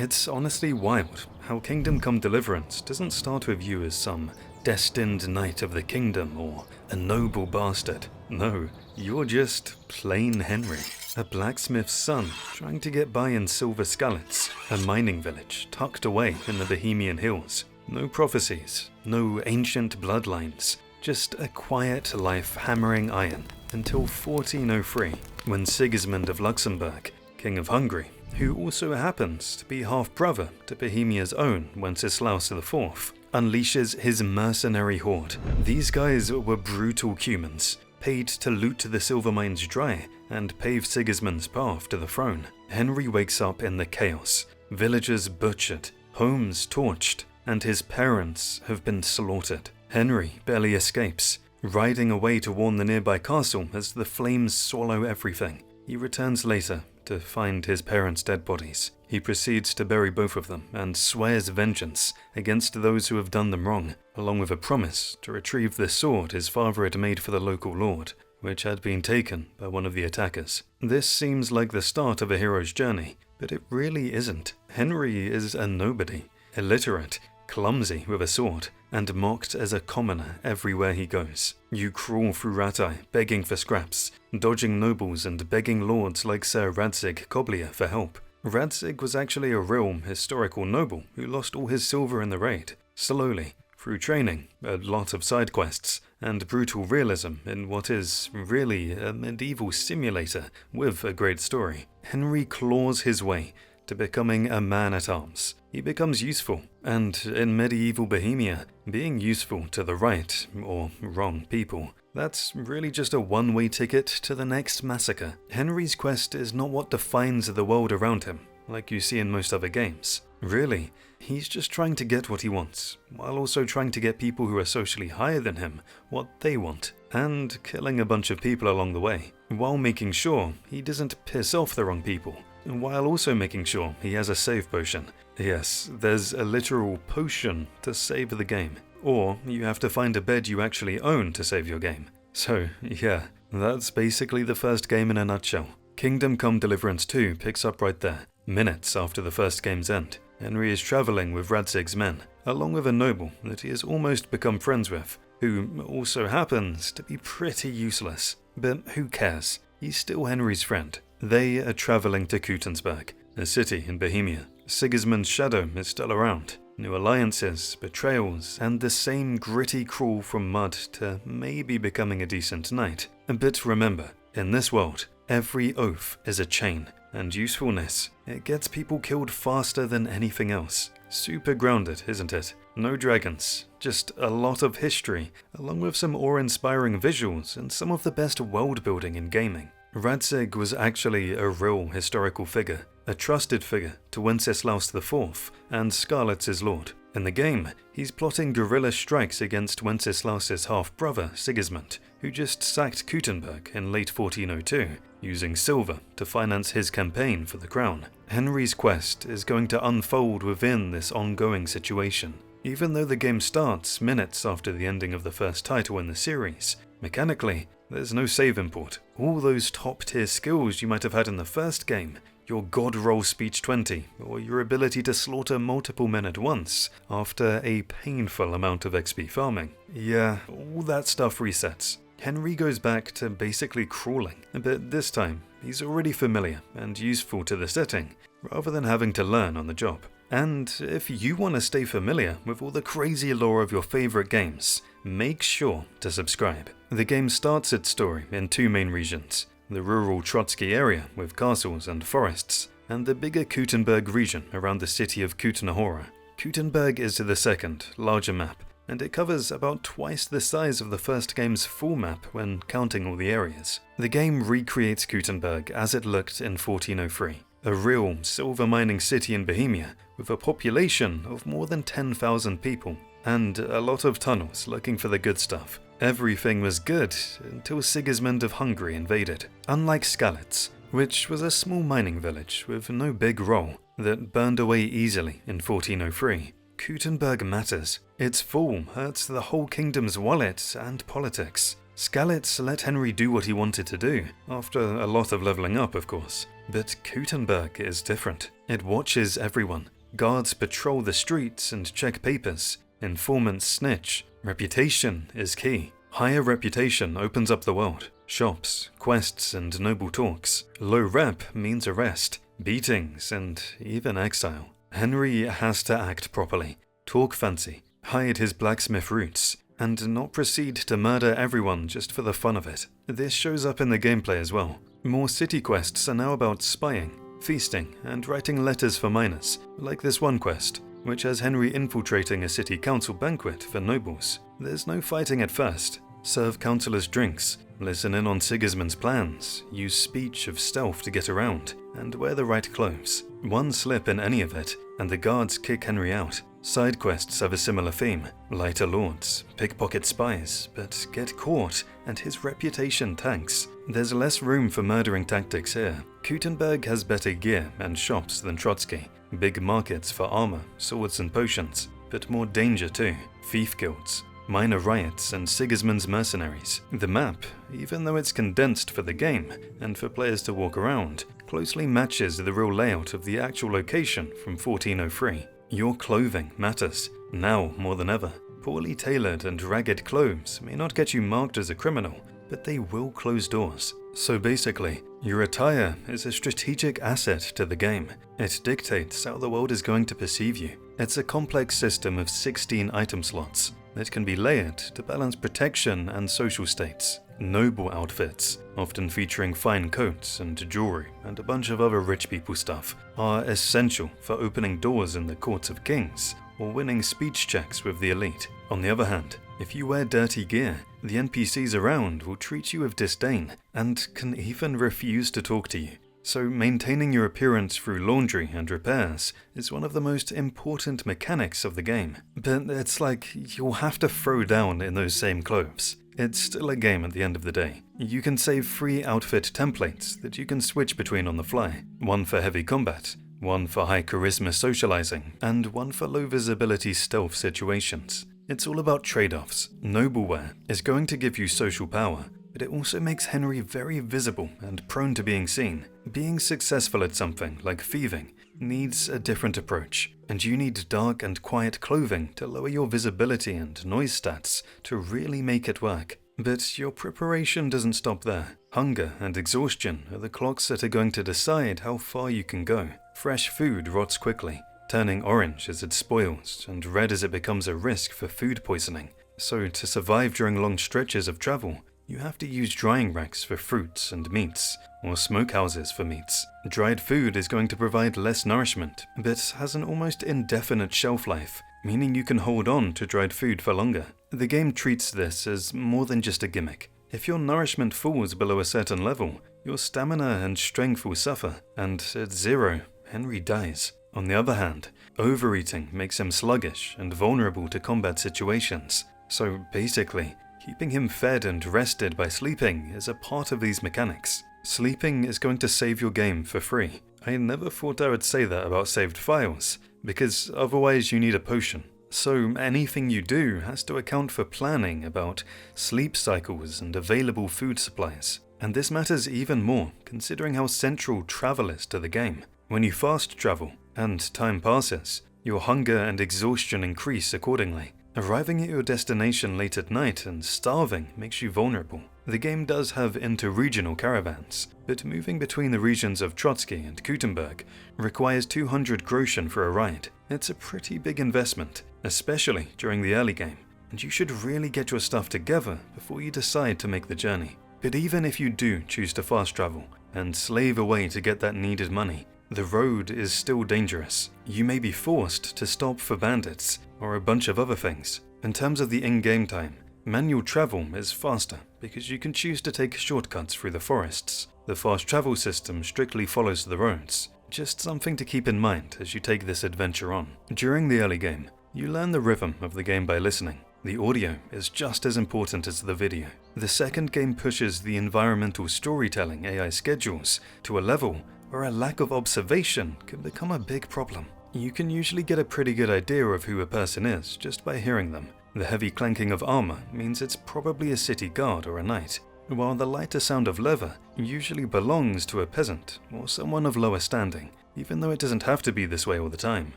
It's honestly wild how Kingdom Come Deliverance doesn't start with you as some destined knight of the kingdom or a noble bastard. No, you're just plain Henry, a blacksmith's son trying to get by in Silver Skallets, a mining village tucked away in the Bohemian hills. No prophecies, no ancient bloodlines, just a quiet life hammering iron until 1403, when Sigismund of Luxembourg, King of Hungary, who also happens to be half-brother to Bohemia's own Wenceslaus IV, unleashes his mercenary horde. These guys were brutal humans, paid to loot the silver mines dry and pave Sigismund's path to the throne. Henry wakes up in the chaos, villagers butchered, homes torched, and his parents have been slaughtered. Henry barely escapes, riding away to warn the nearby castle as the flames swallow everything. He returns later to find his parents' dead bodies. He proceeds to bury both of them and swears vengeance against those who have done them wrong, along with a promise to retrieve the sword his father had made for the local lord, which had been taken by one of the attackers. This seems like the start of a hero's journey, but it really isn't. Henry is a nobody, illiterate, clumsy with a sword, and mocked as a commoner everywhere he goes. You crawl through Rattay, begging for scraps, dodging nobles and begging lords like Sir Radzig Koblier for help. Radzig was actually a real historical noble who lost all his silver in the raid. Slowly, through training, a lot of side quests, and brutal realism in what is really a medieval simulator with a great story, Henry claws his way to becoming a man-at-arms. He becomes useful, and in medieval Bohemia, being useful to the right or wrong people, that's really just a one-way ticket to the next massacre. Henry's quest is not what defines the world around him, like you see in most other games. Really, he's just trying to get what he wants, while also trying to get people who are socially higher than him what they want, and killing a bunch of people along the way, while making sure he doesn't piss off the wrong people, while also making sure he has a save potion. Yes, there's a literal potion to save the game, or you have to find a bed you actually own to save your game. So yeah, that's basically the first game in a nutshell. Kingdom Come Deliverance 2 picks up right there, minutes after the first game's end. Henry is travelling with Radzig's men, along with a noble that he has almost become friends with, who also happens to be pretty useless. But who cares? He's still Henry's friend. They are travelling to Kutensberg, a city in Bohemia. Sigismund's shadow is still around. New alliances, betrayals, and the same gritty crawl from mud to maybe becoming a decent knight. But remember, in this world, every oath is a chain, and usefulness, it gets people killed faster than anything else. Super grounded, isn't it? No dragons, just a lot of history, along with some awe-inspiring visuals and some of the best world building in gaming. Radzig was actually a real historical figure, a trusted figure to Wenceslaus IV and Scarlet's lord. In the game, he's plotting guerrilla strikes against Wenceslaus's half-brother Sigismund, who just sacked Kuttenberg in late 1402, using silver to finance his campaign for the crown. Henry's quest is going to unfold within this ongoing situation. Even though the game starts minutes after the ending of the first title in the series, mechanically, there's no save import. All those top-tier skills you might have had in the first game, your god roll speech 20, or your ability to slaughter multiple men at once after a painful amount of XP farming. Yeah, all that stuff resets. Henry goes back to basically crawling, but this time he's already familiar and useful to the setting, rather than having to learn on the job. And if you want to stay familiar with all the crazy lore of your favorite games, make sure to subscribe. The game starts its story in two main regions, the rural Trotsky area with castles and forests, and the bigger Kuttenberg region around the city of Kutna-Hora. Kuttenberg is the second, larger map, and it covers about twice the size of the first game's full map when counting all the areas. The game recreates Kuttenberg as it looked in 1403. A real silver mining city in Bohemia with a population of more than 10,000 people, and a lot of tunnels looking for the good stuff. Everything was good until Sigismund of Hungary invaded. Unlike Skalitz, which was a small mining village with no big role that burned away easily in 1403, Kuttenberg matters. Its fall hurts the whole kingdom's wallet and politics. Skalitz let Henry do what he wanted to do, after a lot of leveling up of course. But Kuttenberg is different. It watches everyone. Guards patrol the streets and check papers. Informants snitch. Reputation is key. Higher reputation opens up the world. Shops, quests, and noble talks. Low rep means arrest, beatings, and even exile. Henry has to act properly, talk fancy, hide his blacksmith roots, and not proceed to murder everyone just for the fun of it. This shows up in the gameplay as well. More city quests are now about spying, feasting, and writing letters for miners, like this one quest, which has Henry infiltrating a city council banquet for nobles. There's no fighting at first. Serve councillors drinks, listen in on Sigismund's plans, use speech of stealth to get around, and wear the right clothes. One slip in any of it, and the guards kick Henry out. Side quests have a similar theme. Lighter lords, pickpocket spies, but get caught, and his reputation tanks. There's less room for murdering tactics here. Kuttenberg has better gear and shops than Trotsky. Big markets for armor, swords and potions, but more danger too. Thief guilds, minor riots, and Sigismund's mercenaries. The map, even though it's condensed for the game and for players to walk around, closely matches the real layout of the actual location from 1403. Your clothing matters, now more than ever. Poorly tailored and ragged clothes may not get you marked as a criminal, but they will close doors. So basically, your attire is a strategic asset to the game. It dictates how the world is going to perceive you. It's a complex system of 16 item slots that can be layered to balance protection and social states. Noble outfits, often featuring fine coats and jewelry and a bunch of other rich people stuff, are essential for opening doors in the courts of kings or winning speech checks with the elite. On the other hand, if you wear dirty gear, the NPCs around will treat you with disdain and can even refuse to talk to you. So maintaining your appearance through laundry and repairs is one of the most important mechanics of the game. But it's like you'll have to throw down in those same clothes. It's still a game at the end of the day. You can save 3 outfit templates that you can switch between on the fly. One for heavy combat, one for high charisma socializing, and one for low visibility stealth situations. It's all about trade-offs. Nobleware is going to give you social power, but it also makes Henry very visible and prone to being seen. Being successful at something like thieving needs a different approach, and you need dark and quiet clothing to lower your visibility and noise stats to really make it work. But your preparation doesn't stop there. Hunger and exhaustion are the clocks that are going to decide how far you can go. Fresh food rots quickly, turning orange as it spoils and red as it becomes a risk for food poisoning. So to survive during long stretches of travel, you have to use drying racks for fruits and meats, or smokehouses for meats. Dried food is going to provide less nourishment, but has an almost indefinite shelf life, meaning you can hold on to dried food for longer. The game treats this as more than just a gimmick. If your nourishment falls below a certain level, your stamina and strength will suffer, and at 0, Henry dies. On the other hand, overeating makes him sluggish and vulnerable to combat situations. So basically, keeping him fed and rested by sleeping is a part of these mechanics. Sleeping is going to save your game for free. I never thought I would say that about saved files, because otherwise you need a potion. So anything you do has to account for planning about sleep cycles and available food supplies. And this matters even more considering how central travel is to the game. When you fast travel, and time passes, your hunger and exhaustion increase accordingly. Arriving at your destination late at night and starving makes you vulnerable. The game does have inter-regional caravans, but moving between the regions of Trotsky and Kuttenberg requires 200 groschen for a ride. It's a pretty big investment, especially during the early game, and you should really get your stuff together before you decide to make the journey. But even if you do choose to fast travel and slave away to get that needed money, the road is still dangerous. You may be forced to stop for bandits or a bunch of other things. In terms of the in-game time, manual travel is faster because you can choose to take shortcuts through the forests. The fast travel system strictly follows the roads. Just something to keep in mind as you take this adventure on. During the early game, you learn the rhythm of the game by listening. The audio is just as important as the video. The second game pushes the environmental storytelling AI schedules to a level where a lack of observation can become a big problem. You can usually get a pretty good idea of who a person is just by hearing them, The heavy clanking of armor means it's probably a city guard or a knight, while the lighter sound of leather usually belongs to a peasant or someone of lower standing. Even though it doesn't have to be this way all the time,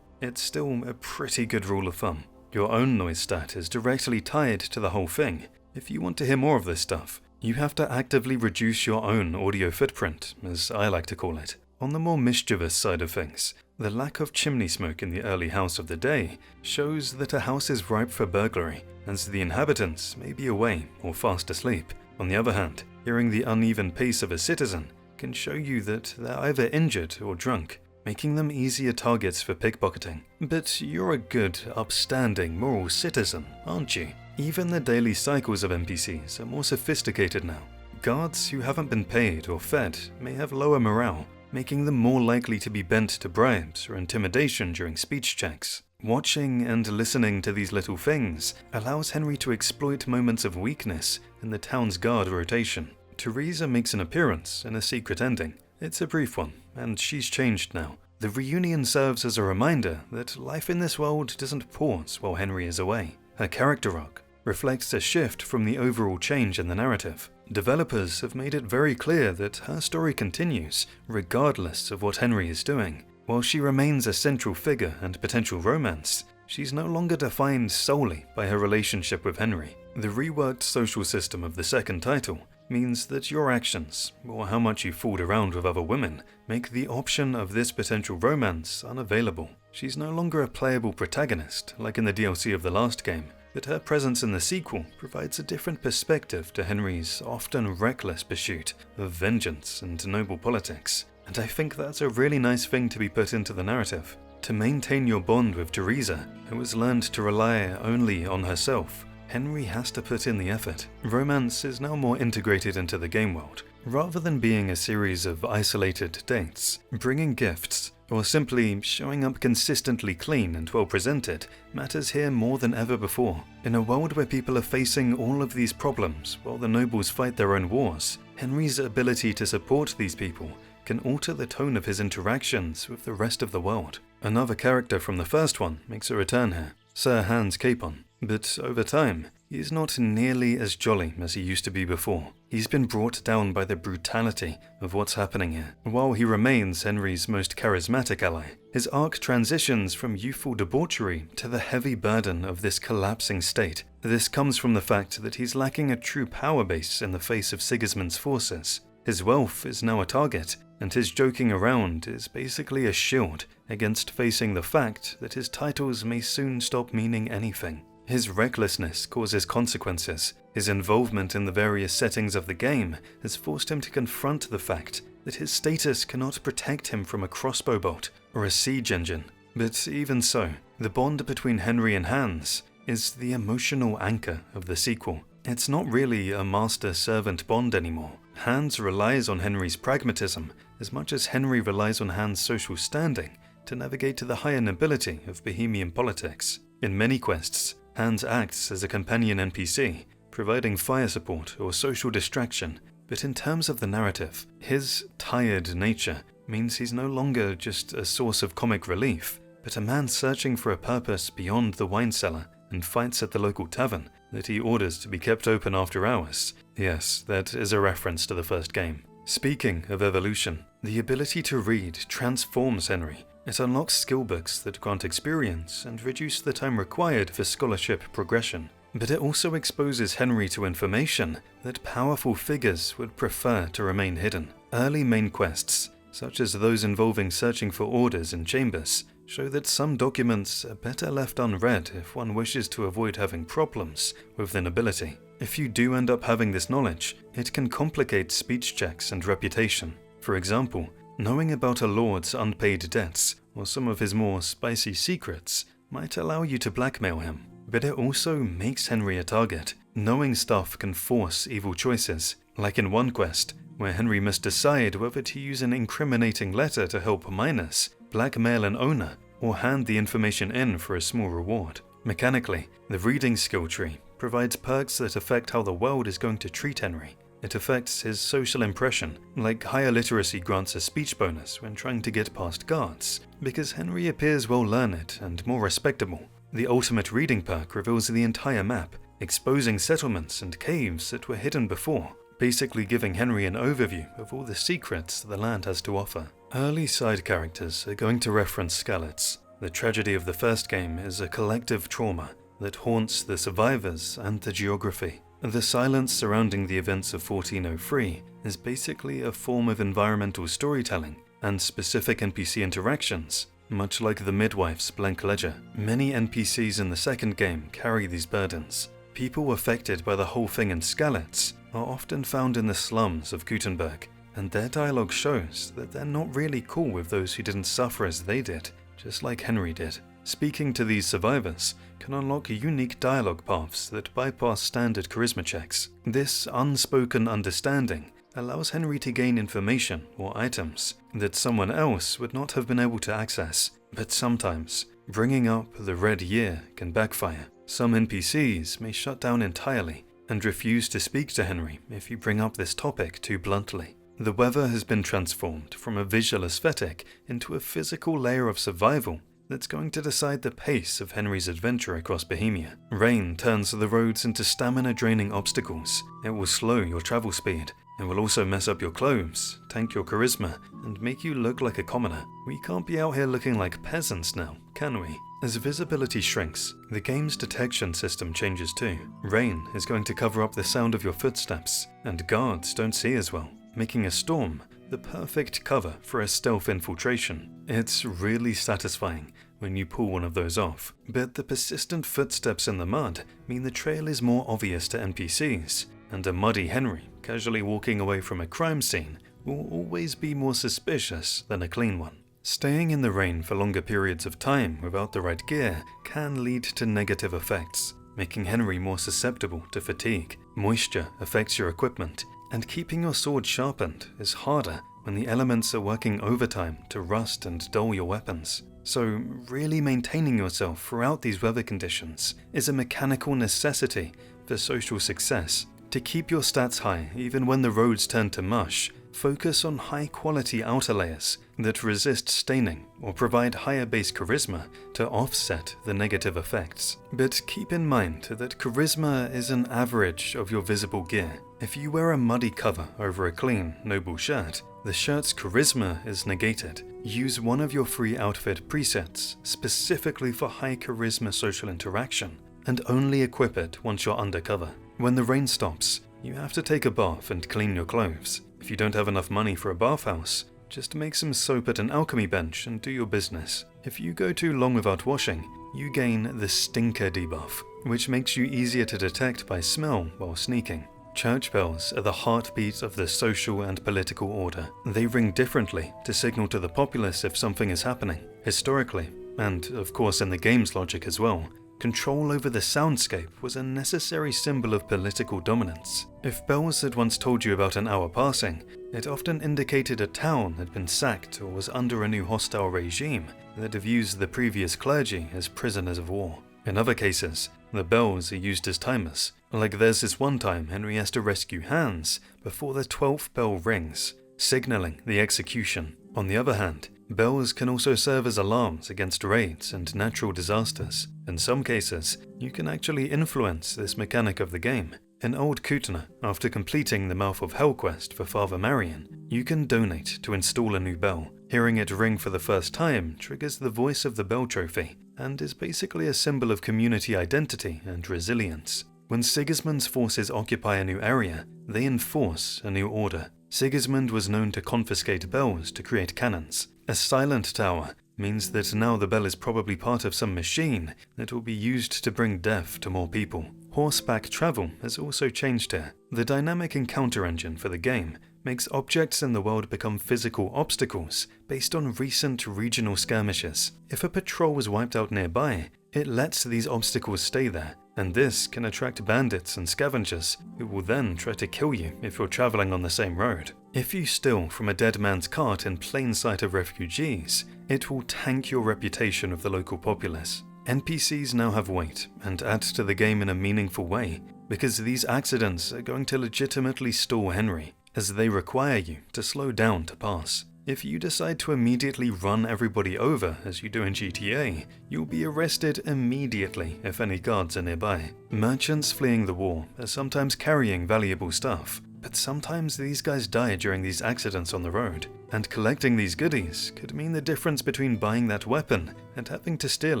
it's still a pretty good rule of thumb. Your own noise stat is directly tied to the whole thing. If you want to hear more of this stuff, you have to actively reduce your own audio footprint, as I like to call it. On the more mischievous side of things, the lack of chimney smoke in the early house of the day shows that a house is ripe for burglary, as the inhabitants may be away or fast asleep. On the other hand, hearing the uneven pace of a citizen can show you that they're either injured or drunk, making them easier targets for pickpocketing. But you're a good, upstanding, moral citizen, aren't you? Even the daily cycles of NPCs are more sophisticated now. Guards who haven't been paid or fed may have lower morale, making them more likely to be bent to bribes or intimidation during speech checks. Watching and listening to these little things allows Henry to exploit moments of weakness in the town's guard rotation. Teresa makes an appearance in a secret ending. It's a brief one, and she's changed now. The reunion serves as a reminder that life in this world doesn't pause while Henry is away. Her character arc reflects a shift from the overall change in the narrative. Developers have made it very clear that her story continues, regardless of what Henry is doing. While she remains a central figure and potential romance, she's no longer defined solely by her relationship with Henry. The reworked social system of the second title means that your actions, or how much you fooled around with other women, make the option of this potential romance unavailable. She's no longer a playable protagonist like in the DLC of the last game, but her presence in the sequel provides a different perspective to Henry's often reckless pursuit of vengeance and noble politics. And I think that's a really nice thing to be put into the narrative. To maintain your bond with Teresa, who has learned to rely only on herself, Henry has to put in the effort. Romance is now more integrated into the game world, rather than being a series of isolated dates. Bringing gifts, or simply showing up consistently clean and well presented, matters here more than ever before. In a world where people are facing all of these problems while the nobles fight their own wars, Henry's ability to support these people can alter the tone of his interactions with the rest of the world. Another character from the first one makes a return here, Sir Hans Capon. But over time, he is not nearly as jolly as he used to be before. He's been brought down by the brutality of what's happening here. While he remains Henry's most charismatic ally, his arc transitions from youthful debauchery to the heavy burden of this collapsing state. This comes from the fact that he's lacking a true power base in the face of Sigismund's forces. His wealth is now a target, and his joking around is basically a shield against facing the fact that his titles may soon stop meaning anything. His recklessness causes consequences. His involvement in the various settings of the game has forced him to confront the fact that his status cannot protect him from a crossbow bolt or a siege engine. But even so, the bond between Henry and Hans is the emotional anchor of the sequel. It's not really a master-servant bond anymore. Hans relies on Henry's pragmatism as much as Henry relies on Hans' social standing to navigate to the higher nobility of Bohemian politics. In many quests, Hans acts as a companion NPC, providing fire support or social distraction, but in terms of the narrative, his tired nature means he's no longer just a source of comic relief, but a man searching for a purpose beyond the wine cellar and fights at the local tavern that he orders to be kept open after hours. Yes, that is a reference to the first game. Speaking of evolution, the ability to read transforms Henry. It unlocks skill books that grant experience and reduce the time required for scholarship progression. But it also exposes Henry to information that powerful figures would prefer to remain hidden. Early main quests, such as those involving searching for orders in chambers, show that some documents are better left unread if one wishes to avoid having problems with the nobility. If you do end up having this knowledge, it can complicate speech checks and reputation. For example, knowing about a lord's unpaid debts or some of his more spicy secrets might allow you to blackmail him. But it also makes Henry a target. Knowing stuff can force evil choices, like in one quest, where Henry must decide whether to use an incriminating letter to help minors, blackmail an owner, or hand the information in for a small reward. Mechanically, the reading skill tree provides perks that affect how the world is going to treat Henry. It affects his social impression, like higher literacy grants a speech bonus when trying to get past guards, because Henry appears well learned and more respectable. The ultimate reading perk reveals the entire map, exposing settlements and caves that were hidden before, basically giving Henry an overview of all the secrets the land has to offer. Early side characters are going to reference skeleton. The tragedy of the first game is a collective trauma that haunts the survivors and the geography. The silence surrounding the events of 1403 is basically a form of environmental storytelling and specific NPC interactions, much like the midwife's blank ledger. Many NPCs in the second game carry these burdens. People affected by the whole thing in Skalitz are often found in the slums of Gutenberg, and their dialogue shows that they're not really cool with those who didn't suffer as they did, just like Henry did. Speaking to these survivors can unlock unique dialogue paths that bypass standard charisma checks. This unspoken understanding allows Henry to gain information or items that someone else would not have been able to access. But sometimes, bringing up the Red Year can backfire. Some NPCs may shut down entirely and refuse to speak to Henry if you bring up this topic too bluntly. The weather has been transformed from a visual aesthetic into a physical layer of survival that's going to decide the pace of Henry's adventure across Bohemia. Rain turns the roads into stamina-draining obstacles. It will slow your travel speed. It will also mess up your clothes, tank your charisma, and make you look like a commoner. We can't be out here looking like peasants now, can we? As visibility shrinks, the game's detection system changes too. Rain is going to cover up the sound of your footsteps, and guards don't see as well, making a storm the perfect cover for a stealth infiltration. It's really satisfying when you pull one of those off, but the persistent footsteps in the mud mean the trail is more obvious to NPCs, and a muddy Henry casually walking away from a crime scene will always be more suspicious than a clean one. Staying in the rain for longer periods of time without the right gear can lead to negative effects, making Henry more susceptible to fatigue. Moisture affects your equipment, and keeping your sword sharpened is harder when the elements are working overtime to rust and dull your weapons. So really maintaining yourself throughout these weather conditions is a mechanical necessity for social success. To keep your stats high even when the roads turn to mush, focus on high-quality outer layers that resist staining or provide higher base charisma to offset the negative effects. But keep in mind that charisma is an average of your visible gear. If you wear a muddy cover over a clean, noble shirt, the shirt's charisma is negated. Use one of your free outfit presets specifically for high charisma social interaction, and only equip it once you're undercover. When the rain stops, you have to take a bath and clean your clothes. If you don't have enough money for a bathhouse, just make some soap at an alchemy bench and do your business. If you go too long without washing, you gain the stinker debuff, which makes you easier to detect by smell while sneaking. Church bells are the heartbeat of the social and political order. They ring differently to signal to the populace if something is happening. Historically, and of course in the game's logic as well, control over the soundscape was a necessary symbol of political dominance. If bells had once told you about an hour passing, it often indicated a town had been sacked or was under a new hostile regime that views the previous clergy as prisoners of war. In other cases, the bells are used as timers, like there's this one time Henry has to rescue Hans before the 12th bell rings, signaling the execution. On the other hand, bells can also serve as alarms against raids and natural disasters. In some cases, you can actually influence this mechanic of the game. In Old Kutna, after completing the Mouth of Hell quest for Father Marion, you can donate to install a new bell. Hearing it ring for the first time triggers the Voice of the Bell trophy, and is basically a symbol of community identity and resilience. When Sigismund's forces occupy a new area, they enforce a new order. Sigismund was known to confiscate bells to create cannons. A silent tower means that now the bell is probably part of some machine that will be used to bring death to more people. Horseback travel has also changed here. The dynamic encounter engine for the game makes objects in the world become physical obstacles based on recent regional skirmishes. If a patrol was wiped out nearby, it lets these obstacles stay there, and this can attract bandits and scavengers who will then try to kill you if you're traveling on the same road. If you steal from a dead man's cart in plain sight of refugees, it will tank your reputation of the local populace. NPCs now have weight and add to the game in a meaningful way, because these accidents are going to legitimately stall Henry, as they require you to slow down to pass. If you decide to immediately run everybody over as you do in GTA, you'll be arrested immediately if any guards are nearby. Merchants fleeing the war are sometimes carrying valuable stuff, but sometimes these guys die during these accidents on the road, and collecting these goodies could mean the difference between buying that weapon and having to steal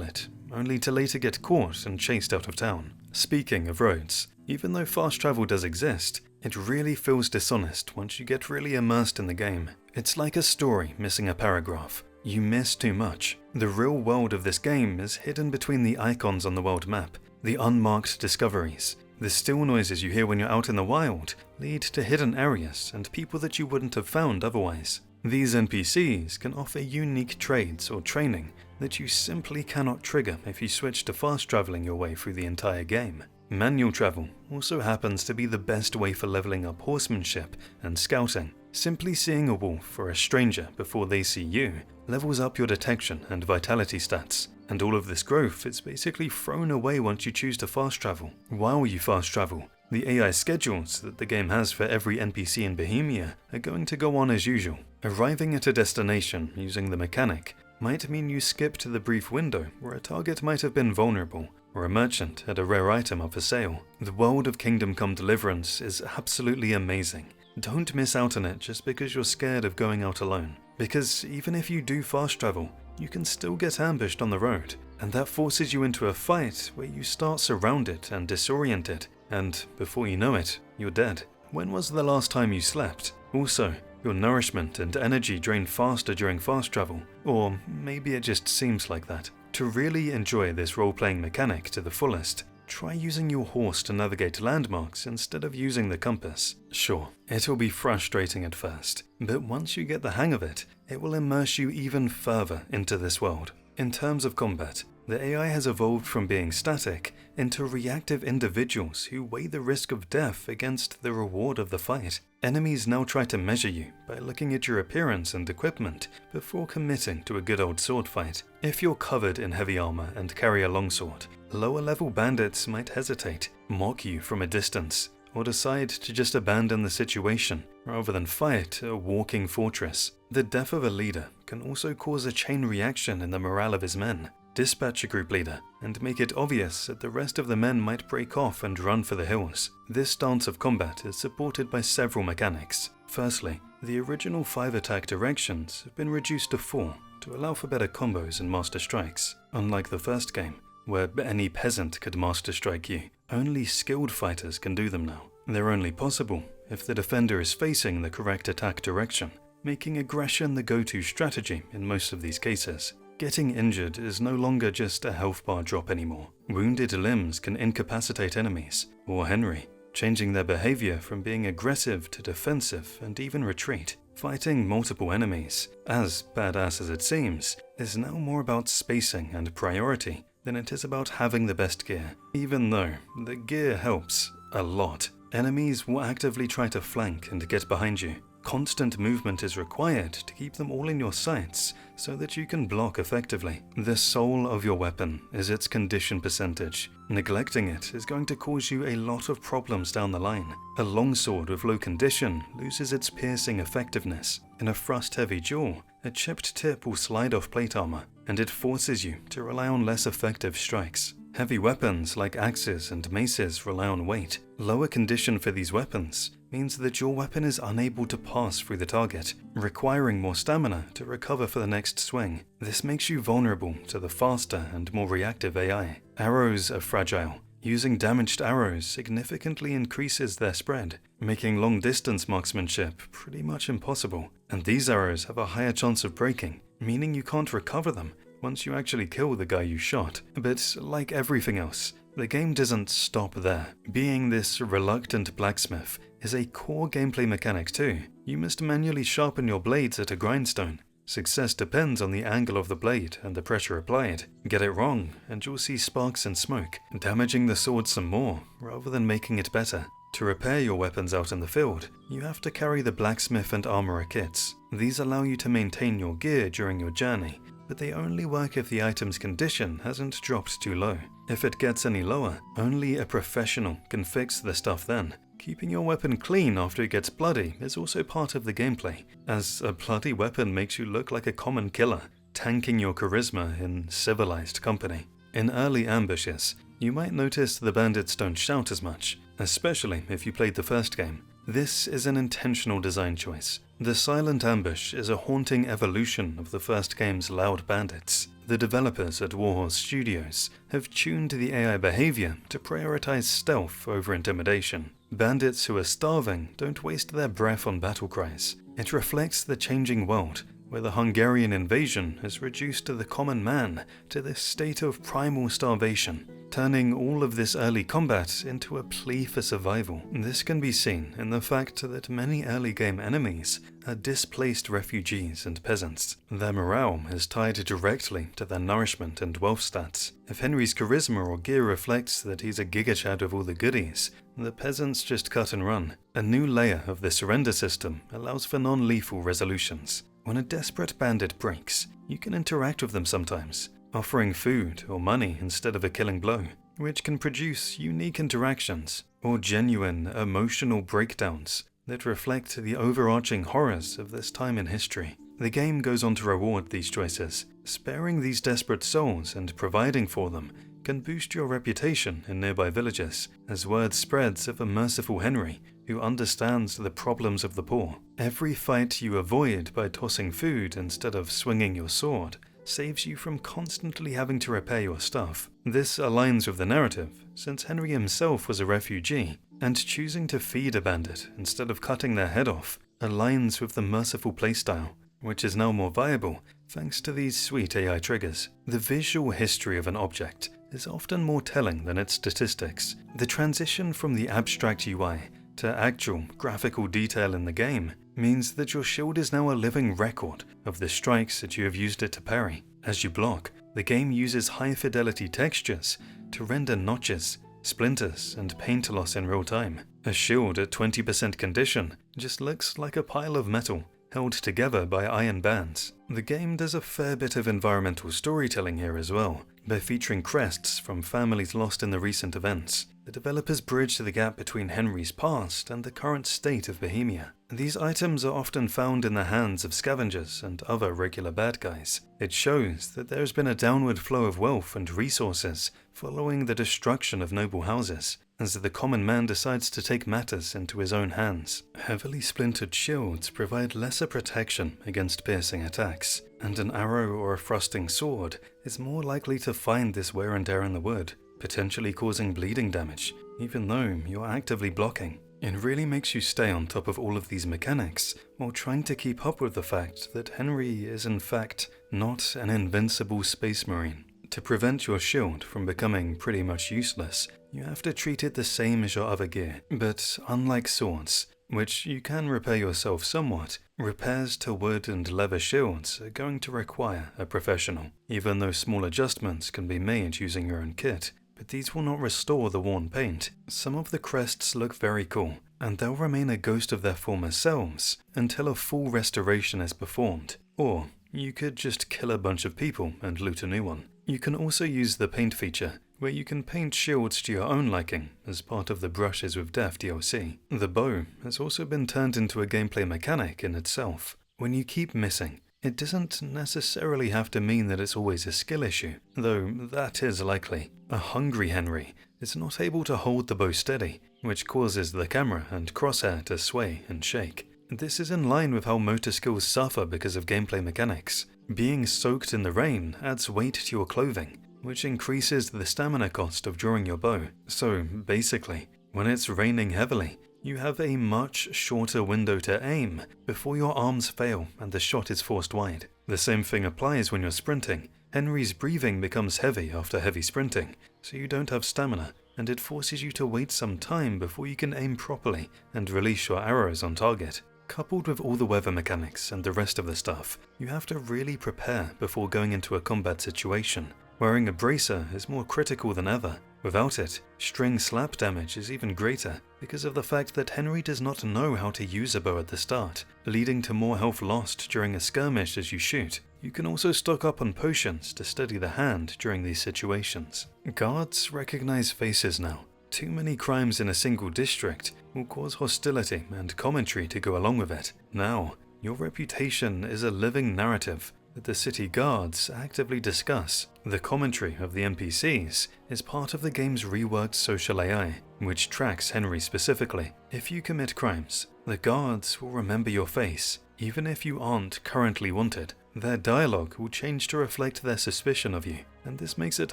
it, only to later get caught and chased out of town. Speaking of roads, even though fast travel does exist, it really feels dishonest once you get really immersed in the game. It's like a story missing a paragraph. You miss too much. The real world of this game is hidden between the icons on the world map, the unmarked discoveries. The still noises you hear when you're out in the wild lead to hidden areas and people that you wouldn't have found otherwise. These NPCs can offer unique trades or training that you simply cannot trigger if you switch to fast traveling your way through the entire game. Manual travel also happens to be the best way for leveling up horsemanship and scouting. Simply seeing a wolf or a stranger before they see you levels up your detection and vitality stats, and all of this growth is basically thrown away once you choose to fast travel. While you fast travel, the AI schedules that the game has for every NPC in Bohemia are going to go on as usual. Arriving at a destination using the mechanic might mean you skip to the brief window where a target might have been vulnerable, or a merchant had a rare item up for sale. The world of Kingdom Come Deliverance is absolutely amazing. Don't miss out on it just because you're scared of going out alone. Because even if you do fast travel, you can still get ambushed on the road, and that forces you into a fight where you start surrounded and disoriented, and before you know it, you're dead. When was the last time you slept? Also, your nourishment and energy drain faster during fast travel, or maybe it just seems like that. To really enjoy this role-playing mechanic to the fullest, try using your horse to navigate landmarks instead of using the compass. Sure, it'll be frustrating at first, but once you get the hang of it, it will immerse you even further into this world. In terms of combat, the AI has evolved from being static into reactive individuals who weigh the risk of death against the reward of the fight. Enemies now try to measure you by looking at your appearance and equipment before committing to a good old sword fight. If you're covered in heavy armor and carry a longsword, lower level bandits might hesitate, mock you from a distance, or decide to just abandon the situation rather than fight a walking fortress. The death of a leader can also cause a chain reaction in the morale of his men. Dispatch a group leader and make it obvious that the rest of the men might break off and run for the hills. This stance of combat is supported by several mechanics. Firstly, the original 5 attack directions have been reduced to 4 to allow for better combos and master strikes. Unlike the first game, where any peasant could master strike you, only skilled fighters can do them now. They're only possible if the defender is facing the correct attack direction, making aggression the go-to strategy in most of these cases. Getting injured is no longer just a health bar drop anymore. Wounded limbs can incapacitate enemies, or Henry, changing their behavior from being aggressive to defensive and even retreat. Fighting multiple enemies, as badass as it seems, is now more about spacing and priority than it is about having the best gear. Even though the gear helps a lot, enemies will actively try to flank and get behind you. Constant movement is required to keep them all in your sights so that you can block effectively. The soul of your weapon is its condition percentage. Neglecting it is going to cause you a lot of problems down the line. A longsword with low condition loses its piercing effectiveness. In a thrust-heavy duel, a chipped tip will slide off plate armor, and it forces you to rely on less effective strikes. Heavy weapons like axes and maces rely on weight. Lower condition for these weapons means that your weapon is unable to pass through the target, requiring more stamina to recover for the next swing. This makes you vulnerable to the faster and more reactive AI. Arrows are fragile. Using damaged arrows significantly increases their spread, making long-distance marksmanship pretty much impossible. And these arrows have a higher chance of breaking, meaning you can't recover them once you actually kill the guy you shot. But like everything else, the game doesn't stop there. Being this reluctant blacksmith is a core gameplay mechanic too. You must manually sharpen your blades at a grindstone. Success depends on the angle of the blade and the pressure applied. Get it wrong, and you'll see sparks and smoke, damaging the sword some more, rather than making it better. To repair your weapons out in the field, you have to carry the blacksmith and armorer kits. These allow you to maintain your gear during your journey, but they only work if the item's condition hasn't dropped too low. If it gets any lower, only a professional can fix the stuff then. Keeping your weapon clean after it gets bloody is also part of the gameplay, as a bloody weapon makes you look like a common killer, tanking your charisma in civilized company. In early ambushes, you might notice the bandits don't shout as much, especially if you played the first game. This is an intentional design choice. The silent ambush is a haunting evolution of the first game's loud bandits. The developers at Warhorse Studios have tuned the AI behavior to prioritize stealth over intimidation. Bandits who are starving don't waste their breath on battle cries. It reflects the changing world, where the Hungarian invasion has reduced the common man to this state of primal starvation, turning all of this early combat into a plea for survival. This can be seen in the fact that many early game enemies are displaced refugees and peasants. Their morale is tied directly to their nourishment and wealth stats. If Henry's charisma or gear reflects that he's a gigachad of all the goodies, the peasants just cut and run. A new layer of the surrender system allows for non-lethal resolutions. When a desperate bandit breaks, you can interact with them sometimes, offering food or money instead of a killing blow, which can produce unique interactions or genuine emotional breakdowns that reflect the overarching horrors of this time in history. The game goes on to reward these choices. Sparing these desperate souls and providing for them can boost your reputation in nearby villages, as word spreads of a merciful Henry who understands the problems of the poor. Every fight you avoid by tossing food instead of swinging your sword saves you from constantly having to repair your stuff. This aligns with the narrative, since Henry himself was a refugee, and choosing to feed a bandit instead of cutting their head off aligns with the merciful playstyle, which is now more viable thanks to these sweet AI triggers. The visual history of an object is often more telling than its statistics. The transition from the abstract UI to actual graphical detail in the game means that your shield is now a living record of the strikes that you have used it to parry. As you block, the game uses high-fidelity textures to render notches, splinters, and paint loss in real time. A shield at 20% condition just looks like a pile of metal held together by iron bands. The game does a fair bit of environmental storytelling here as well, by featuring crests from families lost in the recent events. The developers bridge the gap between Henry's past and the current state of Bohemia. These items are often found in the hands of scavengers and other regular bad guys. It shows that there has been a downward flow of wealth and resources following the destruction of noble houses, as the common man decides to take matters into his own hands. Heavily splintered shields provide lesser protection against piercing attacks, and an arrow or a thrusting sword is more likely to find this wear and tear in the wood, potentially causing bleeding damage, even though you're actively blocking. It really makes you stay on top of all of these mechanics while trying to keep up with the fact that Henry is in fact not an invincible space marine. To prevent your shield from becoming pretty much useless, you have to treat it the same as your other gear. But unlike swords, which you can repair yourself somewhat, repairs to wood and leather shields are going to require a professional, even though small adjustments can be made using your own kit. But these will not restore the worn paint. Some of the crests look very cool, and they'll remain a ghost of their former selves until a full restoration is performed. Or you could just kill a bunch of people and loot a new one. You can also use the paint feature, where you can paint shields to your own liking as part of the Brushes with Death DLC. The bow has also been turned into a gameplay mechanic in itself. When you keep missing, it doesn't necessarily have to mean that it's always a skill issue, though that is likely. A hungry Henry is not able to hold the bow steady, which causes the camera and crosshair to sway and shake. This is in line with how motor skills suffer because of gameplay mechanics. Being soaked in the rain adds weight to your clothing, which increases the stamina cost of drawing your bow. So basically, when it's raining heavily, you have a much shorter window to aim before your arms fail and the shot is forced wide. The same thing applies when you're sprinting. Henry's breathing becomes heavy after heavy sprinting, so you don't have stamina, and it forces you to wait some time before you can aim properly and release your arrows on target. Coupled with all the weather mechanics and the rest of the stuff, you have to really prepare before going into a combat situation. Wearing a bracer is more critical than ever. Without it, string slap damage is even greater because of the fact that Henry does not know how to use a bow at the start, leading to more health lost during a skirmish as you shoot. You can also stock up on potions to steady the hand during these situations. Guards recognize faces now, Too many crimes in a single district will cause hostility and commentary to go along with it. Now, your reputation is a living narrative that the city guards actively discuss. The commentary of the NPCs is part of the game's reworked social AI, which tracks Henry specifically. If you commit crimes, the guards will remember your face, even if you aren't currently wanted. Their dialogue will change to reflect their suspicion of you, and this makes it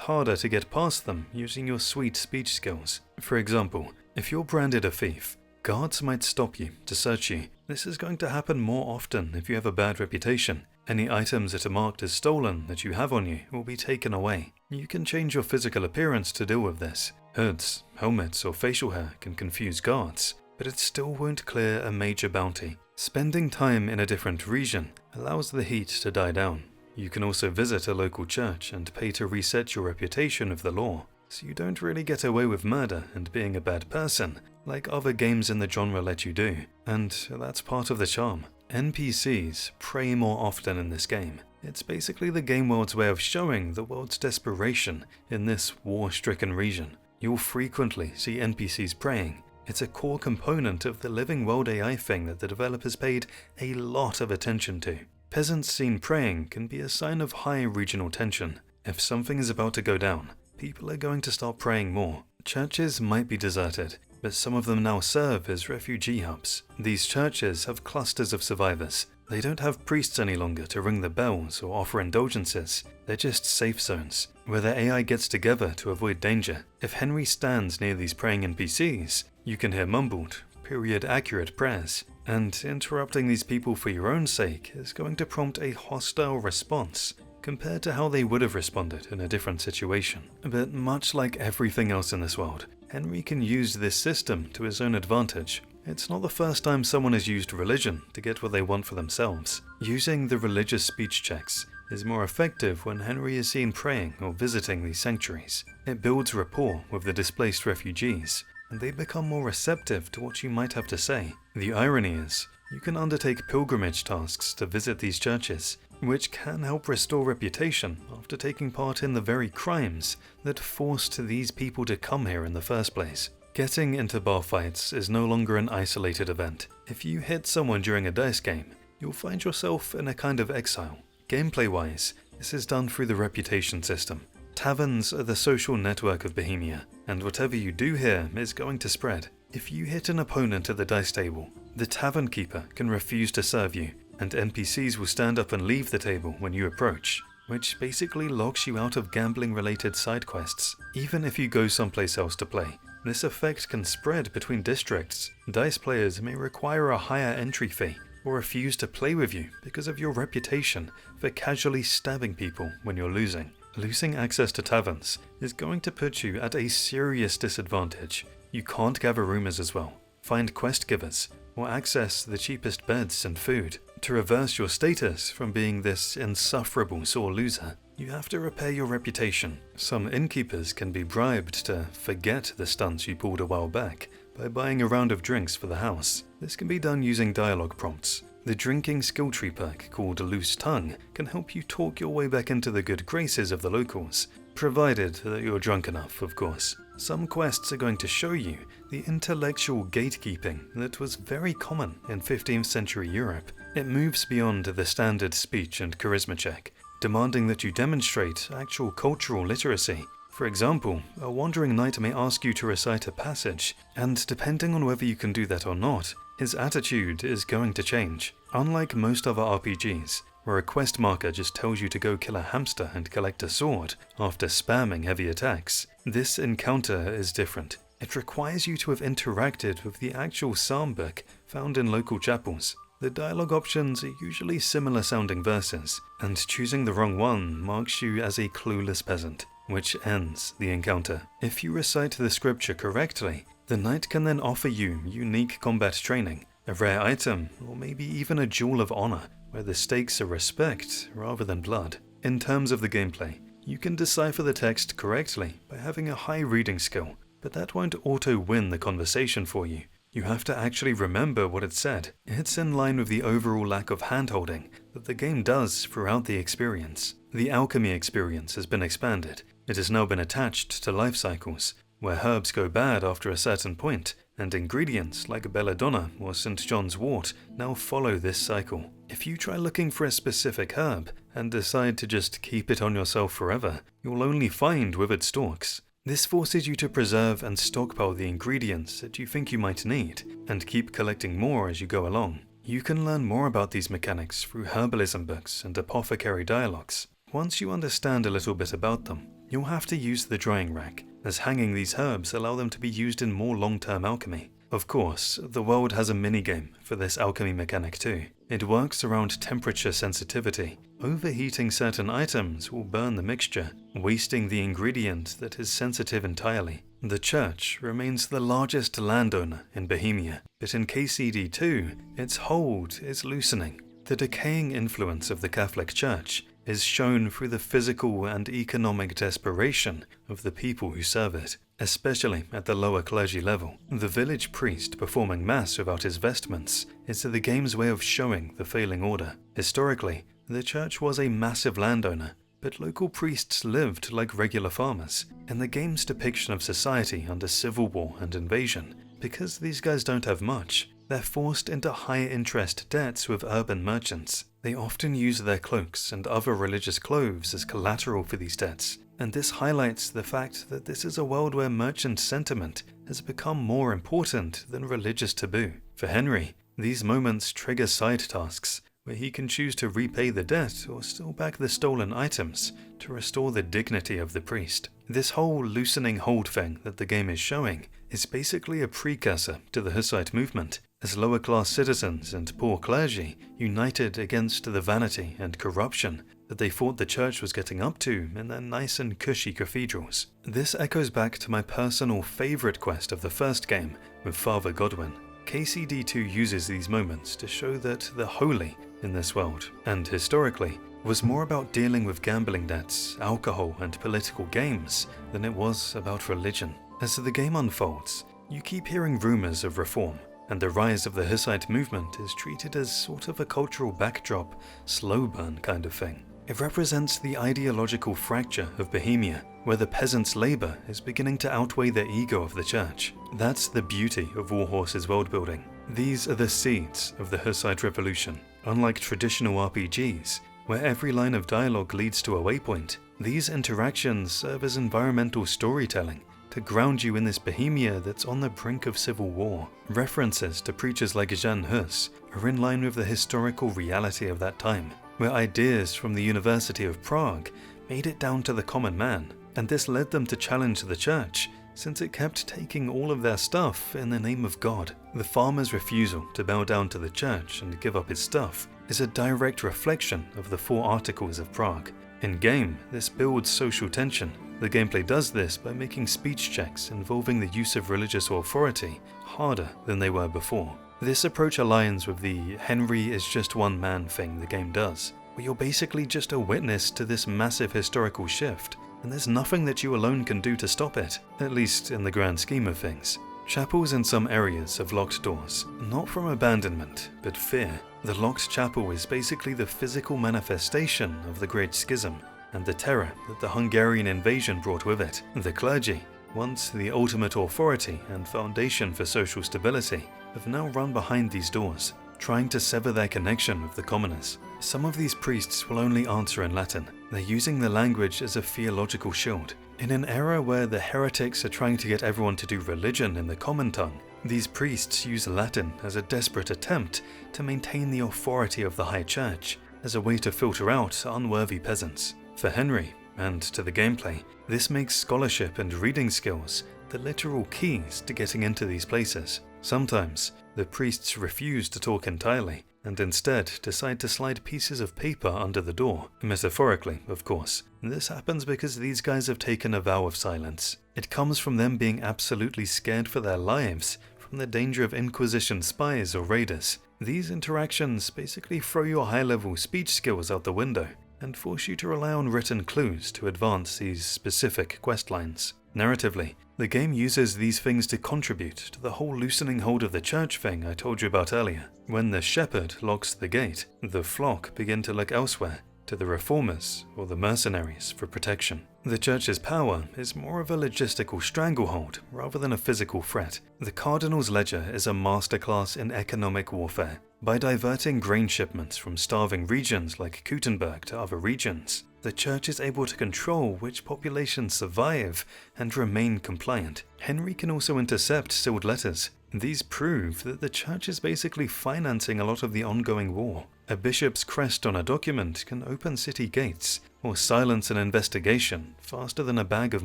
harder to get past them using your sweet speech skills. For example, if you're branded a thief, guards might stop you to search you. This is going to happen more often if you have a bad reputation. Any items that are marked as stolen that you have on you will be taken away. You can change your physical appearance to deal with this. Hoods, helmets, or facial hair can confuse guards, but it still won't clear a major bounty. Spending time in a different region allows the heat to die down. You can also visit a local church and pay to reset your reputation with the law, so you don't really get away with murder and being a bad person like other games in the genre let you do, and that's part of the charm. NPCs pray more often in this game. It's basically the game world's way of showing the world's desperation in this war-stricken region. You'll frequently see NPCs praying. It's a core component of the living world AI thing that the developers paid a lot of attention to. Peasants seen praying can be a sign of high regional tension. If something is about to go down, people are going to start praying more. Churches might be deserted, but some of them now serve as refugee hubs. These churches have clusters of survivors. They don't have priests any longer to ring the bells or offer indulgences. They're just safe zones, where the AI gets together to avoid danger. If Henry stands near these praying NPCs, you can hear mumbled, period-accurate prayers, and interrupting these people for your own sake is going to prompt a hostile response compared to how they would have responded in a different situation. But much like everything else in this world, Henry can use this system to his own advantage. It's not the first time someone has used religion to get what they want for themselves. Using the religious speech checks is more effective when Henry is seen praying or visiting these sanctuaries. It builds rapport with the displaced refugees, and they become more receptive to what you might have to say. The irony is, you can undertake pilgrimage tasks to visit these churches, which can help restore reputation after taking part in the very crimes that forced these people to come here in the first place. Getting into bar fights is no longer an isolated event. If you hit someone during a dice game, you'll find yourself in a kind of exile. Gameplay-wise, this is done through the reputation system. Taverns are the social network of Bohemia, and whatever you do here is going to spread. If you hit an opponent at the dice table, the tavern keeper can refuse to serve you, and NPCs will stand up and leave the table when you approach, which basically locks you out of gambling-related side quests. Even if you go someplace else to play, this effect can spread between districts. Dice players may require a higher entry fee, or refuse to play with you because of your reputation for casually stabbing people when you're losing. Losing access to taverns is going to put you at a serious disadvantage. You can't gather rumors as well, find quest givers, or access the cheapest beds and food. To reverse your status from being this insufferable sore loser, you have to repair your reputation. Some innkeepers can be bribed to forget the stunts you pulled a while back by buying a round of drinks for the house. This can be done using dialogue prompts. The drinking skill tree perk called Loose Tongue can help you talk your way back into the good graces of the locals, provided that you're drunk enough, of course. Some quests are going to show you the intellectual gatekeeping that was very common in 15th century Europe. It moves beyond the standard speech and charisma check, demanding that you demonstrate actual cultural literacy. For example, a wandering knight may ask you to recite a passage, and depending on whether you can do that or not, his attitude is going to change. Unlike most other RPGs, where a quest marker just tells you to go kill a hamster and collect a sword after spamming heavy attacks, this encounter is different. It requires you to have interacted with the actual psalm book found in local chapels. The dialogue options are usually similar sounding verses, and choosing the wrong one marks you as a clueless peasant, which ends the encounter. If you recite the scripture correctly, the knight can then offer you unique combat training, a rare item, or maybe even a jewel of honor, where the stakes are respect rather than blood. In terms of the gameplay, you can decipher the text correctly by having a high reading skill, but that won't auto-win the conversation for you. You have to actually remember what it said. It's in line with the overall lack of hand-holding that the game does throughout the experience. The alchemy experience has been expanded. It has now been attached to life cycles, where herbs go bad after a certain point, and ingredients like belladonna or St. John's wort now follow this cycle. If you try looking for a specific herb and decide to just keep it on yourself forever, you'll only find withered stalks. This forces you to preserve and stockpile the ingredients that you think you might need, and keep collecting more as you go along. You can learn more about these mechanics through herbalism books and apothecary dialogues. Once you understand a little bit about them, you'll have to use the drying rack, as hanging these herbs allow them to be used in more long-term alchemy. Of course, the world has a minigame for this alchemy mechanic too. It works around temperature sensitivity. Overheating certain items will burn the mixture, wasting the ingredient that is sensitive entirely. The church remains the largest landowner in Bohemia, but in KCD2, its hold is loosening. The decaying influence of the Catholic Church is shown through the physical and economic desperation of the people who serve it, especially at the lower clergy level. The village priest performing mass without his vestments is the game's way of showing the failing order. Historically, the church was a massive landowner, but local priests lived like regular farmers. In the game's depiction of society under civil war and invasion, because these guys don't have much, they're forced into higher interest debts with urban merchants. They often use their cloaks and other religious clothes as collateral for these debts, and this highlights the fact that this is a world where merchant sentiment has become more important than religious taboo. For Henry, these moments trigger side tasks, where he can choose to repay the debt or steal back the stolen items to restore the dignity of the priest. This whole loosening hold thing that the game is showing is basically a precursor to the Hussite movement, as lower class citizens and poor clergy united against the vanity and corruption that they thought the church was getting up to in their nice and cushy cathedrals. This echoes back to my personal favourite quest of the first game with Father Godwin. KCD2 uses these moments to show that the holy in this world, and historically, was more about dealing with gambling debts, alcohol, and political games than it was about religion. As the game unfolds, you keep hearing rumours of reform, and the rise of the Hussite movement is treated as sort of a cultural backdrop, slow burn kind of thing. It represents the ideological fracture of Bohemia, where the peasants' labour is beginning to outweigh the ego of the church. That's the beauty of Warhorse's worldbuilding. These are the seeds of the Hussite Revolution. Unlike traditional RPGs, where every line of dialogue leads to a waypoint, these interactions serve as environmental storytelling to ground you in this Bohemia that's on the brink of civil war. References to preachers like Jan Hus are in line with the historical reality of that time, where ideas from the University of Prague made it down to the common man, and this led them to challenge the church, since it kept taking all of their stuff in the name of God. The farmer's refusal to bow down to the church and give up his stuff is a direct reflection of the 4 Articles of Prague. In-game, this builds social tension. The gameplay does this by making speech checks involving the use of religious authority harder than they were before. This approach aligns with the Henry is just one man thing the game does, where you're basically just a witness to this massive historical shift, and there's nothing that you alone can do to stop it, at least in the grand scheme of things. Chapels in some areas have locked doors, not from abandonment, but fear. The locked chapel is basically the physical manifestation of the Great Schism, and the terror that the Hungarian invasion brought with it. The clergy, once the ultimate authority and foundation for social stability, have now run behind these doors, trying to sever their connection with the commoners. Some of these priests will only answer in Latin. They're using the language as a theological shield. In an era where the heretics are trying to get everyone to do religion in the common tongue, these priests use Latin as a desperate attempt to maintain the authority of the High Church, as a way to filter out unworthy peasants. For Henry, and to the gameplay, this makes scholarship and reading skills the literal keys to getting into these places. Sometimes, the priests refuse to talk entirely, and instead decide to slide pieces of paper under the door. Metaphorically, of course. This happens because these guys have taken a vow of silence. It comes from them being absolutely scared for their lives from the danger of Inquisition spies or raiders. These interactions basically throw your high-level speech skills out the window, and force you to rely on written clues to advance these specific quest lines. Narratively, the game uses these things to contribute to the whole loosening hold of the church thing I told you about earlier. When the shepherd locks the gate, the flock begin to look elsewhere to the reformers or the mercenaries for protection. The church's power is more of a logistical stranglehold rather than a physical threat. The Cardinal's ledger is a masterclass in economic warfare. By diverting grain shipments from starving regions like Gutenberg to other regions, the church is able to control which populations survive and remain compliant. Henry can also intercept sealed letters. These prove that the church is basically financing a lot of the ongoing war. A bishop's crest on a document can open city gates or silence an investigation faster than a bag of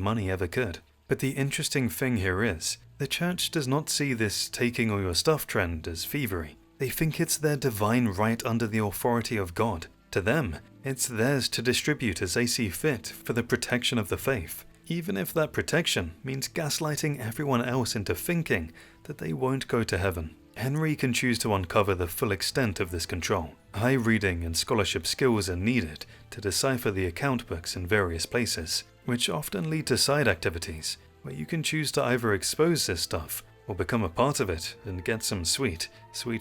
money ever could. But the interesting thing here is, the church does not see this taking all your stuff trend as thievery. They think it's their divine right under the authority of God. To them, it's theirs to distribute as they see fit for the protection of the faith, even if that protection means gaslighting everyone else into thinking that they won't go to heaven. Henry can choose to uncover the full extent of this control. High reading and scholarship skills are needed to decipher the account books in various places, which often lead to side activities, where you can choose to either expose this stuff or become a part of it and get some sweet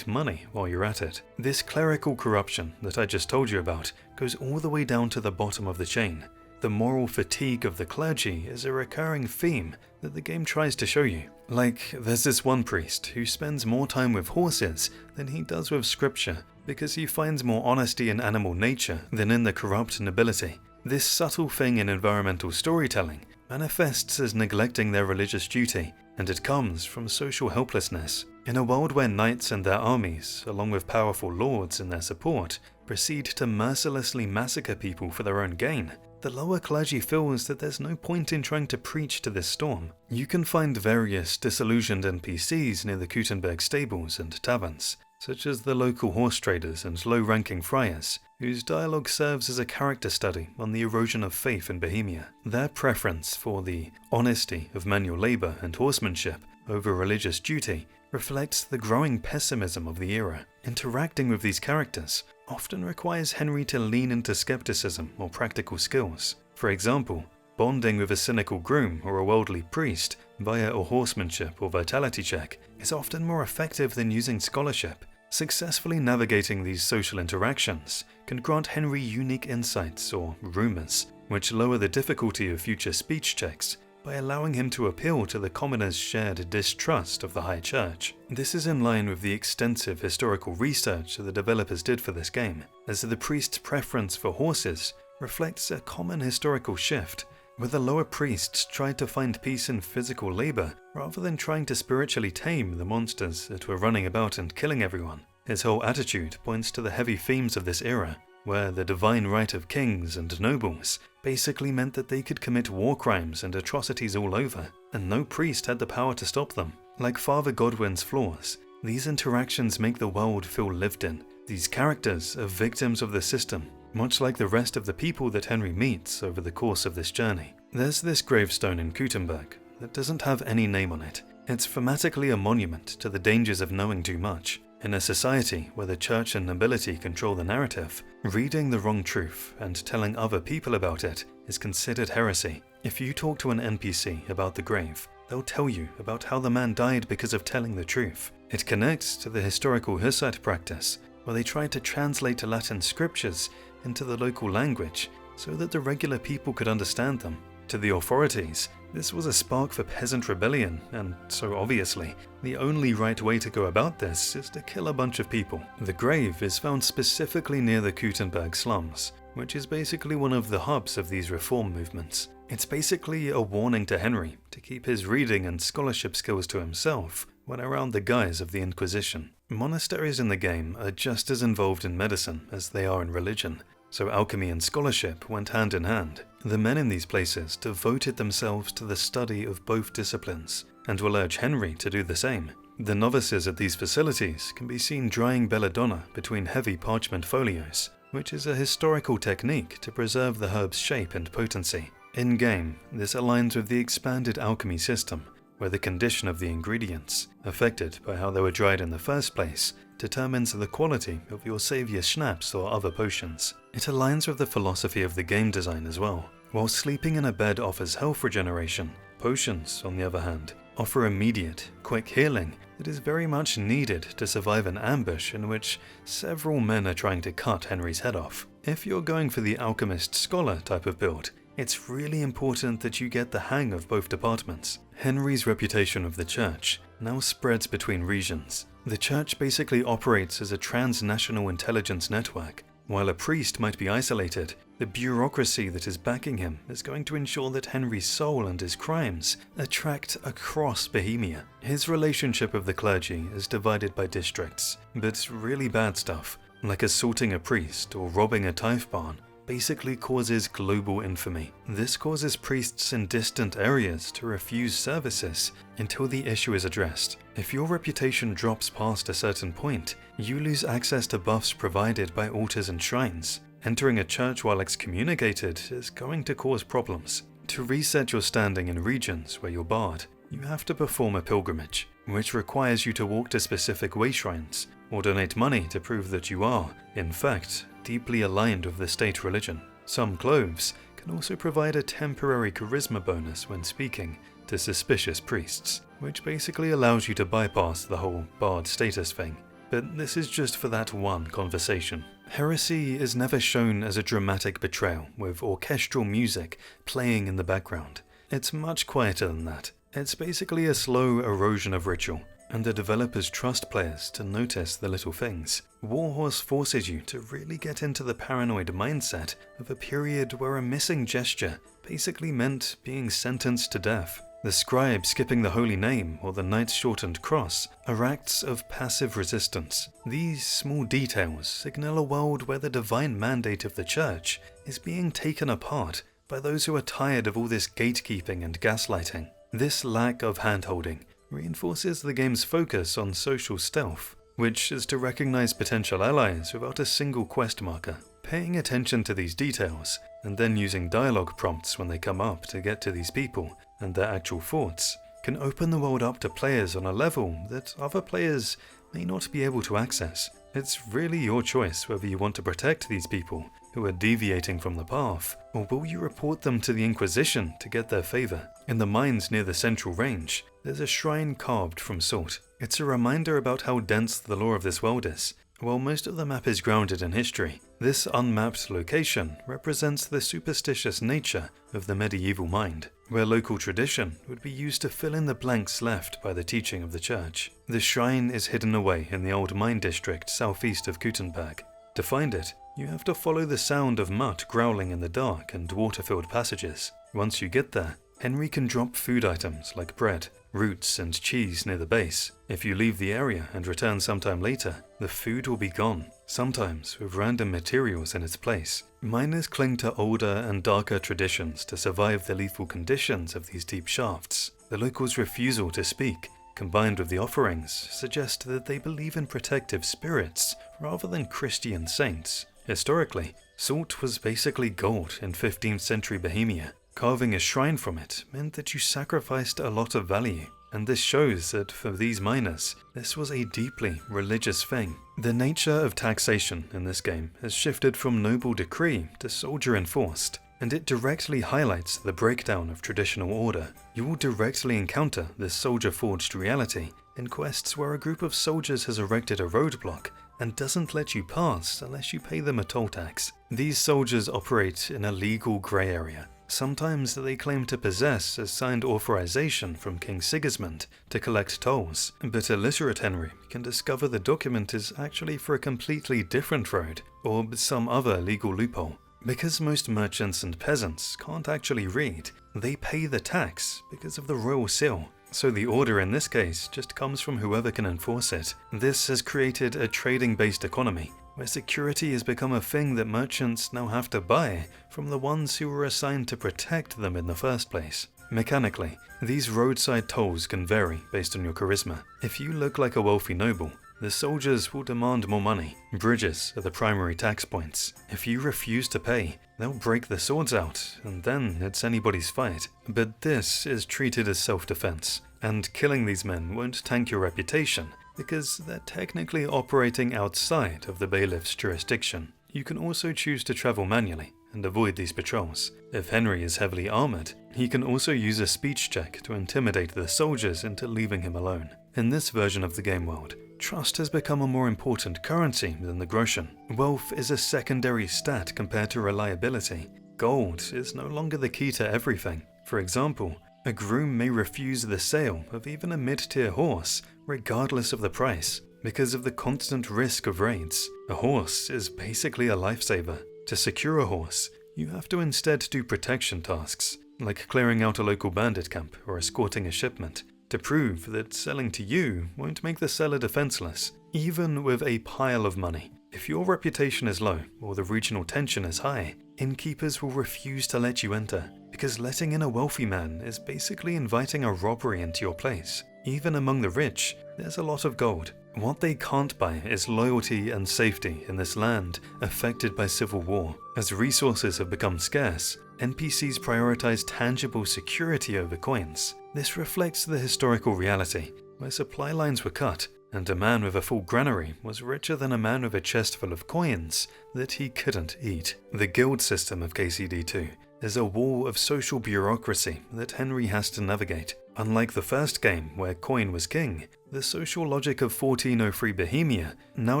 money while you're at it. This clerical corruption that I just told you about goes all the way down to the bottom of the chain. The moral fatigue of the clergy is a recurring theme that the game tries to show you. Like, there's this one priest who spends more time with horses than he does with scripture because he finds more honesty in animal nature than in the corrupt nobility. This subtle thing in environmental storytelling manifests as neglecting their religious duty, and it comes from social helplessness. In a world where knights and their armies, along with powerful lords and their support, proceed to mercilessly massacre people for their own gain, the lower clergy feels that there's no point in trying to preach to this storm. You can find various disillusioned NPCs near the Gutenberg stables and taverns, such as the local horse traders and low-ranking friars, whose dialogue serves as a character study on the erosion of faith in Bohemia. Their preference for the honesty of manual labor and horsemanship over religious duty reflects the growing pessimism of the era. Interacting with these characters often requires Henry to lean into skepticism or practical skills. For example, bonding with a cynical groom or a worldly priest via a horsemanship or vitality check is often more effective than using scholarship. Successfully navigating these social interactions can grant Henry unique insights or rumors, which lower the difficulty of future speech checks by allowing him to appeal to the commoner's shared distrust of the High Church. This is in line with the extensive historical research that the developers did for this game, as the priest's preference for horses reflects a common historical shift, where the lower priests tried to find peace in physical labor rather than trying to spiritually tame the monsters that were running about and killing everyone. His whole attitude points to the heavy themes of this era, where the divine right of kings and nobles basically meant that they could commit war crimes and atrocities all over, and no priest had the power to stop them. Like Father Godwin's flaws, these interactions make the world feel lived in. These characters are victims of the system, much like the rest of the people that Henry meets over the course of this journey. There's this gravestone in Gutenberg that doesn't have any name on it. It's thematically a monument to the dangers of knowing too much. In a society where the church and nobility control the narrative, reading the wrong truth and telling other people about it is considered heresy. If you talk to an NPC about the grave, they'll tell you about how the man died because of telling the truth. It connects to the historical Hussite practice, where they tried to translate Latin scriptures into the local language so that the regular people could understand them. To the authorities, this was a spark for peasant rebellion, and so obviously, the only right way to go about this is to kill a bunch of people. The grave is found specifically near the Gutenberg slums, which is basically one of the hubs of these reform movements. It's basically a warning to Henry to keep his reading and scholarship skills to himself when around the guise of the Inquisition. Monasteries in the game are just as involved in medicine as they are in religion, so alchemy and scholarship went hand in hand. The men in these places devoted themselves to the study of both disciplines, and will urge Henry to do the same. The novices at these facilities can be seen drying belladonna between heavy parchment folios, which is a historical technique to preserve the herb's shape and potency. In-game, this aligns with the expanded alchemy system, where the condition of the ingredients, affected by how they were dried in the first place, determines the quality of your savior schnapps or other potions. It aligns with the philosophy of the game design as well. While sleeping in a bed offers health regeneration, potions, on the other hand, offer immediate, quick healing that is very much needed to survive an ambush in which several men are trying to cut Henry's head off. If you're going for the alchemist scholar type of build, it's really important that you get the hang of both departments. Henry's reputation of the church now spreads between regions. The church basically operates as a transnational intelligence network. While a priest might be isolated, the bureaucracy that is backing him is going to ensure that Henry's soul and his crimes attract across Bohemia. His relationship with the clergy is divided by districts, but really bad stuff, like assaulting a priest or robbing a tithe barn, basically causes global infamy. This causes priests in distant areas to refuse services until the issue is addressed. If your reputation drops past a certain point, you lose access to buffs provided by altars and shrines. Entering a church while excommunicated is going to cause problems. To reset your standing in regions where you're barred, you have to perform a pilgrimage, which requires you to walk to specific way shrines or donate money to prove that you are, in fact, deeply aligned with the state religion. Some cloves can also provide a temporary charisma bonus when speaking to suspicious priests, which basically allows you to bypass the whole bard status thing. But this is just for that one conversation. Heresy is never shown as a dramatic betrayal with orchestral music playing in the background. It's much quieter than that. It's basically a slow erosion of ritual, and the developers trust players to notice the little things. Warhorse forces you to really get into the paranoid mindset of a period where a missing gesture basically meant being sentenced to death. The scribe skipping the holy name or the knight's shortened cross are acts of passive resistance. These small details signal a world where the divine mandate of the church is being taken apart by those who are tired of all this gatekeeping and gaslighting. This lack of handholding reinforces the game's focus on social stealth, which is to recognize potential allies without a single quest marker. Paying attention to these details, and then using dialogue prompts when they come up to get to these people and their actual thoughts, can open the world up to players on a level that other players may not be able to access. It's really your choice whether you want to protect these people who are deviating from the path, or will you report them to the Inquisition to get their favor. In the mines near the central range, there's a shrine carved from salt. It's a reminder about how dense the lore of this world is. While most of the map is grounded in history, this unmapped location represents the superstitious nature of the medieval mind, where local tradition would be used to fill in the blanks left by the teaching of the church. The shrine is hidden away in the old mine district southeast of Gutenberg. To find it, you have to follow the sound of mutt growling in the dark and water-filled passages. Once you get there, Henry can drop food items like bread, roots, and cheese near the base. If you leave the area and return sometime later, the food will be gone, sometimes with random materials in its place. Miners cling to older and darker traditions to survive the lethal conditions of these deep shafts. The locals' refusal to speak, combined with the offerings, suggest that they believe in protective spirits rather than Christian saints. Historically, salt was basically gold in 15th century Bohemia. Carving a shrine from it meant that you sacrificed a lot of value, and this shows that for these miners, this was a deeply religious thing. The nature of taxation in this game has shifted from noble decree to soldier enforced, and it directly highlights the breakdown of traditional order. You will directly encounter this soldier-forged reality in quests where a group of soldiers has erected a roadblock and doesn't let you pass unless you pay them a toll tax. These soldiers operate in a legal grey area. Sometimes they claim to possess a signed authorization from King Sigismund to collect tolls, but illiterate Henry can discover the document is actually for a completely different road or some other legal loophole. Because most merchants and peasants can't actually read, they pay the tax because of the royal seal. So the order in this case just comes from whoever can enforce it. This has created a trading-based economy, where security has become a thing that merchants now have to buy from the ones who were assigned to protect them in the first place. Mechanically, these roadside tolls can vary based on your charisma. If you look like a wealthy noble, the soldiers will demand more money. Bridges are the primary tax points. If you refuse to pay, they'll break the swords out, and then it's anybody's fight. But this is treated as self-defense, and killing these men won't tank your reputation, because they're technically operating outside of the bailiff's jurisdiction. You can also choose to travel manually, and avoid these patrols. If Henry is heavily armored, he can also use a speech check to intimidate the soldiers into leaving him alone. In this version of the game world, trust has become a more important currency than the groschen. Wealth is a secondary stat compared to reliability. Gold is no longer the key to everything. For example, a groom may refuse the sale of even a mid-tier horse, regardless of the price, because of the constant risk of raids. A horse is basically a lifesaver. To secure a horse, you have to instead do protection tasks, like clearing out a local bandit camp or escorting a shipment, to prove that selling to you won't make the seller defenseless, even with a pile of money. If your reputation is low or the regional tension is high, innkeepers will refuse to let you enter, because letting in a wealthy man is basically inviting a robbery into your place. Even among the rich, there's a lot of gold. What they can't buy is loyalty and safety in this land affected by civil war. As resources have become scarce, NPCs prioritize tangible security over coins. This reflects the historical reality, where supply lines were cut, and a man with a full granary was richer than a man with a chest full of coins that he couldn't eat. The guild system of KCD2 is a wall of social bureaucracy that Henry has to navigate. Unlike the first game, where coin was king, the social logic of 1403 Bohemia now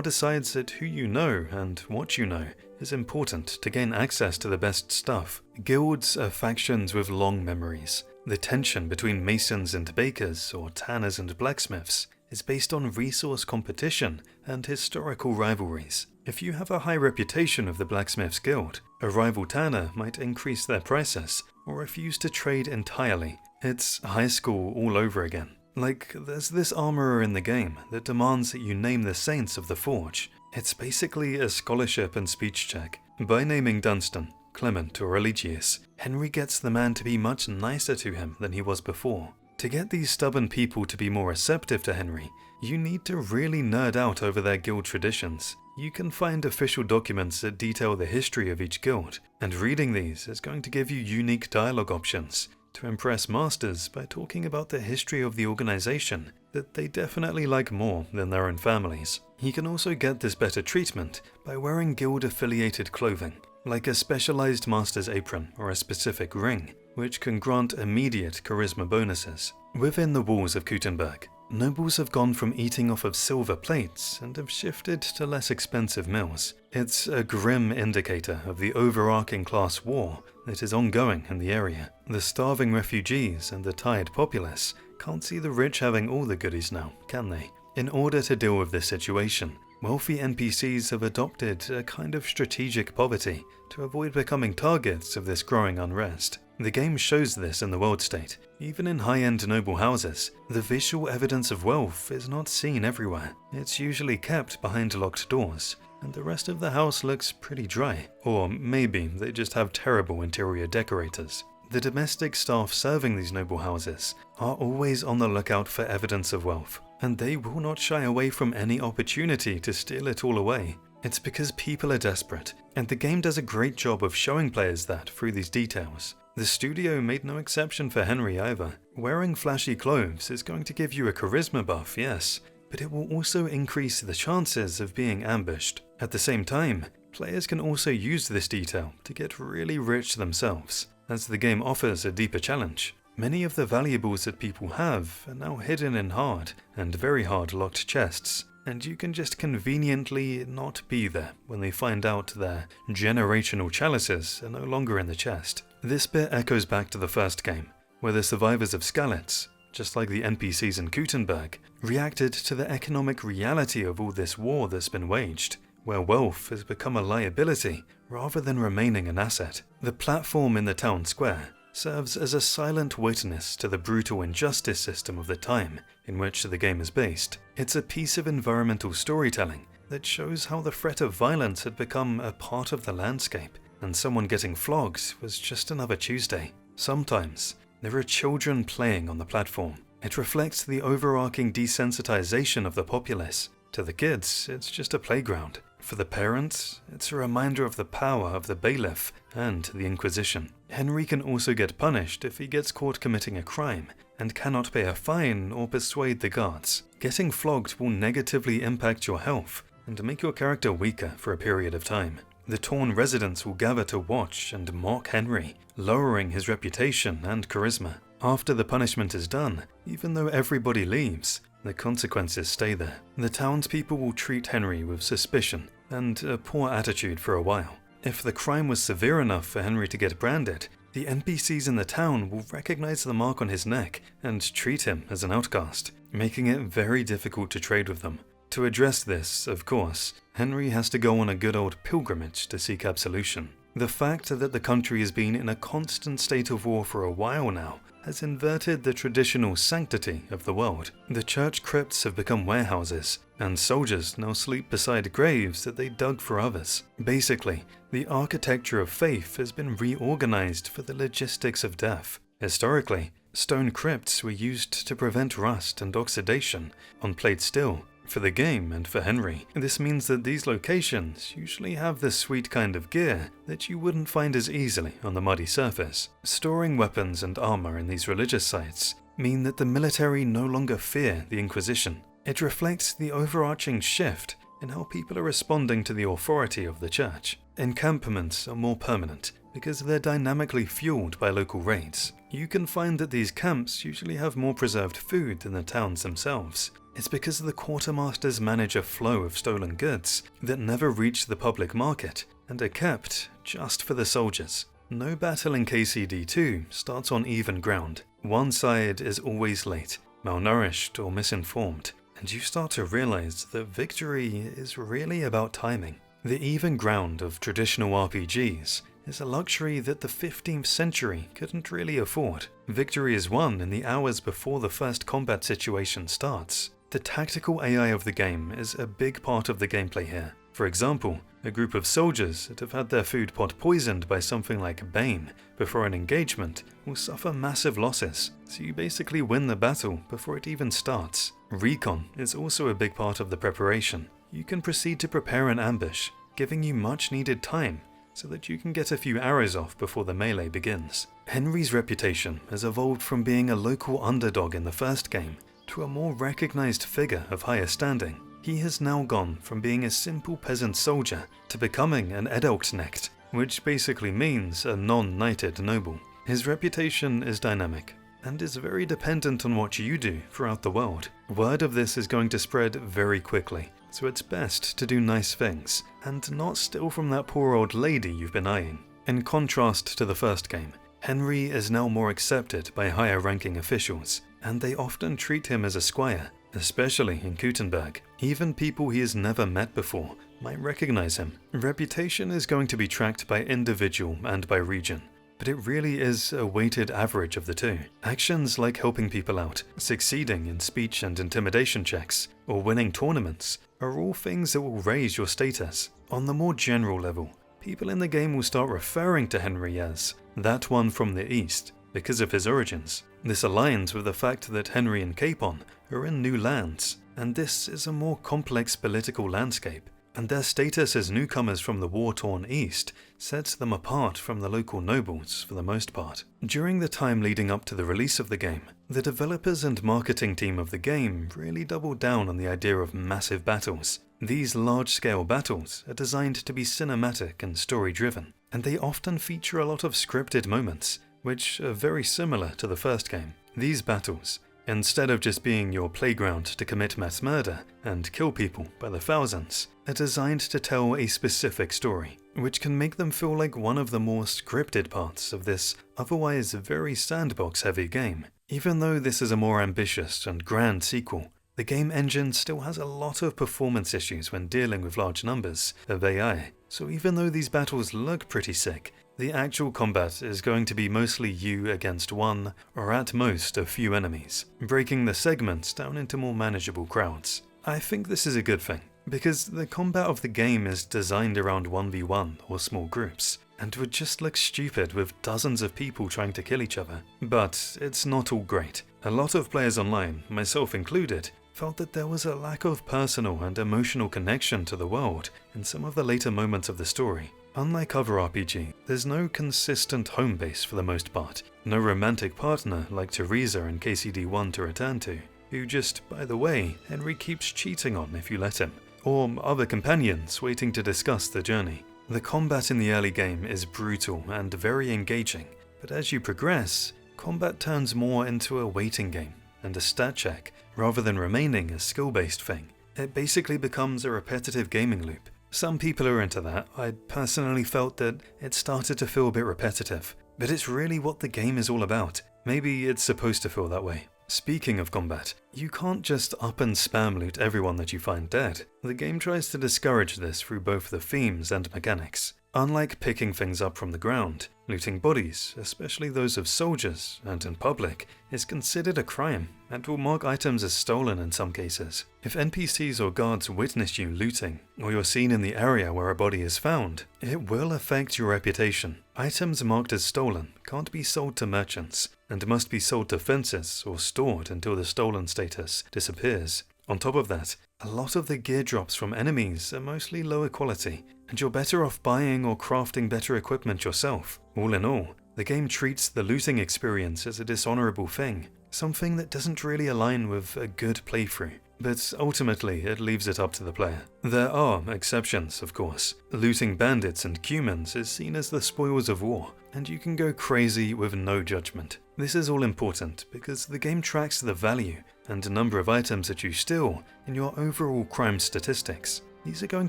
decides that who you know and what you know is important to gain access to the best stuff. Guilds are factions with long memories. The tension between masons and bakers, or tanners and blacksmiths, is based on resource competition and historical rivalries. If you have a high reputation of the Blacksmiths Guild, a rival tanner might increase their prices or refuse to trade entirely. It's high school all over again. Like, there's this armorer in the game that demands that you name the saints of the forge. It's basically a scholarship and speech check. By naming Dunstan, Clement, or Eligius, Henry gets the man to be much nicer to him than he was before. To get these stubborn people to be more receptive to Henry, you need to really nerd out over their guild traditions. You can find official documents that detail the history of each guild, and reading these is going to give you unique dialogue options to impress masters by talking about the history of the organization that they definitely like more than their own families. He can also get this better treatment by wearing guild-affiliated clothing, like a specialized master's apron or a specific ring, which can grant immediate charisma bonuses. Within the walls of Kuttenberg, nobles have gone from eating off of silver plates and have shifted to less expensive meals. It's a grim indicator of the overarching class war that is ongoing in the area. The starving refugees and the tired populace can't see the rich having all the goodies now, can they? In order to deal with this situation, wealthy NPCs have adopted a kind of strategic poverty to avoid becoming targets of this growing unrest. The game shows this in the world state. Even in high-end noble houses, the visual evidence of wealth is not seen everywhere. It's usually kept behind locked doors, and the rest of the house looks pretty dry. Or maybe they just have terrible interior decorators. The domestic staff serving these noble houses are always on the lookout for evidence of wealth, and they will not shy away from any opportunity to steal it all away. It's because people are desperate, and the game does a great job of showing players that through these details. The studio made no exception for Henry either. Wearing flashy clothes is going to give you a charisma buff, yes, but it will also increase the chances of being ambushed. At the same time, players can also use this detail to get really rich themselves, as the game offers a deeper challenge. Many of the valuables that people have are now hidden in hard and very hard locked chests, and you can just conveniently not be there when they find out their generational chalices are no longer in the chest. This bit echoes back to the first game, where the survivors of Skalitz, just like the NPCs in Kuttenberg, reacted to the economic reality of all this war that's been waged, where wealth has become a liability rather than remaining an asset. The platform in the town square serves as a silent witness to the brutal injustice system of the time in which the game is based. It's a piece of environmental storytelling that shows how the threat of violence had become a part of the landscape, and someone getting flogged was just another Tuesday. Sometimes, there are children playing on the platform. It reflects the overarching desensitization of the populace. To the kids, it's just a playground. For the parents, it's a reminder of the power of the bailiff and the Inquisition. Henry can also get punished if he gets caught committing a crime and cannot pay a fine or persuade the guards. Getting flogged will negatively impact your health and make your character weaker for a period of time. The Torn residents will gather to watch and mock Henry, lowering his reputation and charisma. After the punishment is done, even though everybody leaves, the consequences stay there. The townspeople will treat Henry with suspicion and a poor attitude for a while. If the crime was severe enough for Henry to get branded, the NPCs in the town will recognize the mark on his neck and treat him as an outcast, making it very difficult to trade with them. To address this, of course, Henry has to go on a good old pilgrimage to seek absolution. The fact that the country has been in a constant state of war for a while now has inverted the traditional sanctity of the world. The church crypts have become warehouses, and soldiers now sleep beside graves that they dug for others. Basically, the architecture of faith has been reorganized for the logistics of death. Historically, stone crypts were used to prevent rust and oxidation on plate steel. For the game and for Henry, this means that these locations usually have the sweet kind of gear that you wouldn't find as easily on the muddy surface. Storing weapons and armor in these religious sites mean that the military no longer fear the Inquisition. It reflects the overarching shift in how people are responding to the authority of the church. Encampments are more permanent because they're dynamically fueled by local raids. You can find that these camps usually have more preserved food than the towns themselves. It's because the quartermasters manage a flow of stolen goods that never reach the public market and are kept just for the soldiers. No battle in KCD2 starts on even ground. One side is always late, malnourished or misinformed, and you start to realize that victory is really about timing. The even ground of traditional RPGs is a luxury that the 15th century couldn't really afford. Victory is won in the hours before the first combat situation starts. The tactical AI of the game is a big part of the gameplay here. For example, a group of soldiers that have had their food pot poisoned by something like Bane before an engagement will suffer massive losses, so you basically win the battle before it even starts. Recon is also a big part of the preparation. You can proceed to prepare an ambush, giving you much needed time so that you can get a few arrows off before the melee begins. Henry's reputation has evolved from being a local underdog in the first game to a more recognized figure of higher standing. He has now gone from being a simple peasant soldier to becoming an Edelknecht, which basically means a non-knighted noble. His reputation is dynamic and is very dependent on what you do throughout the world. Word of this is going to spread very quickly, so it's best to do nice things and not steal from that poor old lady you've been eyeing. In contrast to the first game, Henry is now more accepted by higher ranking officials, and they often treat him as a squire, especially in Kuttenberg. Even people he has never met before might recognize him. Reputation is going to be tracked by individual and by region, but it really is a weighted average of the two. Actions like helping people out, succeeding in speech and intimidation checks, or winning tournaments are all things that will raise your status. On the more general level, people in the game will start referring to Henry as that one from the east because of his origins. This aligns with the fact that Henry and Capon are in new lands, and this is a more complex political landscape, and their status as newcomers from the war-torn east sets them apart from the local nobles for the most part. During the time leading up to the release of the game, the developers and marketing team of the game really doubled down on the idea of massive battles. These large-scale battles are designed to be cinematic and story-driven, and they often feature a lot of scripted moments, which are very similar to the first game. These battles, instead of just being your playground to commit mass murder and kill people by the thousands, are designed to tell a specific story, which can make them feel like one of the more scripted parts of this otherwise very sandbox-heavy game. Even though this is a more ambitious and grand sequel, the game engine still has a lot of performance issues when dealing with large numbers of AI, so even though these battles look pretty sick, the actual combat is going to be mostly you against one, or at most a few enemies, breaking the segments down into more manageable crowds. I think this is a good thing, because the combat of the game is designed around 1v1 or small groups, and would just look stupid with dozens of people trying to kill each other. But it's not all great. A lot of players online, myself included, felt that there was a lack of personal and emotional connection to the world in some of the later moments of the story. Unlike other RPG, there's no consistent home base for the most part, no romantic partner like Teresa in KCD1 to return to, who just, by the way, Henry keeps cheating on if you let him, or other companions waiting to discuss the journey. The combat in the early game is brutal and very engaging, but as you progress, combat turns more into a waiting game and a stat check rather than remaining a skill-based thing. It basically becomes a repetitive gaming loop. Some people are into that. I personally felt that it started to feel a bit repetitive, but it's really what the game is all about. Maybe it's supposed to feel that way. Speaking of combat, you can't just up and spam loot everyone that you find dead. The game tries to discourage this through both the themes and mechanics. Unlike picking things up from the ground, looting bodies, especially those of soldiers and in public, is considered a crime and will mark items as stolen in some cases. If NPCs or guards witness you looting, or you're seen in the area where a body is found, it will affect your reputation. Items marked as stolen can't be sold to merchants, and must be sold to fences or stored until the stolen status disappears. On top of that, a lot of the gear drops from enemies are mostly lower quality, and you're better off buying or crafting better equipment yourself. All in all, the game treats the looting experience as a dishonorable thing, something that doesn't really align with a good playthrough. But ultimately, it leaves it up to the player. There are exceptions, of course. Looting bandits and cumans is seen as the spoils of war, and you can go crazy with no judgment. This is all important because the game tracks the value and number of items that you steal in your overall crime statistics. These are going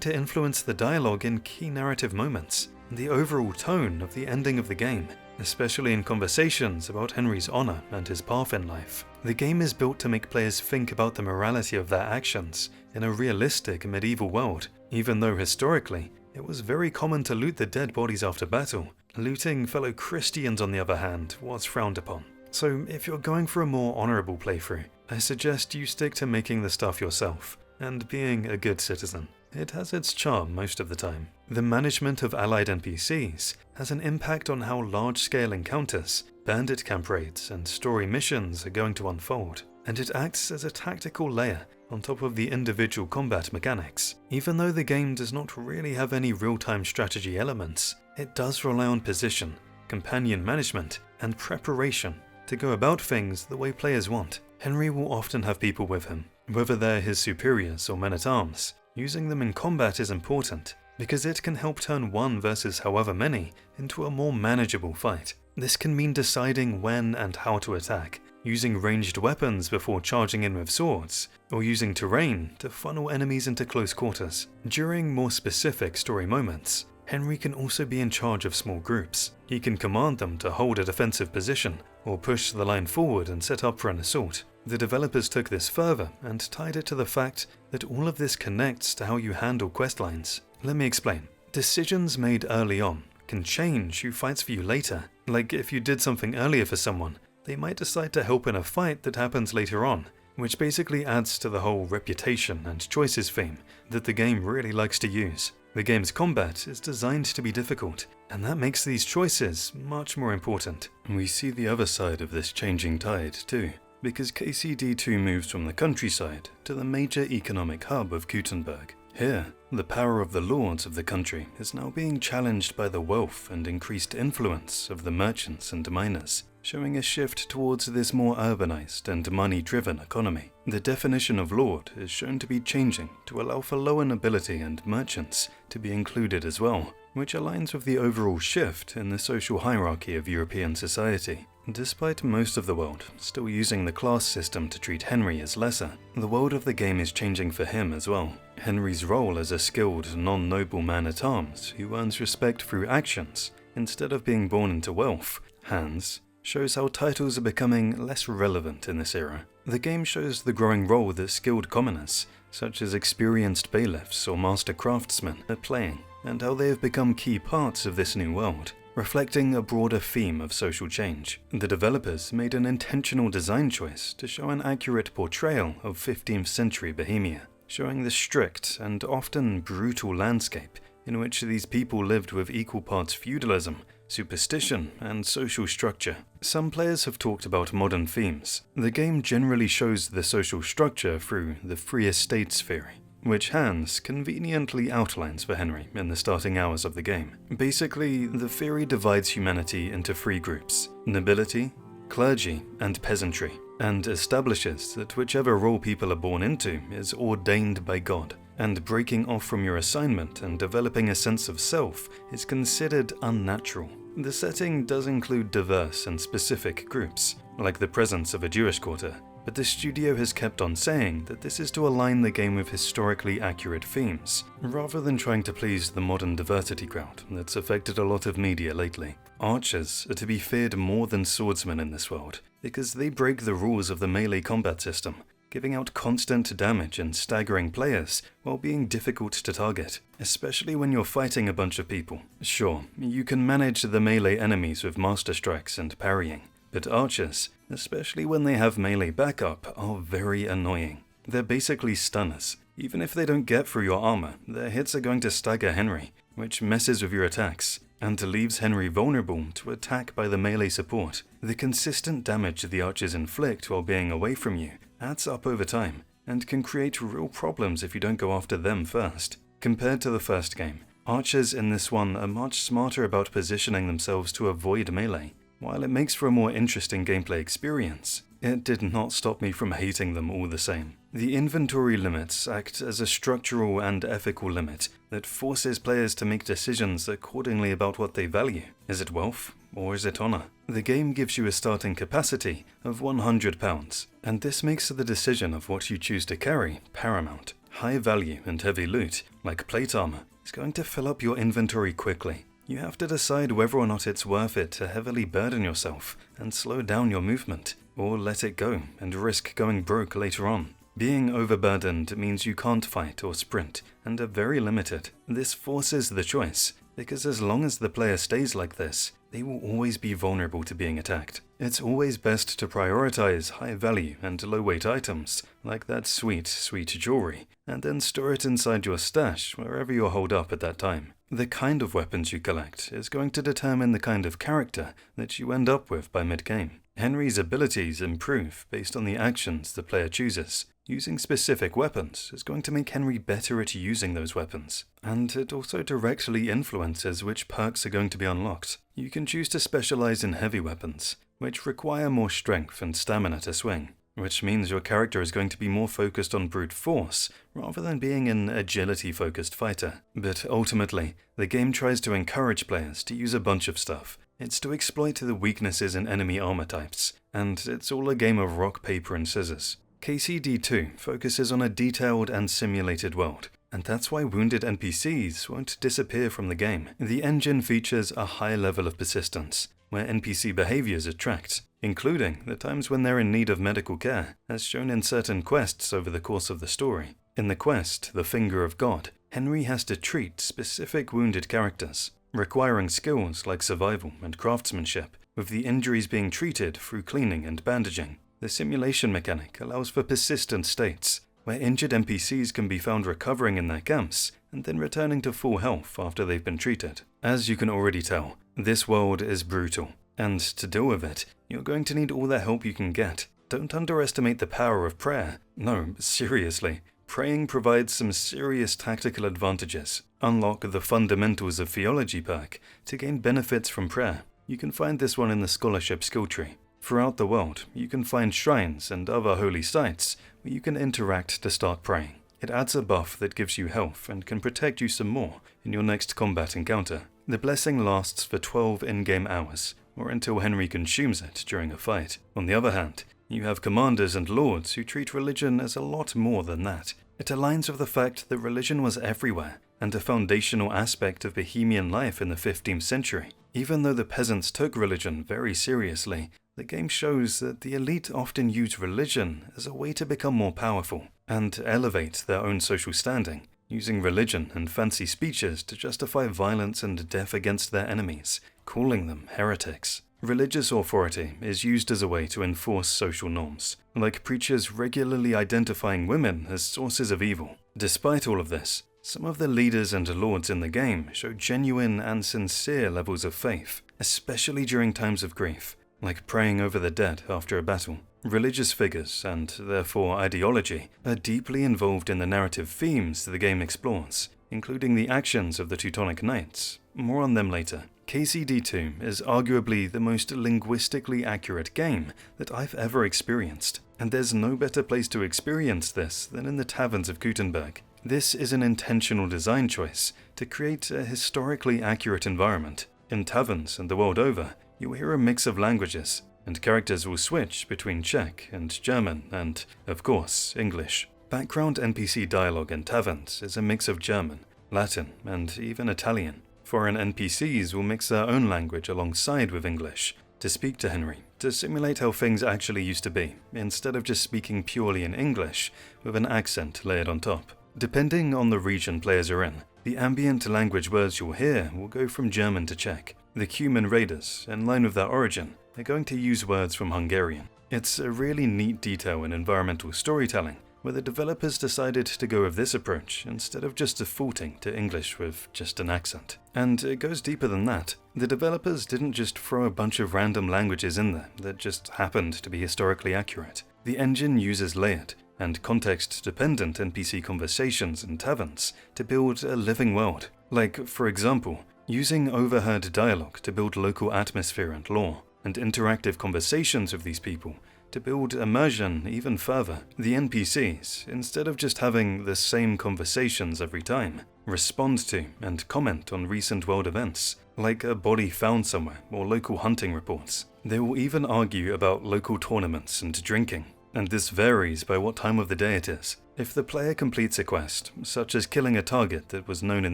to influence the dialogue in key narrative moments and the overall tone of the ending of the game, especially in conversations about Henry's honor and his path in life. The game is built to make players think about the morality of their actions in a realistic medieval world, even though historically it was very common to loot the dead bodies after battle. Looting fellow Christians, on the other hand, was frowned upon. So if you're going for a more honorable playthrough, I suggest you stick to making the stuff yourself and being a good citizen. It has its charm most of the time. The management of allied NPCs has an impact on how large-scale encounters, bandit camp raids, and story missions are going to unfold, and it acts as a tactical layer on top of the individual combat mechanics. Even though the game does not really have any real-time strategy elements, it does rely on position, companion management, and preparation to go about things the way players want. Henry will often have people with him, whether they're his superiors or men-at-arms. Using them in combat is important, because it can help turn one versus however many into a more manageable fight. This can mean deciding when and how to attack, using ranged weapons before charging in with swords, or using terrain to funnel enemies into close quarters. During more specific story moments, Henry can also be in charge of small groups. He can command them to hold a defensive position, or push the line forward and set up for an assault. The developers took this further and tied it to the fact that all of this connects to how you handle questlines. Let me explain. Decisions made early on can change who fights for you later. Like if you did something earlier for someone, they might decide to help in a fight that happens later on, which basically adds to the whole reputation and choices theme that the game really likes to use. The game's combat is designed to be difficult, and that makes these choices much more important. We see the other side of this changing tide too, because KCD2 moves from the countryside to the major economic hub of Gutenberg. Here, the power of the lords of the country is now being challenged by the wealth and increased influence of the merchants and miners, showing a shift towards this more urbanized and money-driven economy. The definition of lord is shown to be changing to allow for lower nobility and merchants to be included as well, which aligns with the overall shift in the social hierarchy of European society. Despite most of the world still using the class system to treat Henry as lesser, the world of the game is changing for him as well. Henry's role as a skilled, non-noble man-at-arms who earns respect through actions instead of being born into wealth, hands, shows how titles are becoming less relevant in this era. The game shows the growing role that skilled commoners, such as experienced bailiffs or master craftsmen, are playing, and how they have become key parts of this new world, reflecting a broader theme of social change. The developers made an intentional design choice to show an accurate portrayal of 15th century Bohemia, showing the strict and often brutal landscape in which these people lived with equal parts feudalism, superstition, and social structure. Some players have talked about modern themes. The game generally shows the social structure through the free estates theory, which Hans conveniently outlines for Henry in the starting hours of the game. Basically, the theory divides humanity into three groups: nobility, clergy, and peasantry, and establishes that whichever role people are born into is ordained by God. and breaking off from your assignment and developing a sense of self is considered unnatural. The setting does include diverse and specific groups, like the presence of a Jewish quarter, but the studio has kept on saying that this is to align the game with historically accurate themes, rather than trying to please the modern diversity crowd that's affected a lot of media lately. Archers are to be feared more than swordsmen in this world, because they break the rules of the melee combat system, giving out constant damage and staggering players while being difficult to target, especially when you're fighting a bunch of people. Sure, you can manage the melee enemies with master strikes and parrying, but archers, especially when they have melee backup, are very annoying. They're basically stunners. Even if they don't get through your armor, their hits are going to stagger Henry, which messes with your attacks, and leaves Henry vulnerable to attack by the melee support. The consistent damage the archers inflict while being away from you adds up over time, and can create real problems if you don't go after them first. Compared to the first game, archers in this one are much smarter about positioning themselves to avoid melee. While it makes for a more interesting gameplay experience, it did not stop me from hating them all the same. The inventory limits act as a structural and ethical limit that forces players to make decisions accordingly about what they value. Is it wealth, or is it honor? The game gives you a starting capacity of £100, and this makes the decision of what you choose to carry paramount. High value and heavy loot, like plate armor, is going to fill up your inventory quickly. You have to decide whether or not it's worth it to heavily burden yourself and slow down your movement, or let it go and risk going broke later on. Being overburdened means you can't fight or sprint, and are very limited. This forces the choice, because as long as the player stays like this, they will always be vulnerable to being attacked. It's always best to prioritize high value and low weight items, like that sweet jewelry, and then store it inside your stash wherever you're holed up at that time. The kind of weapons you collect is going to determine the kind of character that you end up with by mid-game. Henry's abilities improve based on the actions the player chooses. Using specific weapons is going to make Henry better at using those weapons, and it also directly influences which perks are going to be unlocked. You can choose to specialize in heavy weapons, which require more strength and stamina to swing, which means your character is going to be more focused on brute force rather than being an agility-focused fighter. But ultimately, the game tries to encourage players to use a bunch of stuff. It's to exploit the weaknesses in enemy armor types, and it's all a game of rock, paper, and scissors. KCD2 focuses on a detailed and simulated world, and that's why wounded NPCs won't disappear from the game. The engine features a high level of persistence, where NPC behaviors are tracked, including the times when they're in need of medical care, as shown in certain quests over the course of the story. In the quest, The Finger of God, Henry has to treat specific wounded characters, requiring skills like survival and craftsmanship, with the injuries being treated through cleaning and bandaging. The simulation mechanic allows for persistent states, where injured NPCs can be found recovering in their camps and then returning to full health after they've been treated. As you can already tell, this world is brutal, and to deal with it, you're going to need all the help you can get. Don't underestimate the power of prayer. No, seriously. Praying provides some serious tactical advantages. Unlock the Fundamentals of Theology perk to gain benefits from prayer. You can find this one in the Scholarship skill tree. Throughout the world, you can find shrines and other holy sites where you can interact to start praying. It adds a buff that gives you health and can protect you some more in your next combat encounter. The blessing lasts for 12 in-game hours, or until Henry consumes it during a fight. On the other hand, you have commanders and lords who treat religion as a lot more than that. It aligns with the fact that religion was everywhere, and a foundational aspect of Bohemian life in the 15th century. Even though the peasants took religion very seriously, the game shows that the elite often use religion as a way to become more powerful and elevate their own social standing, using religion and fancy speeches to justify violence and death against their enemies, calling them heretics. Religious authority is used as a way to enforce social norms, like preachers regularly identifying women as sources of evil. Despite all of this, some of the leaders and lords in the game show genuine and sincere levels of faith, especially during times of grief, like praying over the dead after a battle. Religious figures, and therefore ideology, are deeply involved in the narrative themes the game explores, including the actions of the Teutonic Knights. More on them later. KCD2 is arguably the most linguistically accurate game that I've ever experienced, and there's no better place to experience this than in the taverns of Gutenberg. This is an intentional design choice to create a historically accurate environment. In taverns and the world over, you'll hear a mix of languages, and characters will switch between Czech and German and, of course, English. Background NPC dialogue in taverns is a mix of German, Latin, and even Italian. Foreign NPCs will mix their own language alongside with English to speak to Henry, to simulate how things actually used to be, instead of just speaking purely in English with an accent layered on top. Depending on the region players are in, the ambient language words you'll hear will go from German to Czech. The human raiders, in line with their origin, are going to use words from Hungarian. It's a really neat detail in environmental storytelling, where the developers decided to go with this approach instead of just defaulting to English with just an accent. And it goes deeper than that. The developers didn't just throw a bunch of random languages in there that just happened to be historically accurate. The engine uses layered and context-dependent NPC conversations and taverns to build a living world. Like, for example, using overheard dialogue to build local atmosphere and lore, and interactive conversations with these people to build immersion even further. The NPCs, instead of just having the same conversations every time, respond to and comment on recent world events, like a body found somewhere or local hunting reports. They will even argue about local tournaments and drinking, and this varies by what time of the day it is. If the player completes a quest, such as killing a target that was known in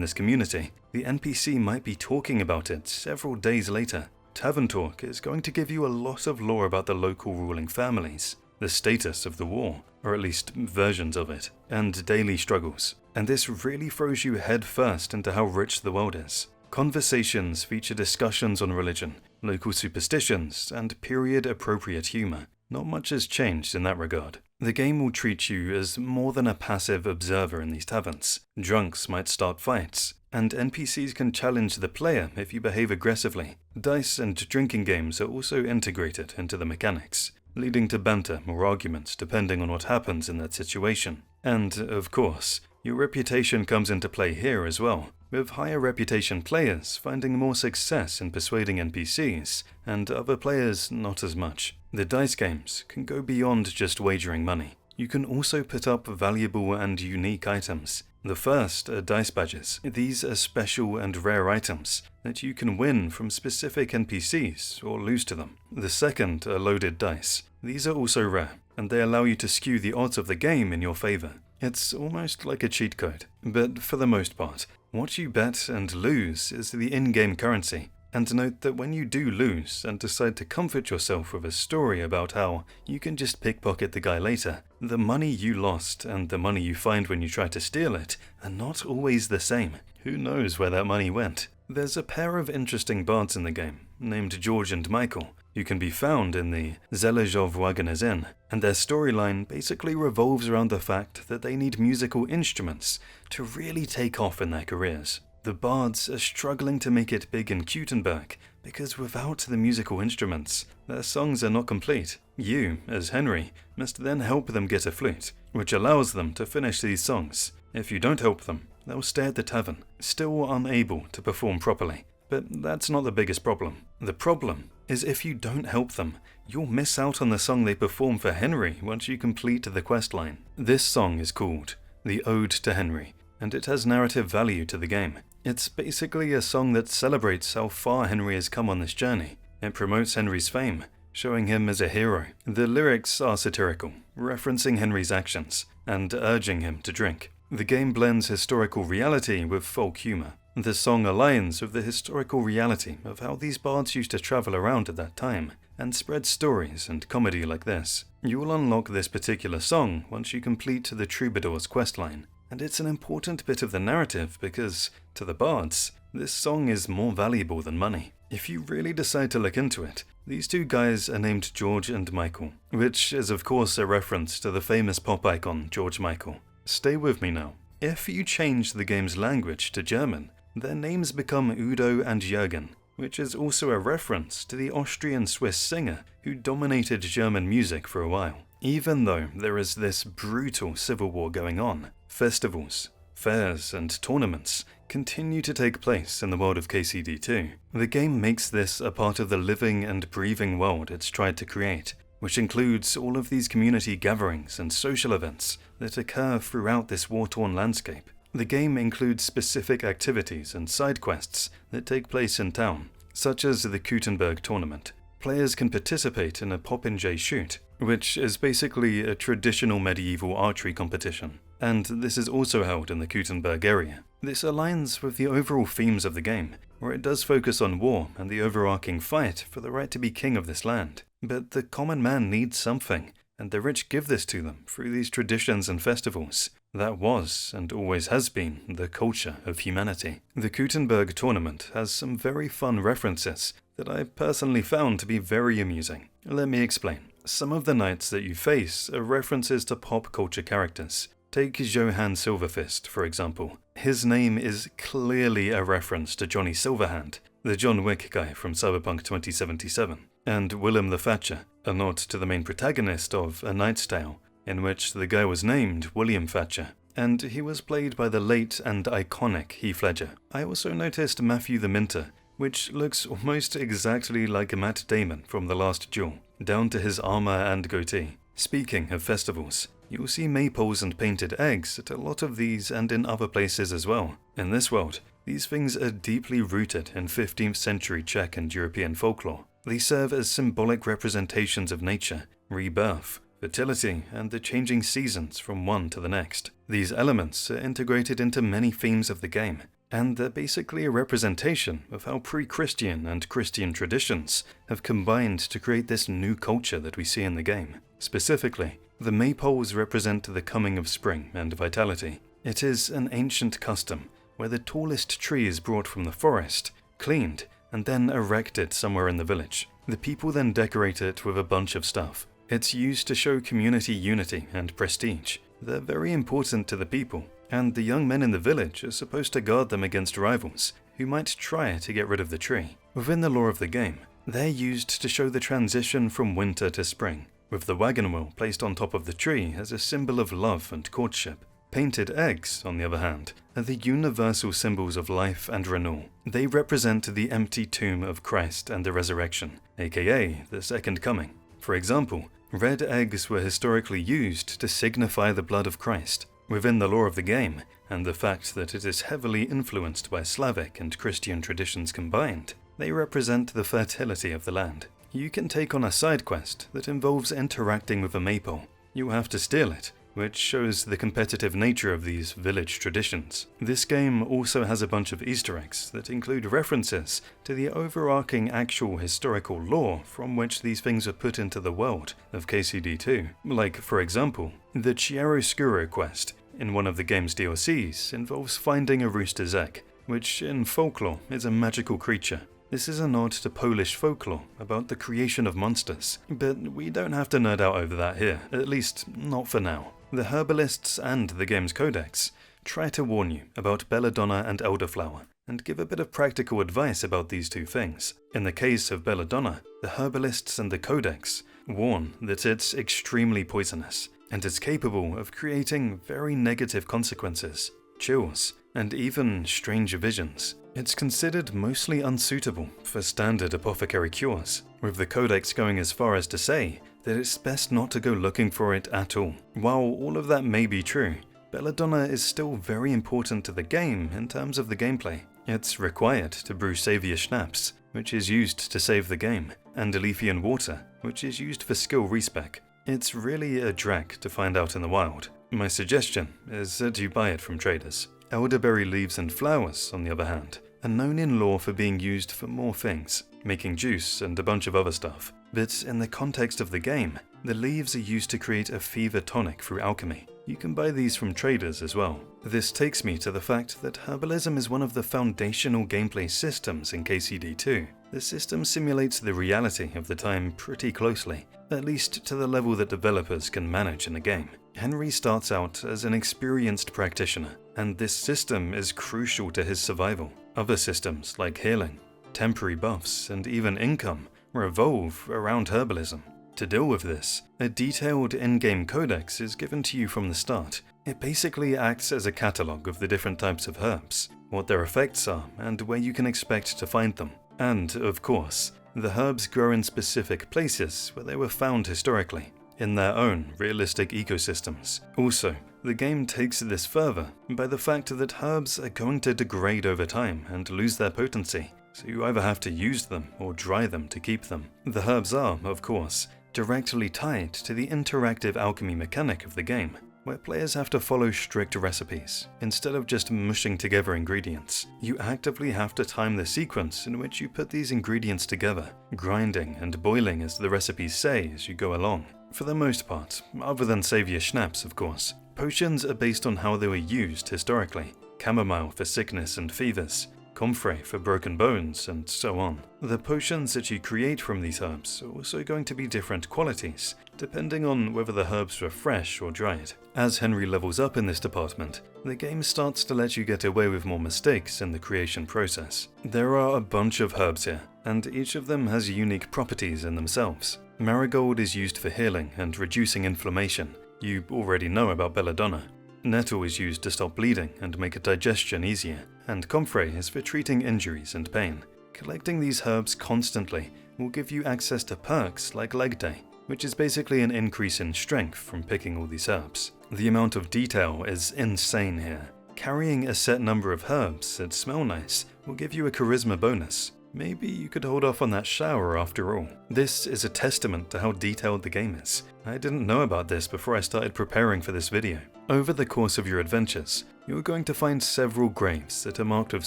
this community, the NPC might be talking about it several days later. Tavern Talk is going to give you a lot of lore about the local ruling families, the status of the war, or at least versions of it, and daily struggles. And this really throws you head first into how rich the world is. Conversations feature discussions on religion, local superstitions, and period-appropriate humor. Not much has changed in that regard. The game will treat you as more than a passive observer in these taverns. Drunks might start fights, and NPCs can challenge the player if you behave aggressively. Dice and drinking games are also integrated into the mechanics, leading to banter or arguments depending on what happens in that situation. And, of course, your reputation comes into play here as well, with higher reputation players finding more success in persuading NPCs, and other players not as much. The dice games can go beyond just wagering money. You can also put up valuable and unique items. The first are dice badges. These are special and rare items that you can win from specific NPCs or lose to them. The second are loaded dice. These are also rare, and they allow you to skew the odds of the game in your favor. It's almost like a cheat code, but for the most part, what you bet and lose is the in-game currency. And note that when you do lose and decide to comfort yourself with a story about how you can just pickpocket the guy later, the money you lost and the money you find when you try to steal it are not always the same. Who knows where that money went? There's a pair of interesting bards in the game, named George and Michael, who can be found in the Zelezhov Wagoner's Inn, and their storyline basically revolves around the fact that they need musical instruments to really take off in their careers. The bards are struggling to make it big in Kutenberg because without the musical instruments, their songs are not complete. You, as Henry, must then help them get a flute, which allows them to finish these songs. If you don't help them, they'll stay at the tavern, still unable to perform properly. But that's not the biggest problem. The problem is if you don't help them, you'll miss out on the song they perform for Henry once you complete the questline. This song is called The Ode to Henry, and it has narrative value to the game. It's basically a song that celebrates how far Henry has come on this journey. It promotes Henry's fame, showing him as a hero. The lyrics are satirical, referencing Henry's actions, and urging him to drink. The game blends historical reality with folk humor. The song aligns with the historical reality of how these bards used to travel around at that time, and spread stories and comedy like this. You will unlock this particular song once you complete the Troubadour's questline. And it's an important bit of the narrative because, to the bards, this song is more valuable than money. If you really decide to look into it, these two guys are named George and Michael, which is of course a reference to the famous pop icon George Michael. Stay with me now. If you change the game's language to German, their names become Udo and Jürgen, which is also a reference to the Austrian-Swiss singer who dominated German music for a while. Even though there is this brutal civil war going on, festivals, fairs, and tournaments continue to take place in the world of KCD2. The game makes this a part of the living and breathing world it's tried to create. which includes all of these community gatherings and social events that occur throughout this war-torn landscape. The game includes specific activities and side quests that take place in town, such as the Kuttenberg tournament. Players can participate in a Popinjay shoot, which is basically a traditional medieval archery competition, and this is also held in the Kuttenberg area. This aligns with the overall themes of the game, where it does focus on war and the overarching fight for the right to be king of this land. But the common man needs something, and the rich give this to them through these traditions and festivals. That was, and always has been, the culture of humanity. The Kuttenberg tournament has some very fun references that I personally found to be very amusing. Let me explain. Some of the knights that you face are references to pop culture characters. Take Johann Silverfist, for example. His name is clearly a reference to Johnny Silverhand, the John Wick guy from Cyberpunk 2077, and Willem the Thatcher, a nod to the main protagonist of A Knight's Tale, in which the guy was named William Thatcher, and he was played by the late and iconic Heath Ledger. I also noticed Matthew the Minter, which looks almost exactly like Matt Damon from The Last Duel, down to his armor and goatee. Speaking of festivals, you'll see maypoles and painted eggs at a lot of these and in other places as well. In this world, these things are deeply rooted in 15th century Czech and European folklore. They serve as symbolic representations of nature, rebirth, fertility, and the changing seasons from one to the next. These elements are integrated into many themes of the game, and they're basically a representation of how pre-Christian and Christian traditions have combined to create this new culture that we see in the game. Specifically, the maypoles represent the coming of spring and vitality. It is an ancient custom where the tallest tree is brought from the forest, cleaned, and then erected somewhere in the village. The people then decorate it with a bunch of stuff. It's used to show community unity and prestige. They're very important to the people, and the young men in the village are supposed to guard them against rivals who might try to get rid of the tree. Within the lore of the game, they're used to show the transition from winter to spring, with the wagon wheel placed on top of the tree as a symbol of love and courtship. Painted eggs, on the other hand, are the universal symbols of life and renewal. They represent the empty tomb of Christ and the resurrection, aka the Second Coming. For example, red eggs were historically used to signify the blood of Christ. Within the lore of the game, and the fact that it is heavily influenced by Slavic and Christian traditions combined, they represent the fertility of the land. You can take on a side quest that involves interacting with a maypole. You have to steal it, which shows the competitive nature of these village traditions. This game also has a bunch of Easter eggs that include references to the overarching actual historical lore from which these things are put into the world of KCD2. Like, for example, the Chiaroscuro quest in one of the game's DLCs involves finding a rooster's egg, which in folklore is a magical creature. This is a nod to Polish folklore about the creation of monsters, but we don't have to nerd out over that here, at least not for now. The herbalists and the game's codex try to warn you about belladonna and elderflower, and give a bit of practical advice about these two things. In the case of belladonna, the herbalists and the codex warn that it's extremely poisonous, and it's capable of creating very negative consequences, chills, and even strange visions. It's considered mostly unsuitable for standard apothecary cures, with the codex going as far as to say that it's best not to go looking for it at all. While all of that may be true, belladonna is still very important to the game in terms of the gameplay. It's required to brew Savior Schnapps, which is used to save the game, and Lethean water, which is used for skill respec. It's really a drag to find out in the wild. My suggestion is that you buy it from traders. Elderberry leaves and flowers, on the other hand, are known in lore for being used for more things, making juice and a bunch of other stuff. But in the context of the game, the leaves are used to create a fever tonic through alchemy. You can buy these from traders as well. This takes me to the fact that herbalism is one of the foundational gameplay systems in KCD2. The system simulates the reality of the time pretty closely, at least to the level that developers can manage in the game. Henry starts out as an experienced practitioner, and this system is crucial to his survival. Other systems like healing, temporary buffs, and even income revolve around herbalism. To deal with this, a detailed in-game codex is given to you from the start. It basically acts as a catalogue of the different types of herbs, what their effects are, and where you can expect to find them. And, of course, The herbs grow in specific places where they were found historically, in their own realistic ecosystems. Also, the game takes this further by the fact that herbs are going to degrade over time and lose their potency, so you either have to use them or dry them to keep them. The herbs are, of course, directly tied to the interactive alchemy mechanic of the game, where players have to follow strict recipes. Instead of just mushing together ingredients, you actively have to time the sequence in which you put these ingredients together, grinding and boiling as the recipes say as you go along. For the most part, other than savior schnapps of course, potions are based on how they were used historically. Chamomile for sickness and fevers, comfrey for broken bones, and so on. The potions that you create from these herbs are also going to be different qualities, depending on whether the herbs were fresh or dried. As Henry levels up in this department, the game starts to let you get away with more mistakes in the creation process. There are a bunch of herbs here, and each of them has unique properties in themselves. Marigold is used for healing and reducing inflammation. You already know about belladonna. Nettle is used to stop bleeding and make digestion easier, and comfrey is for treating injuries and pain. Collecting these herbs constantly will give you access to perks like Leg Day, which is basically an increase in strength from picking all these herbs. The amount of detail is insane here. Carrying a set number of herbs that smell nice will give you a charisma bonus. Maybe you could hold off on that shower after all. This is a testament to how detailed the game is. I didn't know about this before I started preparing for this video. Over the course of your adventures, you're going to find several graves that are marked with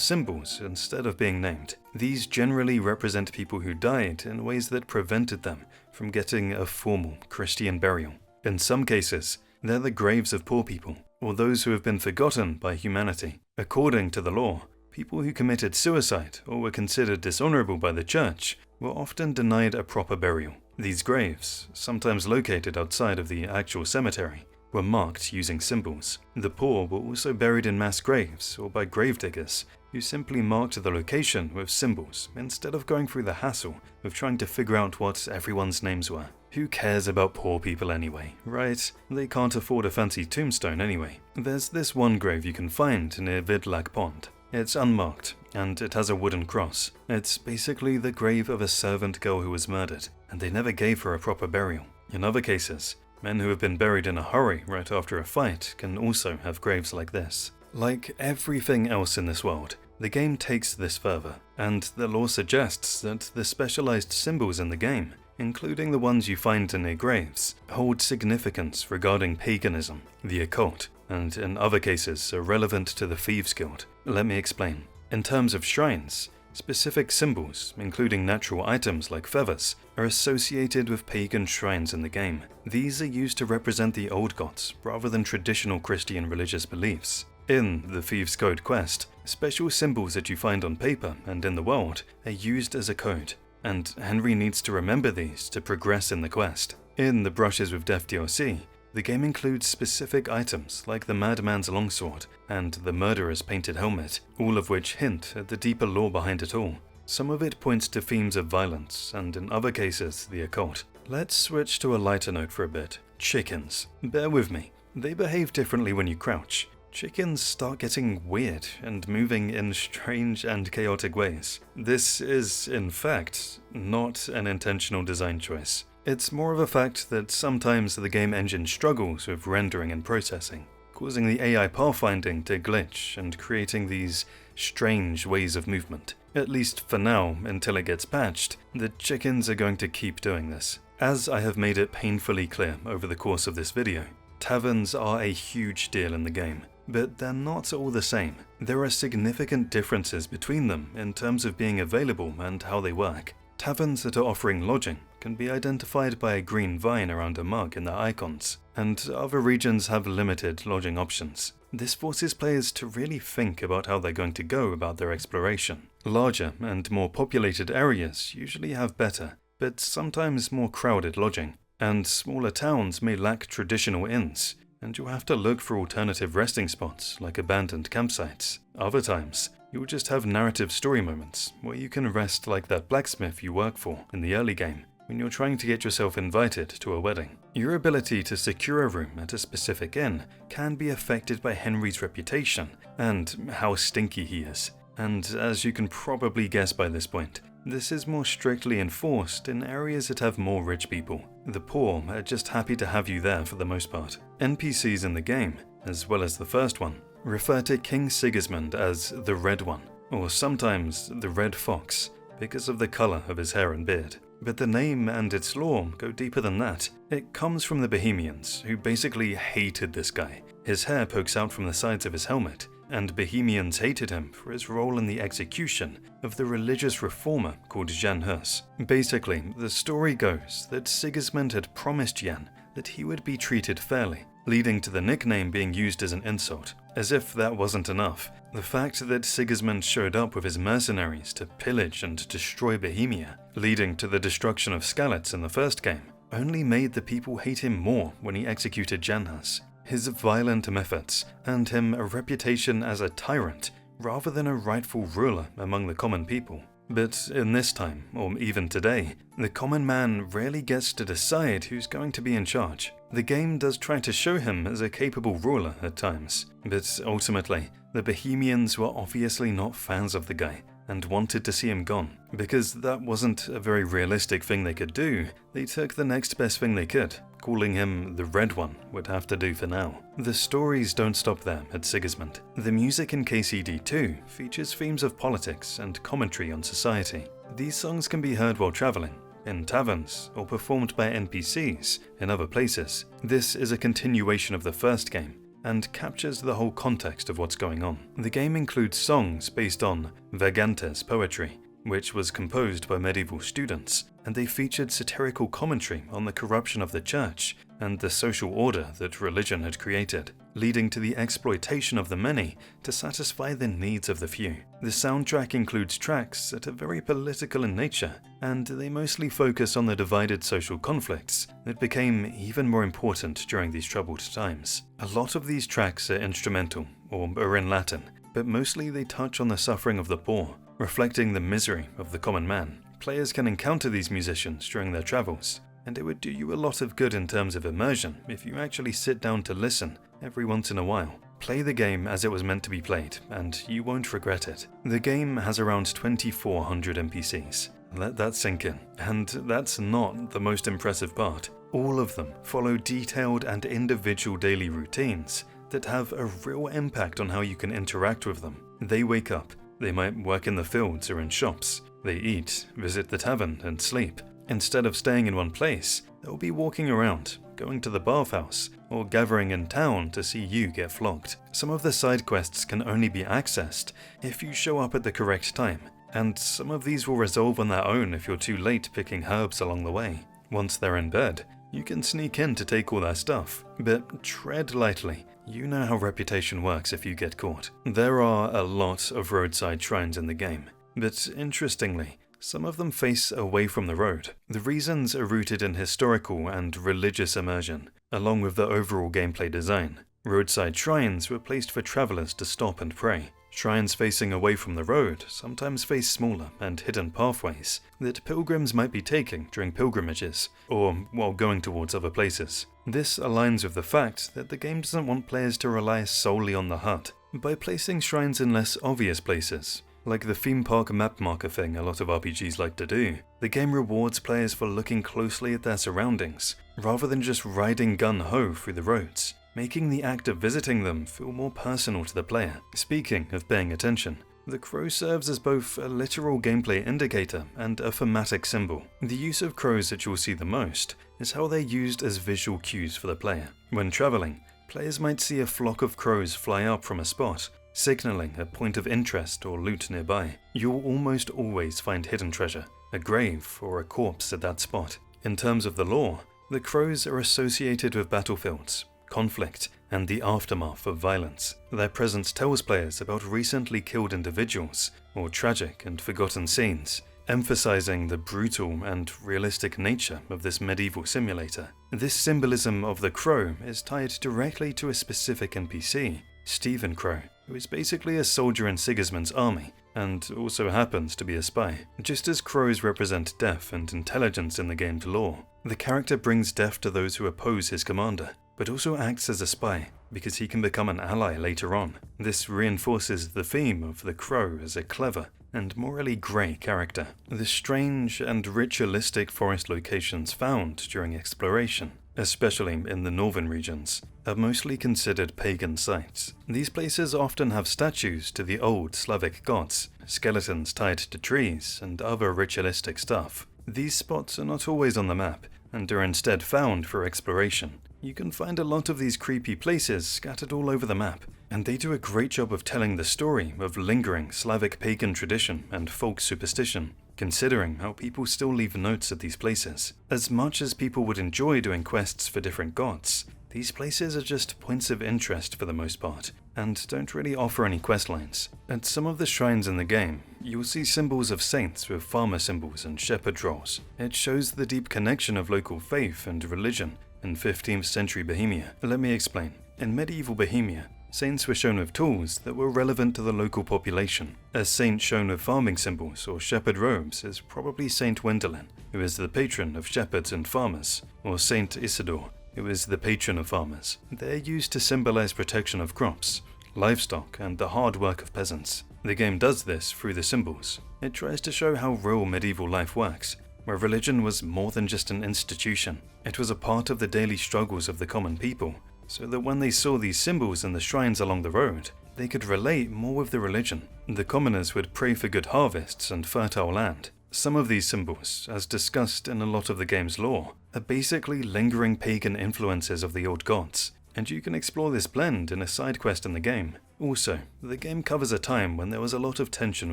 symbols instead of being named. These generally represent people who died in ways that prevented them from getting a formal Christian burial. In some cases, they're the graves of poor people, or those who have been forgotten by humanity. According to the law, people who committed suicide or were considered dishonorable by the church were often denied a proper burial. These graves, sometimes located outside of the actual cemetery, were marked using symbols. The poor were also buried in mass graves or by gravediggers, who simply marked the location with symbols instead of going through the hassle of trying to figure out what everyone's names were. Who cares about poor people anyway, right? They can't afford a fancy tombstone anyway. There's this one grave you can find near Vidlac Pond. It's unmarked, and it has a wooden cross. It's basically the grave of a servant girl who was murdered, and they never gave her a proper burial. In other cases, men who have been buried in a hurry right after a fight can also have graves like this. Like everything else in this world, the game takes this further, and the lore suggests that the specialized symbols in the game, including the ones you find near graves, hold significance regarding paganism, the occult, and in other cases are relevant to the Thieves Guild. Let me explain. In terms of shrines, specific symbols, including natural items like feathers, are associated with pagan shrines in the game. These are used to represent the old gods rather than traditional Christian religious beliefs. In the Thieves' Code quest, special symbols that you find on paper and in the world are used as a code, and Henry needs to remember these to progress in the quest. In the Brushes with Death DLC, the game includes specific items like the Madman's longsword and the Murderer's painted helmet, all of which hint at the deeper lore behind it all. Some of it points to themes of violence, and in other cases, the occult. Let's switch to a lighter note for a bit. Chickens. Bear with me. They behave differently when you crouch. Chickens start getting weird and moving in strange and chaotic ways. This is, in fact, not an intentional design choice. It's more of a fact that sometimes the game engine struggles with rendering and processing, causing the AI pathfinding to glitch and creating these strange ways of movement. At least for now, until it gets patched, the chickens are going to keep doing this. As I have made it painfully clear over the course of this video, taverns are a huge deal in the game, but they're not all the same. There are significant differences between them in terms of being available and how they work. Taverns that are offering lodging can be identified by a green vine around a mug in their icons, and other regions have limited lodging options. This forces players to really think about how they're going to go about their exploration. Larger and more populated areas usually have better, but sometimes more crowded lodging, and smaller towns may lack traditional inns, and you'll have to look for alternative resting spots like abandoned campsites. Other times, you'll just have narrative story moments where you can rest like that blacksmith you work for in the early game when you're trying to get yourself invited to a wedding. Your ability to secure a room at a specific inn can be affected by Henry's reputation and how stinky he is. And as you can probably guess by this point, This is more strictly enforced in areas that have more rich people. The poor are just happy to have you there for the most part. NPCs in the game, as well as the first one, refer to King Sigismund as the Red One, or sometimes the Red Fox, because of the colour of his hair and beard. But the name and its lore go deeper than that. It comes from the Bohemians, who basically hated this guy. His hair pokes out from the sides of his helmet, and Bohemians hated him for his role in the execution of the religious reformer called Jan Hus. Basically, the story goes that Sigismund had promised Jan that he would be treated fairly, leading to the nickname being used as an insult. As if that wasn't enough, the fact that Sigismund showed up with his mercenaries to pillage and destroy Bohemia, leading to the destruction of Skalitz in the first game, only made the people hate him more when he executed Jan Hus. His violent methods earned him a reputation as a tyrant rather than a rightful ruler among the common people. But in this time, or even today, the common man rarely gets to decide who's going to be in charge. The game does try to show him as a capable ruler at times, but ultimately, the Bohemians were obviously not fans of the guy and wanted to see him gone. Because that wasn't a very realistic thing they could do, they took the next best thing they could. Calling him the Red One would have to do for now. The stories don't stop there at Sigismund. The music in KCD2 features themes of politics and commentary on society. These songs can be heard while traveling, in taverns, or performed by NPCs in other places. This is a continuation of the first game, and captures the whole context of what's going on. The game includes songs based on Vergantes poetry, which was composed by medieval students, and they featured satirical commentary on the corruption of the church and the social order that religion had created, leading to the exploitation of the many to satisfy the needs of the few. The soundtrack includes tracks that are very political in nature, and they mostly focus on the divided social conflicts that became even more important during these troubled times. A lot of these tracks are instrumental, or are in Latin, but mostly they touch on the suffering of the poor, reflecting the misery of the common man. Players can encounter these musicians during their travels, and it would do you a lot of good in terms of immersion if you actually sit down to listen every once in a while. Play the game as it was meant to be played, and you won't regret it. The game has around 2,400 NPCs. Let that sink in. And that's not the most impressive part. All of them follow detailed and individual daily routines that have a real impact on how you can interact with them. They wake up. They might work in the fields or in shops. They eat, visit the tavern, and sleep. Instead of staying in one place, they'll be walking around, going to the bathhouse, or gathering in town to see you get flogged. Some of the side quests can only be accessed if you show up at the correct time, and some of these will resolve on their own if you're too late picking herbs along the way. Once they're in bed, you can sneak in to take all their stuff, but tread lightly. You know how reputation works if you get caught. There are a lot of roadside shrines in the game, but interestingly, some of them face away from the road. The reasons are rooted in historical and religious immersion, along with the overall gameplay design. Roadside shrines were placed for travelers to stop and pray. Shrines facing away from the road sometimes face smaller and hidden pathways that pilgrims might be taking during pilgrimages, or while going towards other places. This aligns with the fact that the game doesn't want players to rely solely on the HUD. By placing shrines in less obvious places, like the theme park map marker thing a lot of RPGs like to do, the game rewards players for looking closely at their surroundings, rather than just riding gun-ho through the roads, making the act of visiting them feel more personal to the player. Speaking of paying attention, the crow serves as both a literal gameplay indicator and a thematic symbol. The use of crows that you'll see the most is how they're used as visual cues for the player. When traveling, players might see a flock of crows fly up from a spot, signaling a point of interest or loot nearby. You'll almost always find hidden treasure, a grave, or a corpse at that spot. In terms of the lore, the crows are associated with battlefields, conflict, and the aftermath of violence. Their presence tells players about recently killed individuals, or tragic and forgotten scenes, emphasizing the brutal and realistic nature of this medieval simulator. This symbolism of the crow is tied directly to a specific NPC, Stephen Crow, who is basically a soldier in Sigismund's army, and also happens to be a spy. Just as crows represent death and intelligence in the game's lore, the character brings death to those who oppose his commander, but also acts as a spy, because he can become an ally later on. This reinforces the theme of the Crow as a clever and morally grey character. The strange and ritualistic forest locations found during exploration, especially in the northern regions, are mostly considered pagan sites. These places often have statues to the old Slavic gods, skeletons tied to trees, and other ritualistic stuff. These spots are not always on the map, and are instead found for exploration. You can find a lot of these creepy places scattered all over the map, and they do a great job of telling the story of lingering Slavic pagan tradition and folk superstition, considering how people still leave notes at these places. As much as people would enjoy doing quests for different gods, these places are just points of interest for the most part, and don't really offer any questlines. At some of the shrines in the game, you'll see symbols of saints with farmer symbols and shepherd roles. It shows the deep connection of local faith and religion in 15th century Bohemia. Let me explain. In medieval Bohemia, saints were shown with tools that were relevant to the local population. A saint shown with farming symbols or shepherd robes is probably Saint Wendelin, who is the patron of shepherds and farmers, or Saint Isidore, who is the patron of farmers. They're used to symbolize protection of crops, livestock, and the hard work of peasants. The game does this through the symbols. It tries to show how real medieval life works, where religion was more than just an institution. It was a part of the daily struggles of the common people, so that when they saw these symbols in the shrines along the road, they could relate more with the religion. The commoners would pray for good harvests and fertile land. Some of these symbols, as discussed in a lot of the game's lore, are basically lingering pagan influences of the old gods, and you can explore this blend in a side quest in the game. Also, the game covers a time when there was a lot of tension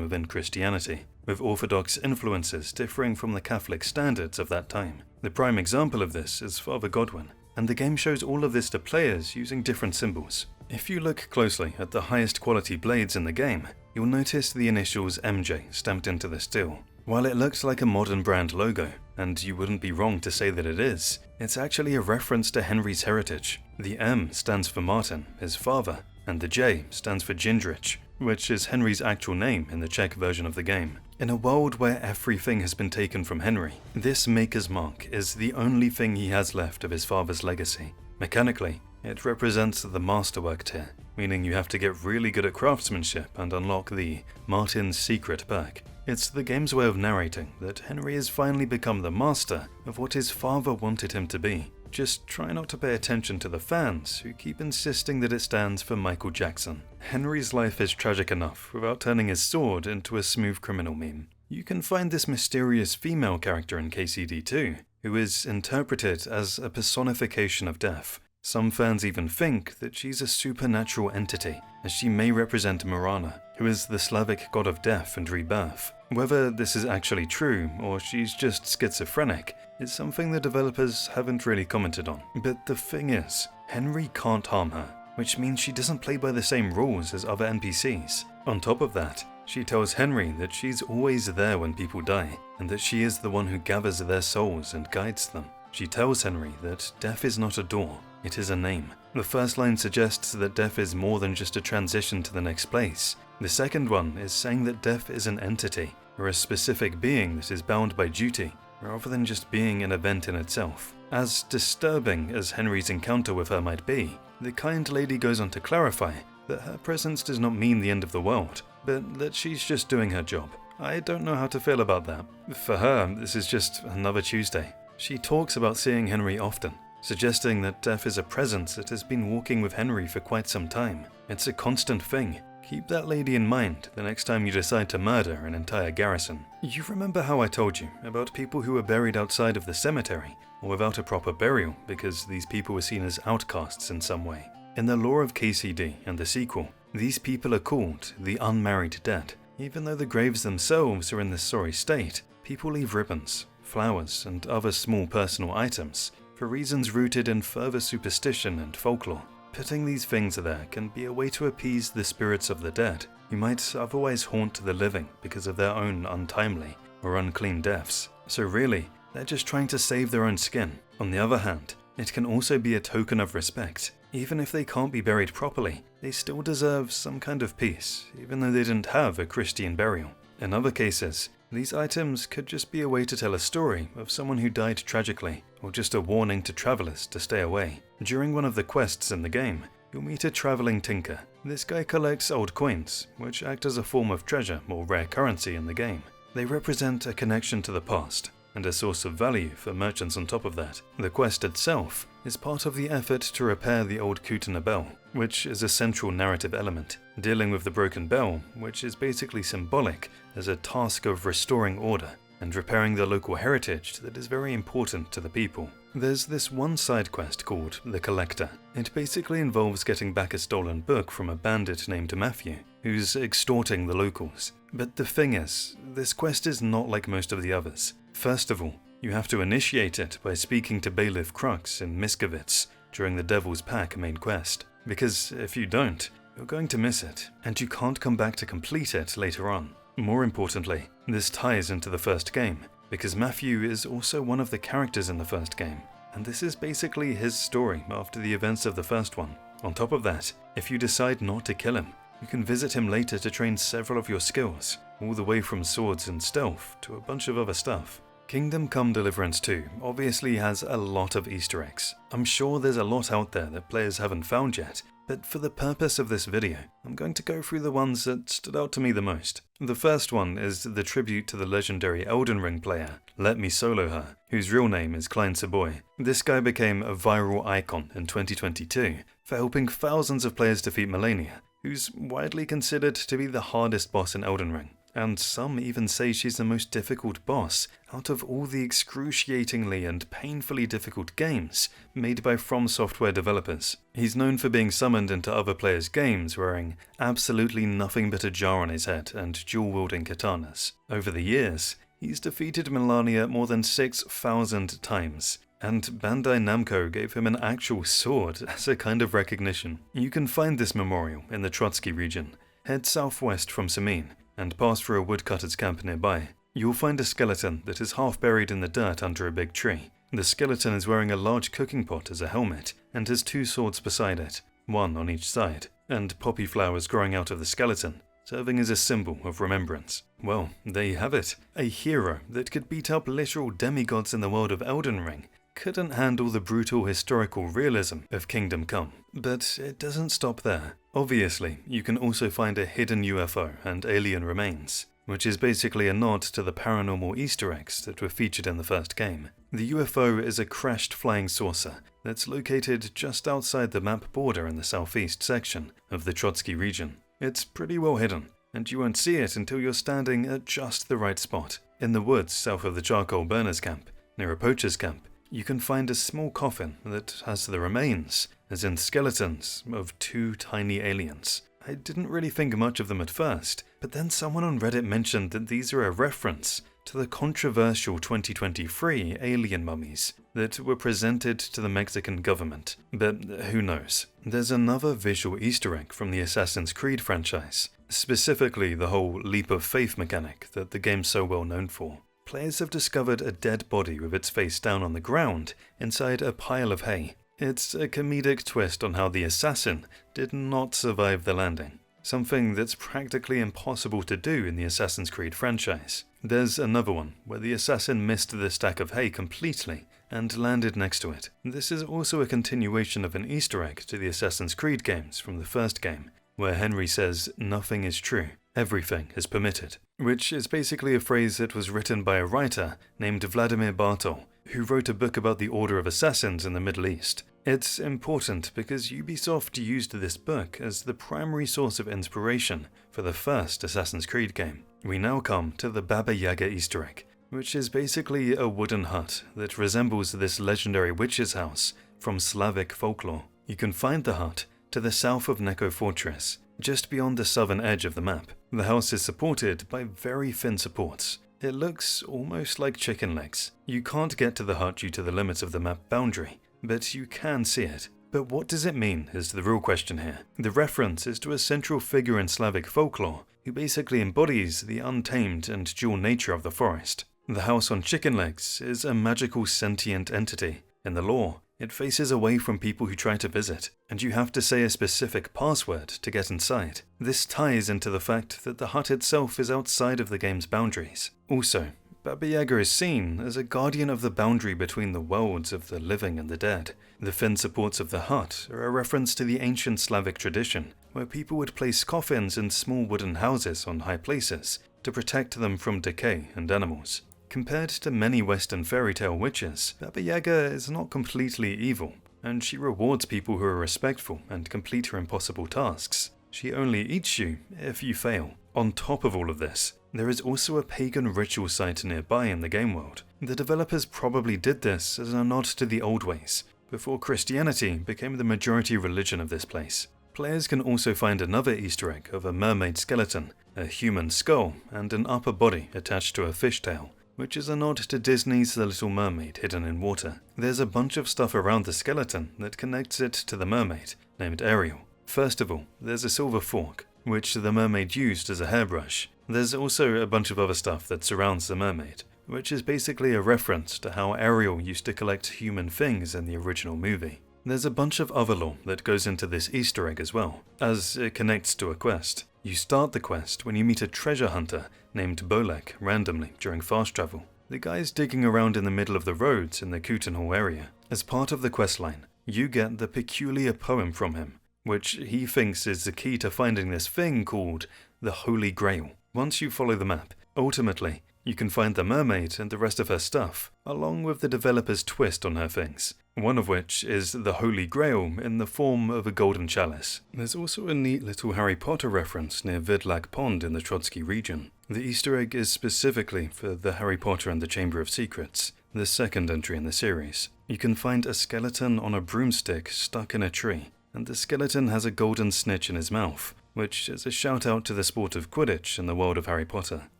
within Christianity, with Orthodox influences differing from the Catholic standards of that time. The prime example of this is Father Godwin, and the game shows all of this to players using different symbols. If you look closely at the highest quality blades in the game, you'll notice the initials MJ stamped into the steel. While it looks like a modern brand logo, and you wouldn't be wrong to say that it is, it's actually a reference to Henry's heritage. The M stands for Martin, his father, and the J stands for Gindrich, which is Henry's actual name in the Czech version of the game. In a world where everything has been taken from Henry, this Maker's Mark is the only thing he has left of his father's legacy. Mechanically, it represents the Masterwork tier, meaning you have to get really good at craftsmanship and unlock the Martin's Secret perk. It's the game's way of narrating that Henry has finally become the master of what his father wanted him to be. Just try not to pay attention to the fans who keep insisting that it stands for Michael Jackson. Henry's life is tragic enough without turning his sword into a smooth criminal meme. You can find this mysterious female character in KCD too, who is interpreted as a personification of death. Some fans even think that she's a supernatural entity, as she may represent Mirana, who is the Slavic god of death and rebirth. Whether this is actually true, or she's just schizophrenic, is something the developers haven't really commented on. But the thing is, Henry can't harm her, which means she doesn't play by the same rules as other NPCs. On top of that, she tells Henry that she's always there when people die, and that she is the one who gathers their souls and guides them. She tells Henry that death is not a door, it is a name. The first line suggests that death is more than just a transition to the next place. The second one is saying that death is an entity, or a specific being that is bound by duty, rather than just being an event in itself. As disturbing as Henry's encounter with her might be, the kind lady goes on to clarify that her presence does not mean the end of the world, but that she's just doing her job. I don't know how to feel about that. For her, this is just another Tuesday. She talks about seeing Henry often, suggesting that death is a presence that has been walking with Henry for quite some time. It's a constant thing. Keep that lady in mind the next time you decide to murder an entire garrison. You remember how I told you about people who were buried outside of the cemetery, or without a proper burial because these people were seen as outcasts in some way? In the lore of KCD and the sequel, these people are called the unmarried dead. Even though the graves themselves are in this sorry state, people leave ribbons, flowers, and other small personal items for reasons rooted in further superstition and folklore. Putting these things there can be a way to appease the spirits of the dead, who might otherwise haunt the living because of their own untimely or unclean deaths. So really, they're just trying to save their own skin. On the other hand, it can also be a token of respect. Even if they can't be buried properly, they still deserve some kind of peace, even though they didn't have a Christian burial. In other cases, these items could just be a way to tell a story of someone who died tragically, or just a warning to travelers to stay away. During one of the quests in the game, you'll meet a traveling tinker. This guy collects old coins, which act as a form of treasure or rare currency in the game. They represent a connection to the past, and a source of value for merchants on top of that. The quest itself is part of the effort to repair the old Kutana bell, which is a central narrative element, dealing with the broken bell, which is basically symbolic as a task of restoring order and repairing the local heritage that is very important to the people. There's this one side quest called The Collector. It basically involves getting back a stolen book from a bandit named Matthew, who's extorting the locals. But the thing is, this quest is not like most of the others. First of all, you have to initiate it by speaking to Bailiff Crux in Miskovitz during the Devil's Pack main quest, because if you don't, you're going to miss it, and you can't come back to complete it later on. More importantly, this ties into the first game, because Matthew is also one of the characters in the first game, and this is basically his story after the events of the first one. On top of that, if you decide not to kill him, you can visit him later to train several of your skills, all the way from swords and stealth to a bunch of other stuff. Kingdom Come Deliverance 2 obviously has a lot of Easter eggs. I'm sure there's a lot out there that players haven't found yet, but for the purpose of this video, I'm going to go through the ones that stood out to me the most. The first one is the tribute to the legendary Elden Ring player, Let Me Solo Her, whose real name is Klein Saboy. This guy became a viral icon in 2022 for helping thousands of players defeat Melania, who's widely considered to be the hardest boss in Elden Ring. And some even say she's the most difficult boss out of all the excruciatingly and painfully difficult games made by From Software developers. He's known for being summoned into other players' games wearing absolutely nothing but a jar on his head and dual-wielding katanas. Over the years, he's defeated Melania more than 6,000 times, and Bandai Namco gave him an actual sword as a kind of recognition. You can find this memorial in the Trotsky region. Head southwest from Samin and pass through a woodcutter's camp nearby. You'll find a skeleton that is half buried in the dirt under a big tree. The skeleton is wearing a large cooking pot as a helmet and has two swords beside it, one on each side, and poppy flowers growing out of the skeleton, serving as a symbol of remembrance. Well, there you have it. A hero that could beat up literal demigods in the world of Elden Ring couldn't handle the brutal historical realism of Kingdom Come. But it doesn't stop there. Obviously, you can also find a hidden UFO and alien remains, which is basically a nod to the paranormal Easter eggs that were featured in the first game. The UFO is a crashed flying saucer that's located just outside the map border in the southeast section of the Trotsky region. It's pretty well hidden, and you won't see it until you're standing at just the right spot. In the woods south of the charcoal burners camp, near a poacher's camp, you can find a small coffin that has the remains, as in skeletons, of two tiny aliens. I didn't really think much of them at first, but then someone on Reddit mentioned that these are a reference to the controversial 2023 alien mummies that were presented to the Mexican government. But who knows? There's another visual Easter egg from the Assassin's Creed franchise, specifically the whole leap of faith mechanic that the game's so well known for. Players have discovered a dead body with its face down on the ground inside a pile of hay. It's a comedic twist on how the assassin did not survive the landing, something that's practically impossible to do in the Assassin's Creed franchise. There's another one where the assassin missed the stack of hay completely and landed next to it. This is also a continuation of an Easter egg to the Assassin's Creed games from the first game, where Henry says, "Nothing is true, everything is permitted," which is basically a phrase that was written by a writer named Vladimir Bartol, who wrote a book about the Order of Assassins in the Middle East. It's important because Ubisoft used this book as the primary source of inspiration for the first Assassin's Creed game. We now come to the Baba Yaga Easter egg, which is basically a wooden hut that resembles this legendary witch's house from Slavic folklore. You can find the hut to the south of Neko Fortress, just beyond the southern edge of the map. The house is supported by very thin supports. It looks almost like chicken legs. You can't get to the hut due to the limits of the map boundary, but you can see it. But what does it mean is the real question here. The reference is to a central figure in Slavic folklore who basically embodies the untamed and dual nature of the forest. The house on chicken legs is a magical sentient entity. In the lore, it faces away from people who try to visit, and you have to say a specific password to get inside. This ties into the fact that the hut itself is outside of the game's boundaries. Also, Baba Yaga is seen as a guardian of the boundary between the worlds of the living and the dead. The thin supports of the hut are a reference to the ancient Slavic tradition, where people would place coffins in small wooden houses on high places to protect them from decay and animals. Compared to many Western fairy tale witches, Baba Yaga is not completely evil, and she rewards people who are respectful and complete her impossible tasks. She only eats you if you fail. On top of all of this, there is also a pagan ritual site nearby in the game world. The developers probably did this as a nod to the old ways, before Christianity became the majority religion of this place. Players can also find another Easter egg of a mermaid skeleton, a human skull, and an upper body attached to a fishtail, which is a nod to Disney's The Little Mermaid hidden in water. There's a bunch of stuff around the skeleton that connects it to the mermaid, named Ariel. First of all, there's a silver fork, which the mermaid used as a hairbrush. There's also a bunch of other stuff that surrounds the mermaid, which is basically a reference to how Ariel used to collect human things in the original movie. There's a bunch of other lore that goes into this Easter egg as well, as it connects to a quest. You start the quest when you meet a treasure hunter named Bolek randomly during fast travel. The guy's digging around in the middle of the roads in the Kutan Hall area. As part of the questline, you get the peculiar poem from him, which he thinks is the key to finding this thing called the Holy Grail. Once you follow the map, ultimately, you can find the mermaid and the rest of her stuff, along with the developer's twist on her things, one of which is the Holy Grail in the form of a golden chalice. There's also a neat little Harry Potter reference near Vidlak Pond in the Trotsky region. The Easter egg is specifically for the Harry Potter and the Chamber of Secrets, the second entry in the series. You can find a skeleton on a broomstick stuck in a tree, and the skeleton has a golden snitch in his mouth, which is a shout out to the sport of Quidditch in the world of Harry Potter.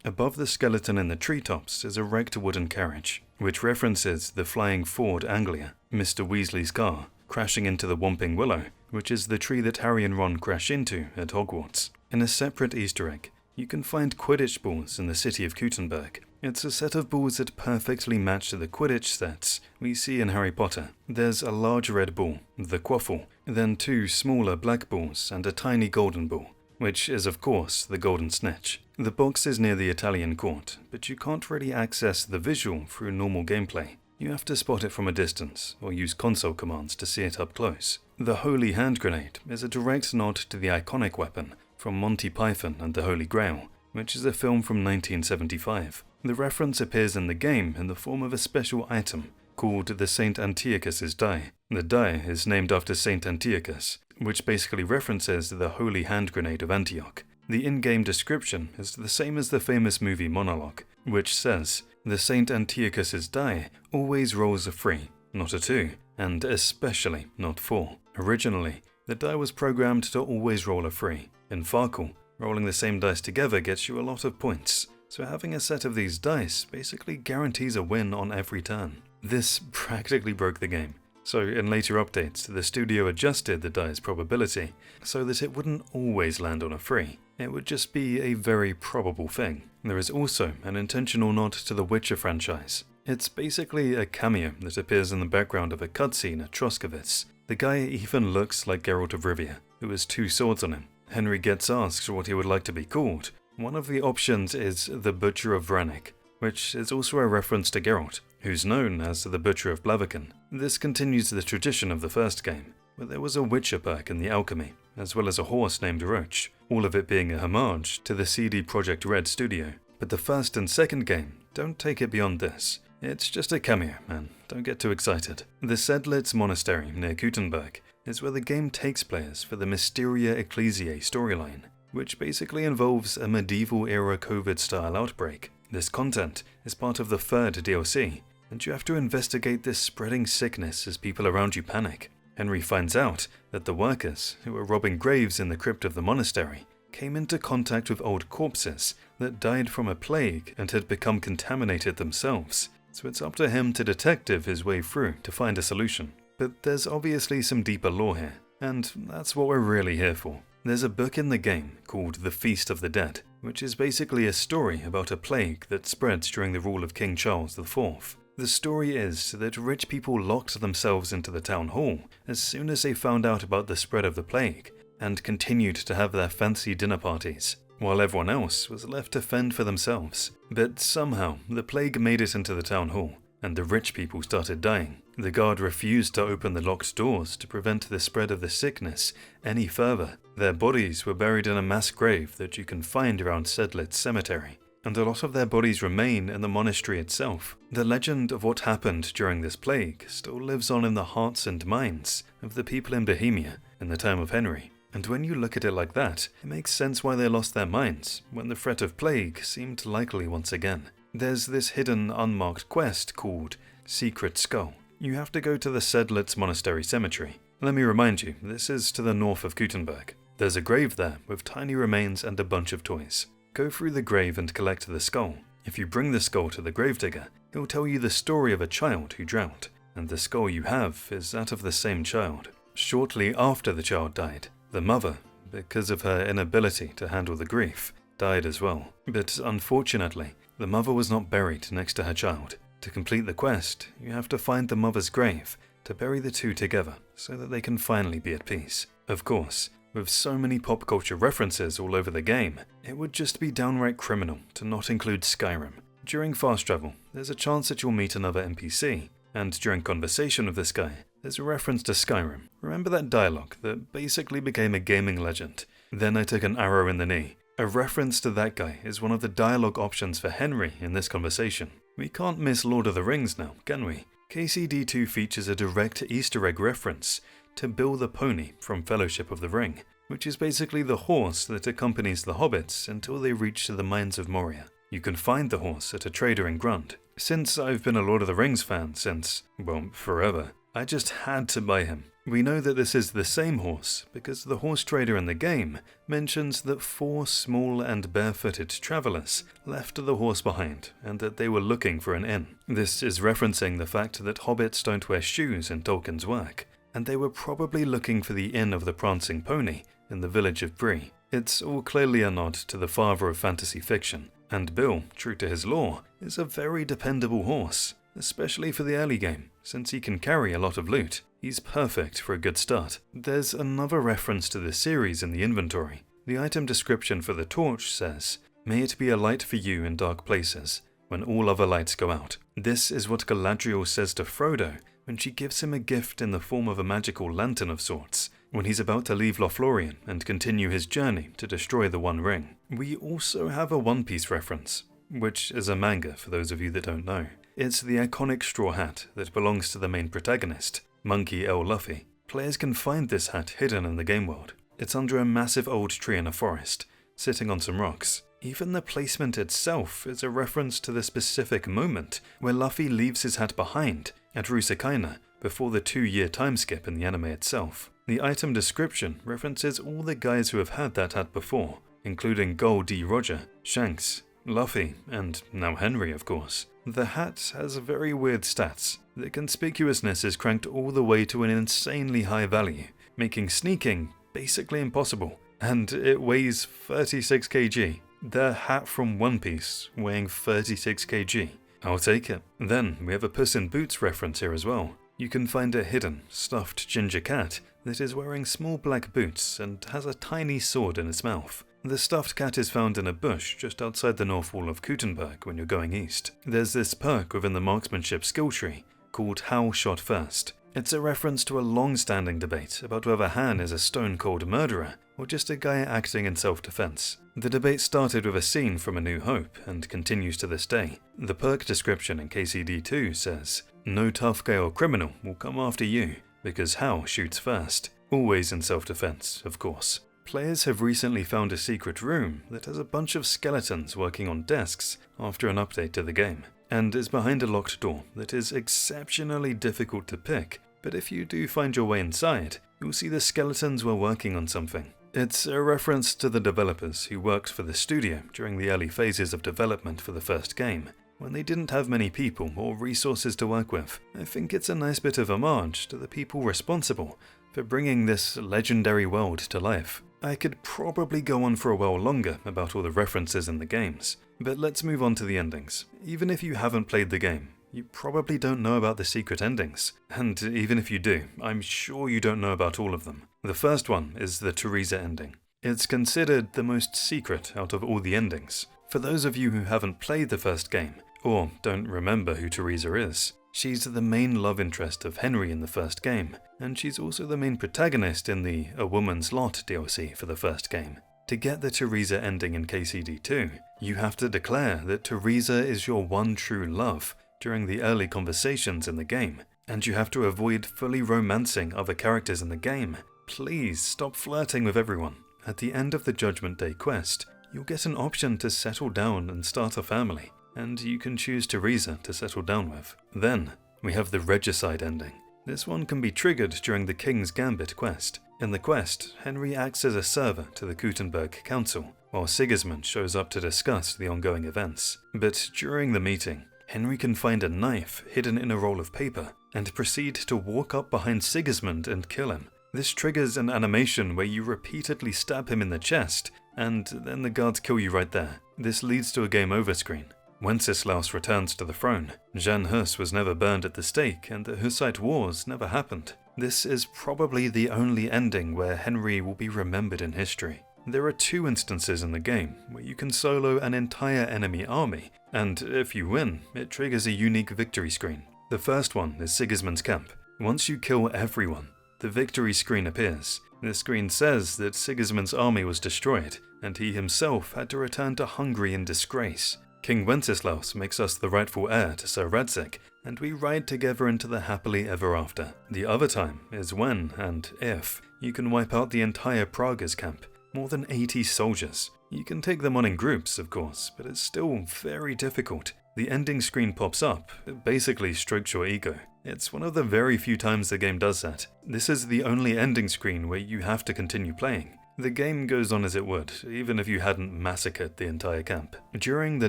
Above the skeleton in the treetops is a wrecked wooden carriage, which references the flying Ford Anglia, Mr. Weasley's car, crashing into the Whomping Willow, which is the tree that Harry and Ron crash into at Hogwarts. In a separate Easter egg, you can find Quidditch balls in the city of Kutenberg. It's a set of balls that perfectly match the Quidditch sets we see in Harry Potter. There's a large red ball, the quaffle, then two smaller black balls and a tiny golden ball, which is of course the golden snitch. The box is near the Italian court, but you can't really access the visual through normal gameplay. You have to spot it from a distance, or use console commands to see it up close. The Holy Hand Grenade is a direct nod to the iconic weapon from Monty Python and the Holy Grail, which is a film from 1975. The reference appears in the game in the form of a special item called the Saint Antiochus's die. The die is named after Saint Antiochus, which basically references the Holy Hand Grenade of Antioch. The in-game description is the same as the famous movie monologue, which says, "The Saint Antiochus's die always rolls a 3, not a 2, and especially not 4. Originally, the die was programmed to always roll a 3. In Farkle, rolling the same dice together gets you a lot of points, so having a set of these dice basically guarantees a win on every turn." This practically broke the game, so in later updates the studio adjusted the die's probability so that it wouldn't always land on a 3. It would just be a very probable thing. There is also an intentional nod to the Witcher franchise. It's basically a cameo that appears in the background of a cutscene at Troskowitz. The guy even looks like Geralt of Rivia, who has 2 swords on him. Henry gets asked what he would like to be called. One of the options is the Butcher of Brannick, which is also a reference to Geralt, who's known as the Butcher of Blaviken. This continues the tradition of the first game, where there was a Witcher perk in the alchemy, as well as a horse named Roach, all of it being a homage to the CD Projekt Red studio. But the first and second game don't take it beyond this. It's just a cameo, man, don't get too excited. The Sedlitz Monastery near Kutenberg is where the game takes players for the Mysteria Ecclesiae storyline, which basically involves a medieval-era COVID-style outbreak. This content is part of the 3rd DLC, and you have to investigate this spreading sickness as people around you panic. Henry finds out that the workers, who were robbing graves in the crypt of the monastery, came into contact with old corpses that died from a plague and had become contaminated themselves. So it's up to him to detective his way through to find a solution. But there's obviously some deeper lore here, and that's what we're really here for. There's a book in the game called The Feast of the Dead, which is basically a story about a plague that spreads during the rule of King Charles IV. The story is that rich people locked themselves into the town hall as soon as they found out about the spread of the plague, and continued to have their fancy dinner parties. while everyone else was left to fend for themselves. But somehow, the plague made it into the town hall, and the rich people started dying. The guard refused to open the locked doors to prevent the spread of the sickness any further. Their bodies were buried in a mass grave that you can find around Sedlitz Cemetery, and a lot of their bodies remain in the monastery itself. The legend of what happened during this plague still lives on in the hearts and minds of the people in Bohemia in the time of Henry. And when you look at it like that, it makes sense why they lost their minds when the threat of plague seemed likely once again. There's this hidden, unmarked quest called Secret Skull. You have to go to the Sedlitz Monastery Cemetery. Let me remind you, this is to the north of Gutenberg. There's a grave there with tiny remains and a bunch of toys. Go through the grave and collect the skull. If you bring the skull to the gravedigger, he'll tell you the story of a child who drowned, and the skull you have is that of the same child. Shortly after the child died, the mother, because of her inability to handle the grief, died as well. But unfortunately, the mother was not buried next to her child. To complete the quest, you have to find the mother's grave to bury the two together so that they can finally be at peace. Of course, with so many pop culture references all over the game, it would just be downright criminal to not include Skyrim. During fast travel, there's a chance that you'll meet another NPC, and during conversation with this guy, there's a reference to Skyrim. Remember that dialogue that basically became a gaming legend? Then I took an arrow in the knee. A reference to that guy is one of the dialogue options for Henry in this conversation. We can't miss Lord of the Rings now, can we? KCD2 features a direct Easter egg reference to Bill the Pony from Fellowship of the Ring, which is basically the horse that accompanies the hobbits until they reach the Mines of Moria. You can find the horse at a trader in Grund. Since I've been a Lord of the Rings fan since, well, forever, I just had to buy him. We know that this is the same horse because the horse trader in the game mentions that 4 small and barefooted travelers left the horse behind and that they were looking for an inn. This is referencing the fact that hobbits don't wear shoes in Tolkien's work, and they were probably looking for the Inn of the Prancing Pony in the village of Bree. It's all clearly a nod to the father of fantasy fiction, and Bill, true to his lore, is a very dependable horse, especially for the early game, since he can carry a lot of loot. He's perfect for a good start. There's another reference to the series in the inventory. The item description for the torch says, "May it be a light for you in dark places, when all other lights go out." This is what Galadriel says to Frodo when she gives him a gift in the form of a magical lantern of sorts, when he's about to leave Lothlorien and continue his journey to destroy the One Ring. We also have a One Piece reference, which is a manga for those of you that don't know. It's the iconic straw hat that belongs to the main protagonist, Monkey L. Luffy. Players can find this hat hidden in the game world. It's under a massive old tree in a forest, sitting on some rocks. Even the placement itself is a reference to the specific moment where Luffy leaves his hat behind at Rusakaina before the 2-year time skip in the anime itself. The item description references all the guys who have had that hat before, including Gol D. Roger, Shanks, Luffy, and now Henry, of course. The hat has very weird stats. The conspicuousness is cranked all the way to an insanely high value, making sneaking basically impossible, and it weighs 36 kg. The hat from One Piece weighing 36 kg. I'll take it. Then we have a Puss in Boots reference here as well. You can find a hidden, stuffed ginger cat that is wearing small black boots and has a tiny sword in its mouth. The stuffed cat is found in a bush just outside the north wall of Gutenberg when you're going east. There's this perk within the marksmanship skill tree called How Shot First. It's a reference to a long-standing debate about whether Han is a stone-cold murderer or just a guy acting in self-defense. The debate started with a scene from A New Hope and continues to this day. The perk description in KCD2 says, "No tough guy or criminal will come after you because Hal shoots first." Always in self-defense, of course. Players have recently found a secret room that has a bunch of skeletons working on desks after an update to the game, and is behind a locked door that is exceptionally difficult to pick, but if you do find your way inside, you'll see the skeletons were working on something. It's a reference to the developers who worked for the studio during the early phases of development for the first game, when they didn't have many people or resources to work with. I think it's a nice bit of homage to the people responsible for bringing this legendary world to life. I could probably go on for a while longer about all the references in the games, but let's move on to the endings. Even if you haven't played the game, you probably don't know about the secret endings. And even if you do, I'm sure you don't know about all of them. The first one is the Teresa ending. It's considered the most secret out of all the endings. For those of you who haven't played the first game, or don't remember who Teresa is, she's the main love interest of Henry in the first game, and she's also the main protagonist in the A Woman's Lot DLC for the first game. To get the Teresa ending in KCD2, you have to declare that Teresa is your one true love during the early conversations in the game, and you have to avoid fully romancing other characters in the game. Please stop flirting with everyone. At the end of the Judgment Day quest, you'll get an option to settle down and start a family, and you can choose Teresa to settle down with. Then, we have the Regicide ending. This one can be triggered during the King's Gambit quest. In the quest, Henry acts as a server to the Gutenberg Council, while Sigismund shows up to discuss the ongoing events. But during the meeting, Henry can find a knife hidden in a roll of paper, and proceed to walk up behind Sigismund and kill him. This triggers an animation where you repeatedly stab him in the chest, and then the guards kill you right there. This leads to a game over screen. Wenceslaus returns to the throne. Jan Hus was never burned at the stake, and the Hussite Wars never happened. This is probably the only ending where Henry will be remembered in history. There are 2 instances in the game where you can solo an entire enemy army, and if you win, it triggers a unique victory screen. The first one is Sigismund's camp. Once you kill everyone, the victory screen appears. The screen says that Sigismund's army was destroyed, and he himself had to return to Hungary in disgrace. King Wenceslaus makes us the rightful heir to Sir Radzig, and we ride together into the happily ever after. The other time is when, and if, you can wipe out the entire Prague's camp. More than 80 soldiers. You can take them on in groups, of course, but it's still very difficult. The ending screen pops up. It basically strokes your ego. It's one of the very few times the game does that. This is the only ending screen where you have to continue playing. The game goes on as it would, even if you hadn't massacred the entire camp. During the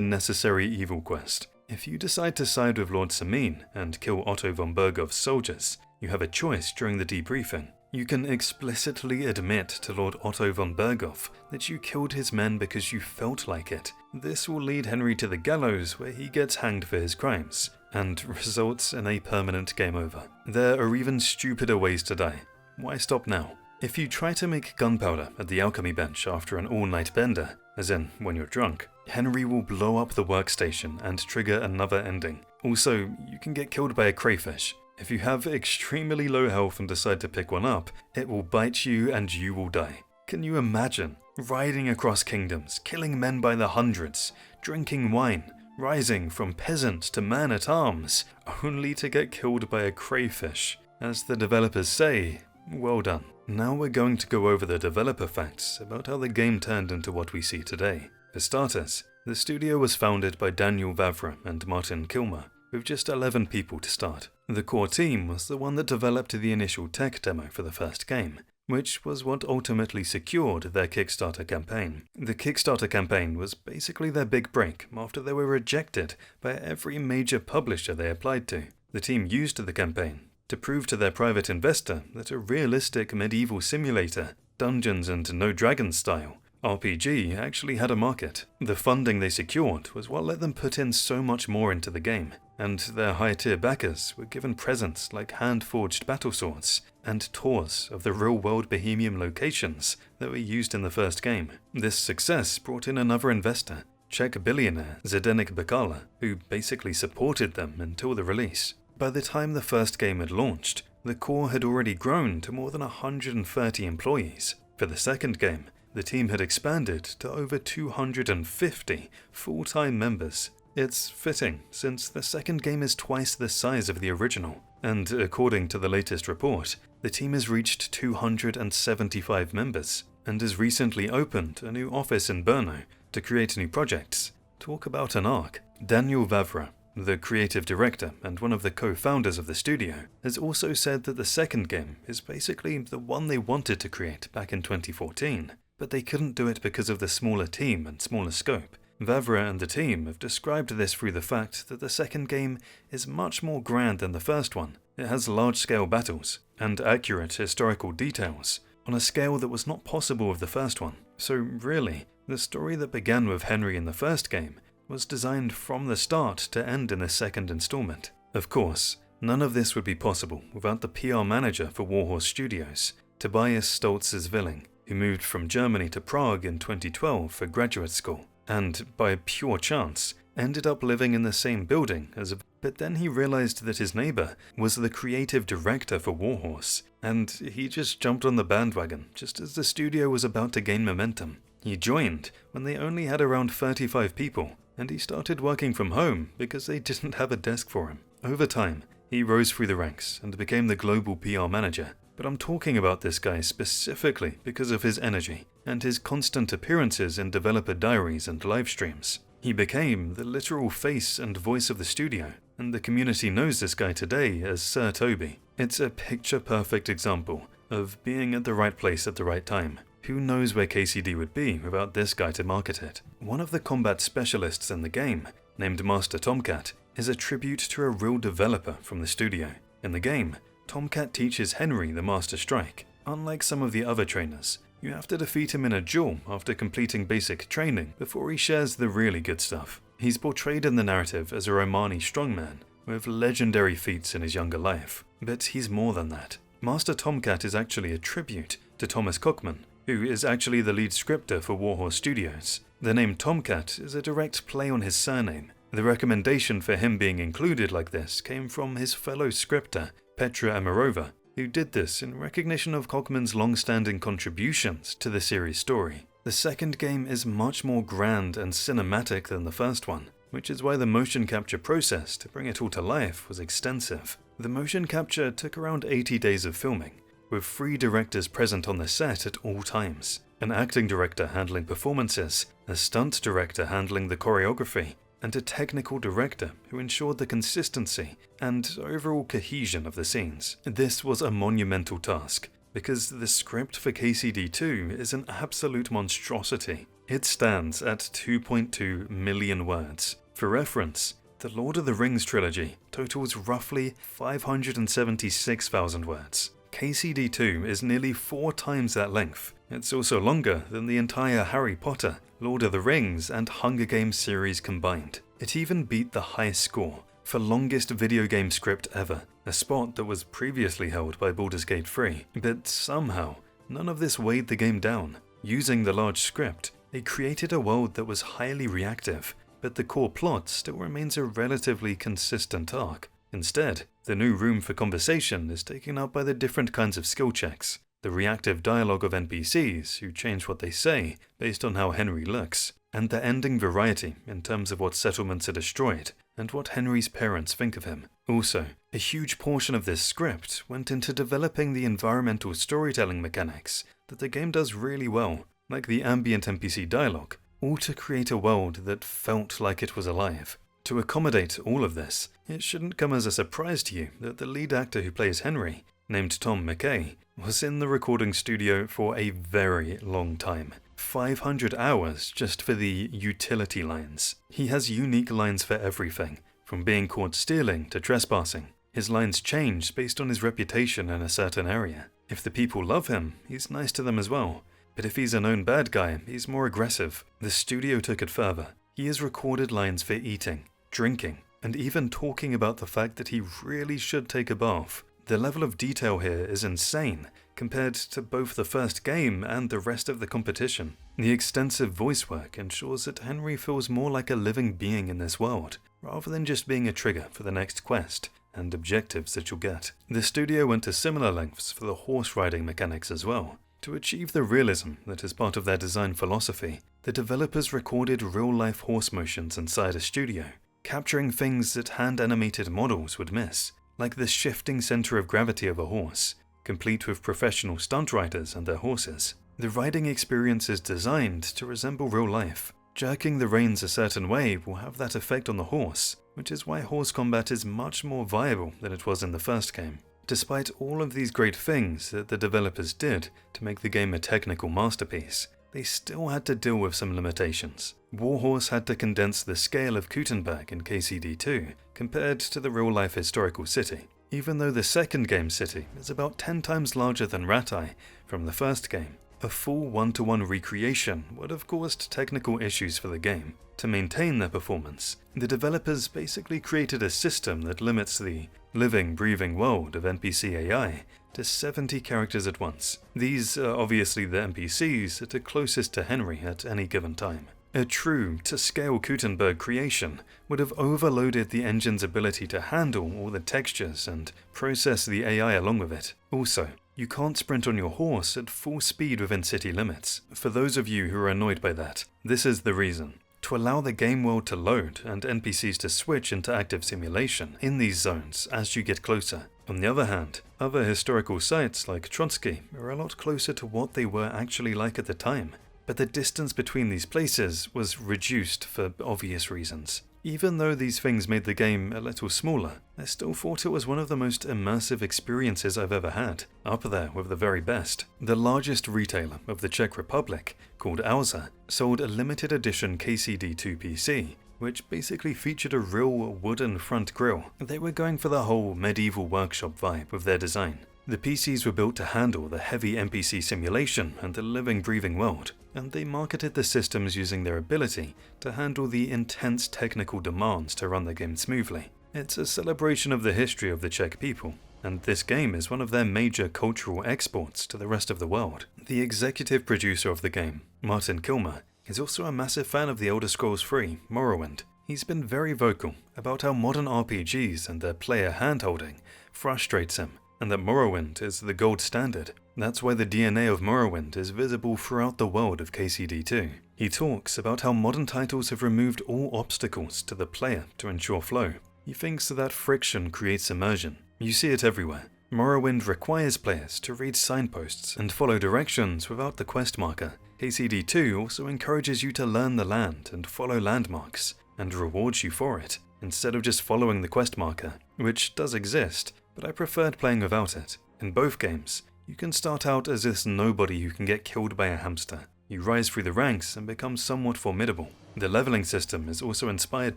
Necessary Evil quest, if you decide to side with Lord Samin and kill Otto von Bergov's soldiers, you have a choice during the debriefing. You can explicitly admit to Lord Otto von Berghof that you killed his men because you felt like it. This will lead Henry to the gallows, where he gets hanged for his crimes, and results in a permanent game over. There are even stupider ways to die. Why stop now? If you try to make gunpowder at the alchemy bench after an all-night bender, as in when you're drunk, Henry will blow up the workstation and trigger another ending. Also, you can get killed by a crayfish. If you have extremely low health and decide to pick one up, it will bite you and you will die. Can you imagine? Riding across kingdoms, killing men by the hundreds, drinking wine, rising from peasant to man-at-arms, only to get killed by a crayfish. As the developers say, well done. Now we're going to go over the developer facts about how the game turned into what we see today. For starters, the studio was founded by Daniel Vavra and Martin Kilmer, with just 11 people to start. The core team was the one that developed the initial tech demo for the first game, which was what ultimately secured their Kickstarter campaign. The Kickstarter campaign was basically their big break after they were rejected by every major publisher they applied to. The team used the campaign to prove to their private investor that a realistic medieval simulator, Dungeons and No Dragons style, RPG actually had a market. The funding they secured was what let them put in so much more into the game, and their high-tier backers were given presents like hand-forged battle swords and tours of the real-world Bohemian locations that were used in the first game. This success brought in another investor, Czech billionaire Zdeněk Bakala, who basically supported them until the release. By the time the first game had launched, the core had already grown to more than 130 employees. For the second game, the team had expanded to over 250 full-time members. It's fitting, since the second game is twice the size of the original, and according to the latest report, the team has reached 275 members, and has recently opened a new office in Brno to create new projects. Talk about an arc. Daniel Vavra, the creative director and one of the co-founders of the studio, has also said that the second game is basically the one they wanted to create back in 2014, but they couldn't do it because of the smaller team and smaller scope. Vavra and the team have described this through the fact that the second game is much more grand than the first one. It has large-scale battles and accurate historical details on a scale that was not possible with the first one. So really, the story that began with Henry in the first game was designed from the start to end in the second installment. Of course, none of this would be possible without the PR manager for Warhorse Studios, Tobias Stoltz's Villing. who moved from Germany to Prague in 2012 for graduate school, and, by pure chance, ended up living in the same building but then he realized that his neighbor was the creative director for Warhorse, and he just jumped on the bandwagon just as the studio was about to gain momentum. He joined when they only had around 35 people, and he started working from home because they didn't have a desk for him. Over time, he rose through the ranks and became the global PR manager. But I'm talking about this guy specifically because of his energy and his constant appearances in developer diaries and live streams. He became the literal face and voice of the studio, and the community knows this guy today as Sir Toby. It's a picture-perfect example of being at the right place at the right time. Who knows where KCD would be without this guy to market it? One of the combat specialists in the game, named Master Tomcat, is a tribute to a real developer from the studio. In the game, Tomcat teaches Henry the Master Strike. Unlike some of the other trainers, you have to defeat him in a duel after completing basic training before he shares the really good stuff. He's portrayed in the narrative as a Romani strongman with legendary feats in his younger life, but he's more than that. Master Tomcat is actually a tribute to Thomas Kochman, who is actually the lead scripter for Warhorse Studios. The name Tomcat is a direct play on his surname. The recommendation for him being included like this came from his fellow scripter, Petra Amarova, who did this in recognition of Kochman's long-standing contributions to the series' story. The second game is much more grand and cinematic than the first one, which is why the motion capture process to bring it all to life was extensive. The motion capture took around 80 days of filming, with 3 directors present on the set at all times, an acting director handling performances, a stunt director handling the choreography, and a technical director who ensured the consistency and overall cohesion of the scenes. This was a monumental task, because the script for KCD2 is an absolute monstrosity. It stands at 2.2 million words. For reference, the Lord of the Rings trilogy totals roughly 576,000 words. KCD2 is nearly 4 times that length. It's also longer than the entire Harry Potter, Lord of the Rings, and Hunger Games series combined. It even beat the highest score for longest video game script ever, a spot that was previously held by Baldur's Gate 3. But somehow, none of this weighed the game down. Using the large script, they created a world that was highly reactive, but the core plot still remains a relatively consistent arc. Instead, the new room for conversation is taken up by the different kinds of skill checks, the reactive dialogue of NPCs who change what they say based on how Henry looks, and the ending variety in terms of what settlements are destroyed and what Henry's parents think of him. Also, a huge portion of this script went into developing the environmental storytelling mechanics that the game does really well, like the ambient NPC dialogue, all to create a world that felt like it was alive. To accommodate all of this, it shouldn't come as a surprise to you that the lead actor who plays Henry, named Tom McKay, was in the recording studio for a very long time. 500 hours just for the utility lines. He has unique lines for everything, from being caught stealing to trespassing. His lines change based on his reputation in a certain area. If the people love him, he's nice to them as well. But if he's a known bad guy, he's more aggressive. The studio took it further. He has recorded lines for eating, drinking, and even talking about the fact that he really should take a bath. The level of detail here is insane compared to both the first game and the rest of the competition. The extensive voice work ensures that Henry feels more like a living being in this world, rather than just being a trigger for the next quest and objectives that you'll get. The studio went to similar lengths for the horse riding mechanics as well. To achieve the realism that is part of their design philosophy, the developers recorded real-life horse motions inside a studio, capturing things that hand-animated models would miss, like the shifting center of gravity of a horse, complete with professional stunt riders and their horses. The riding experience is designed to resemble real life. Jerking the reins a certain way will have that effect on the horse, which is why horse combat is much more viable than it was in the first game. Despite all of these great things that the developers did to make the game a technical masterpiece, they still had to deal with some limitations. Warhorse had to condense the scale of Kuttenberg in KCD2 compared to the real-life historical city, even though the second game city is about 10 times larger than Ratai from the first game. A full one-to-one recreation would have caused technical issues for the game. To maintain their performance, the developers basically created a system that limits the living, breathing world of NPC AI to 70 characters at once. These are obviously the NPCs that are closest to Henry at any given time. A true, to-scale Gutenberg creation would have overloaded the engine's ability to handle all the textures and process the AI along with it. Also, you can't sprint on your horse at full speed within city limits. For those of you who are annoyed by that, this is the reason. To allow the game world to load and NPCs to switch into active simulation in these zones as you get closer. On the other hand, other historical sites like Trotsky are a lot closer to what they were actually like at the time, but the distance between these places was reduced for obvious reasons. Even though these things made the game a little smaller, I still thought it was one of the most immersive experiences I've ever had, up there with the very best. The largest retailer of the Czech Republic, called Alza, sold a limited edition KCD2 PC, which basically featured a real wooden front grille. They were going for the whole medieval workshop vibe with their design. The PCs were built to handle the heavy NPC simulation and the living, breathing world, and they marketed the systems using their ability to handle the intense technical demands to run the game smoothly. It's a celebration of the history of the Czech people, and this game is one of their major cultural exports to the rest of the world. The executive producer of the game, Martin Kilmer, is also a massive fan of the Elder Scrolls 3, Morrowind. He's been very vocal about how modern RPGs and their player handholding frustrates him, and that Morrowind is the gold standard. That's why the DNA of Morrowind is visible throughout the world of KCD2. He talks about how modern titles have removed all obstacles to the player to ensure flow. He thinks that friction creates immersion. You see it everywhere. Morrowind requires players to read signposts and follow directions without the quest marker. KCD2 also encourages you to learn the land and follow landmarks, and rewards you for it, instead of just following the quest marker, which does exist, but I preferred playing without it. In both games, you can start out as this nobody who can get killed by a hamster. You rise through the ranks and become somewhat formidable. The leveling system is also inspired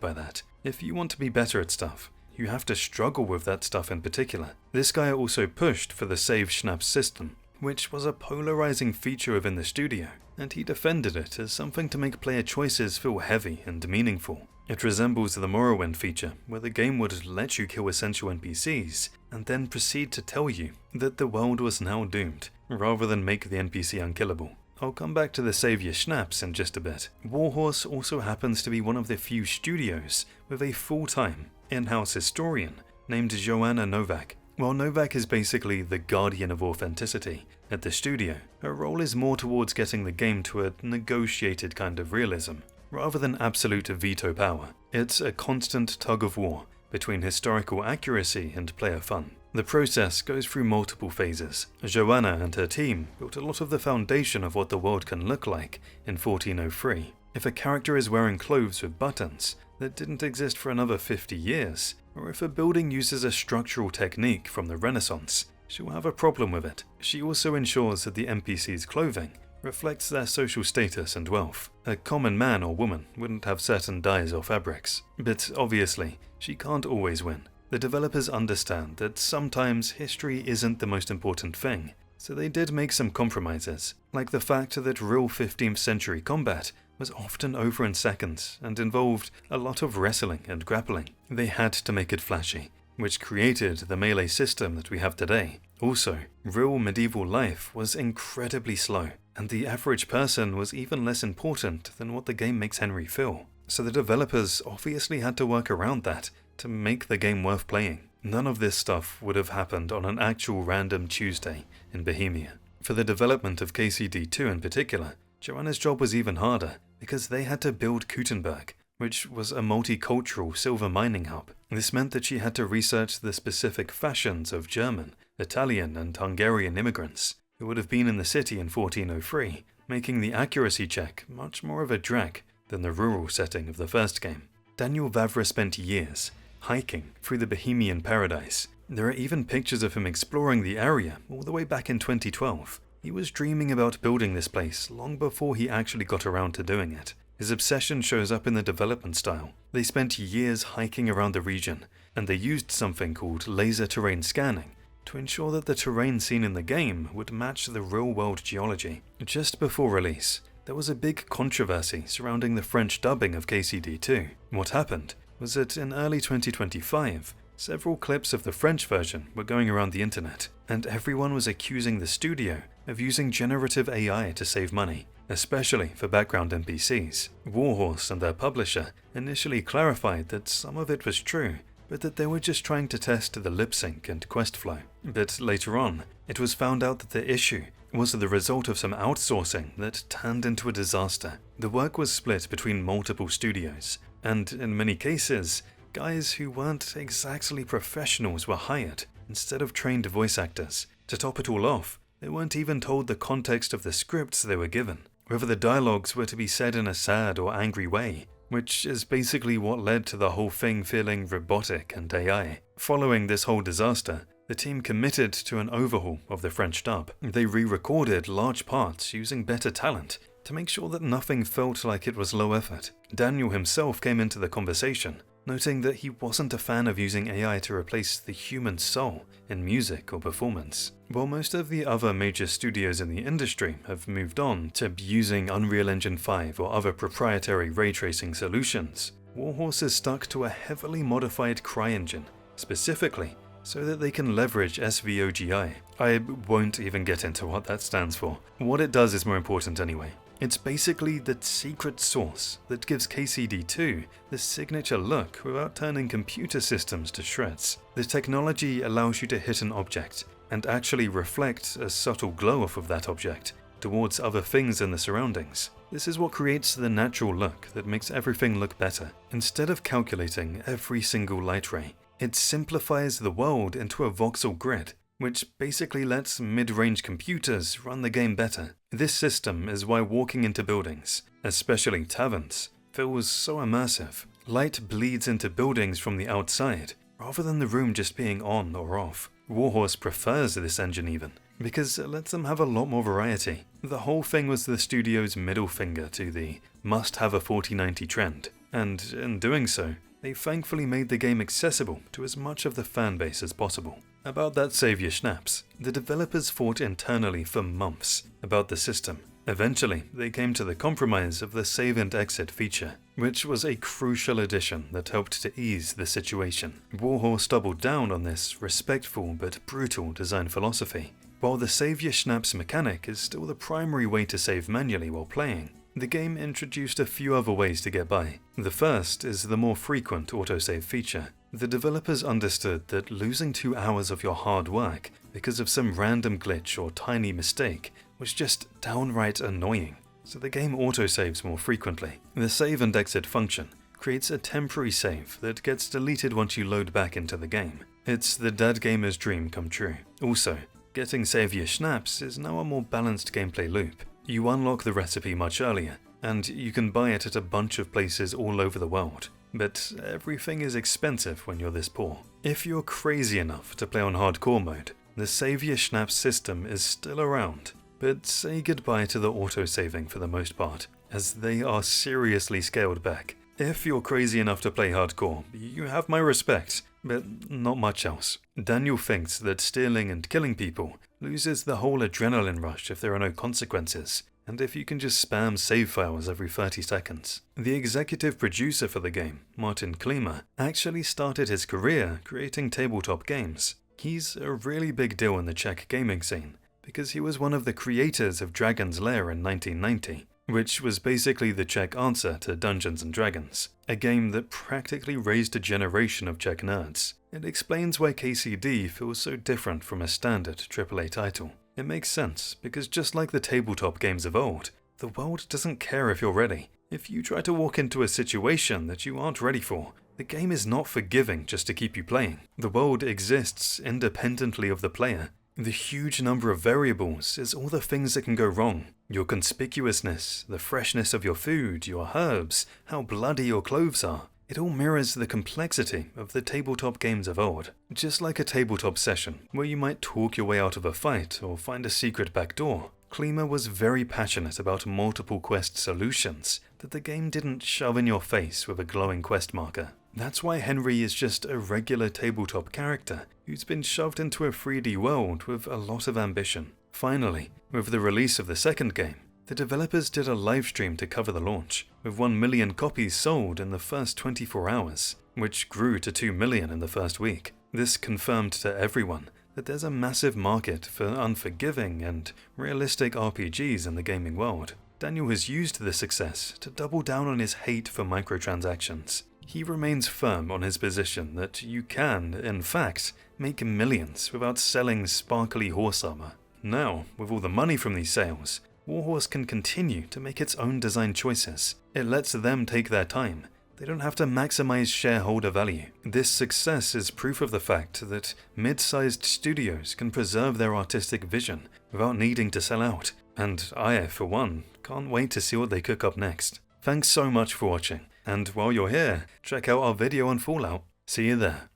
by that. If you want to be better at stuff, you have to struggle with that stuff in particular. This guy also pushed for the save schnaps system, which was a polarizing feature within the studio, and he defended it as something to make player choices feel heavy and meaningful. It resembles the Morrowind feature, where the game would let you kill essential NPCs, and then proceed to tell you that the world was now doomed, rather than make the NPC unkillable. I'll come back to the Savior Schnaps in just a bit. Warhorse also happens to be one of the few studios with a full-time, in-house historian named Joanna Novak. While Novak is basically the guardian of authenticity at the studio, her role is more towards getting the game to a negotiated kind of realism, rather than absolute veto power. It's a constant tug-of-war between historical accuracy and player fun. The process goes through multiple phases. Joanna and her team built a lot of the foundation of what the world can look like in 1403. If a character is wearing clothes with buttons that didn't exist for another 50 years, or if a building uses a structural technique from the Renaissance, she'll have a problem with it. She also ensures that the NPC's clothing reflects their social status and wealth. A common man or woman wouldn't have certain dyes or fabrics, but obviously, she can't always win. The developers understand that sometimes history isn't the most important thing, so they did make some compromises, like the fact that real 15th century combat was often over in seconds and involved a lot of wrestling and grappling. They had to make it flashy, which created the melee system that we have today. Also, real medieval life was incredibly slow, and the average person was even less important than what the game makes Henry feel. So the developers obviously had to work around that to make the game worth playing. None of this stuff would have happened on an actual random Tuesday in Bohemia. For the development of KCD2 in particular, Joanna's job was even harder because they had to build Gutenberg, which was a multicultural silver mining hub. This meant that she had to research the specific fashions of German, Italian, and Hungarian immigrants who would have been in the city in 1403, making the accuracy check much more of a drag than the rural setting of the first game. Daniel Vavra spent years hiking through the Bohemian paradise. There are even pictures of him exploring the area all the way back in 2012. He was dreaming about building this place long before he actually got around to doing it. His obsession shows up in the development style. They spent years hiking around the region, and they used something called laser terrain scanning to ensure that the terrain seen in the game would match the real-world geology. Just before release, there was a big controversy surrounding the French dubbing of KCD2. What happened was that in early 2025, Several clips of the French version were going around the internet, and everyone was accusing the studio of using generative AI to save money, especially for background NPCs. Warhorse and their publisher initially clarified that some of it was true, but that they were just trying to test the lip sync and quest flow. But later on, it was found out that the issue was the result of some outsourcing that turned into a disaster. The work was split between multiple studios, and in many cases, guys who weren't exactly professionals were hired instead of trained voice actors. To top it all off, they weren't even told the context of the scripts they were given, whether the dialogues were to be said in a sad or angry way, which is basically what led to the whole thing feeling robotic and AI. Following this whole disaster, the team committed to an overhaul of the French dub. They re-recorded large parts using better talent to make sure that nothing felt like it was low effort. Daniel himself came into the conversation, noting that he wasn't a fan of using AI to replace the human soul in music or performance. While most of the other major studios in the industry have moved on to using Unreal Engine 5 or other proprietary ray tracing solutions, Warhorse is stuck to a heavily modified CryEngine, specifically so that they can leverage SVOGI. I won't even get into what that stands for. What it does is more important anyway. It's basically the secret sauce that gives KCD2 the signature look without turning computer systems to shreds. The technology allows you to hit an object and actually reflect a subtle glow off of that object towards other things in the surroundings. This is what creates the natural look that makes everything look better. Instead of calculating every single light ray, it simplifies the world into a voxel grid, which basically lets mid-range computers run the game better. This system is why walking into buildings, especially taverns, feels so immersive. Light bleeds into buildings from the outside, rather than the room just being on or off. Warhorse prefers this engine even, because it lets them have a lot more variety. The whole thing was the studio's middle finger to the must-have a 4090 trend, and in doing so, they thankfully made the game accessible to as much of the fanbase as possible. About that Savior Schnapps, the developers fought internally for months about the system. Eventually, they came to the compromise of the save and exit feature, which was a crucial addition that helped to ease the situation. Warhorse doubled down on this respectful but brutal design philosophy. While the Savior Schnapps mechanic is still the primary way to save manually while playing, the game introduced a few other ways to get by. The first is the more frequent autosave feature. The developers understood that losing 2 hours of your hard work because of some random glitch or tiny mistake was just downright annoying, so the game autosaves more frequently. The save and exit function creates a temporary save that gets deleted once you load back into the game. It's the dead gamer's dream come true. Also, getting Savior Schnapps is now a more balanced gameplay loop. You unlock the recipe much earlier, and you can buy it at a bunch of places all over the world. But everything is expensive when you're this poor. If you're crazy enough to play on hardcore mode, the Savior Schnapps system is still around, but say goodbye to the autosaving for the most part, as they are seriously scaled back. If you're crazy enough to play hardcore, you have my respect, but not much else. Daniel thinks that stealing and killing people loses the whole adrenaline rush if there are no consequences, and if you can just spam save files every 30 seconds. The executive producer for the game, Martin Klima, actually started his career creating tabletop games. He's a really big deal in the Czech gaming scene, because he was one of the creators of Dragon's Lair in 1990, which was basically the Czech answer to Dungeons & Dragons, a game that practically raised a generation of Czech nerds. It explains why KCD feels so different from a standard AAA title. It makes sense, because just like the tabletop games of old, the world doesn't care if you're ready. If you try to walk into a situation that you aren't ready for, the game is not forgiving just to keep you playing. The world exists independently of the player. The huge number of variables is all the things that can go wrong. Your conspicuousness, the freshness of your food, your herbs, how bloody your clothes are. It all mirrors the complexity of the tabletop games of old. Just like a tabletop session, where you might talk your way out of a fight or find a secret back door, Klima was very passionate about multiple quest solutions that the game didn't shove in your face with a glowing quest marker. That's why Henry is just a regular tabletop character who's been shoved into a 3D world with a lot of ambition. Finally, with the release of the second game, The developers did a livestream to cover the launch, with 1 million copies sold in the first 24 hours, which grew to 2 million in the first week. This confirmed to everyone that there's a massive market for unforgiving and realistic RPGs in the gaming world. Daniel has used this success to double down on his hate for microtransactions. He remains firm on his position that you can, in fact, make millions without selling sparkly horse armor. Now, with all the money from these sales, Warhorse can continue to make its own design choices. It lets them take their time. They don't have to maximize shareholder value. This success is proof of the fact that mid-sized studios can preserve their artistic vision without needing to sell out. And I, for one, can't wait to see what they cook up next. Thanks so much for watching, and while you're here, check out our video on Fallout. See you there.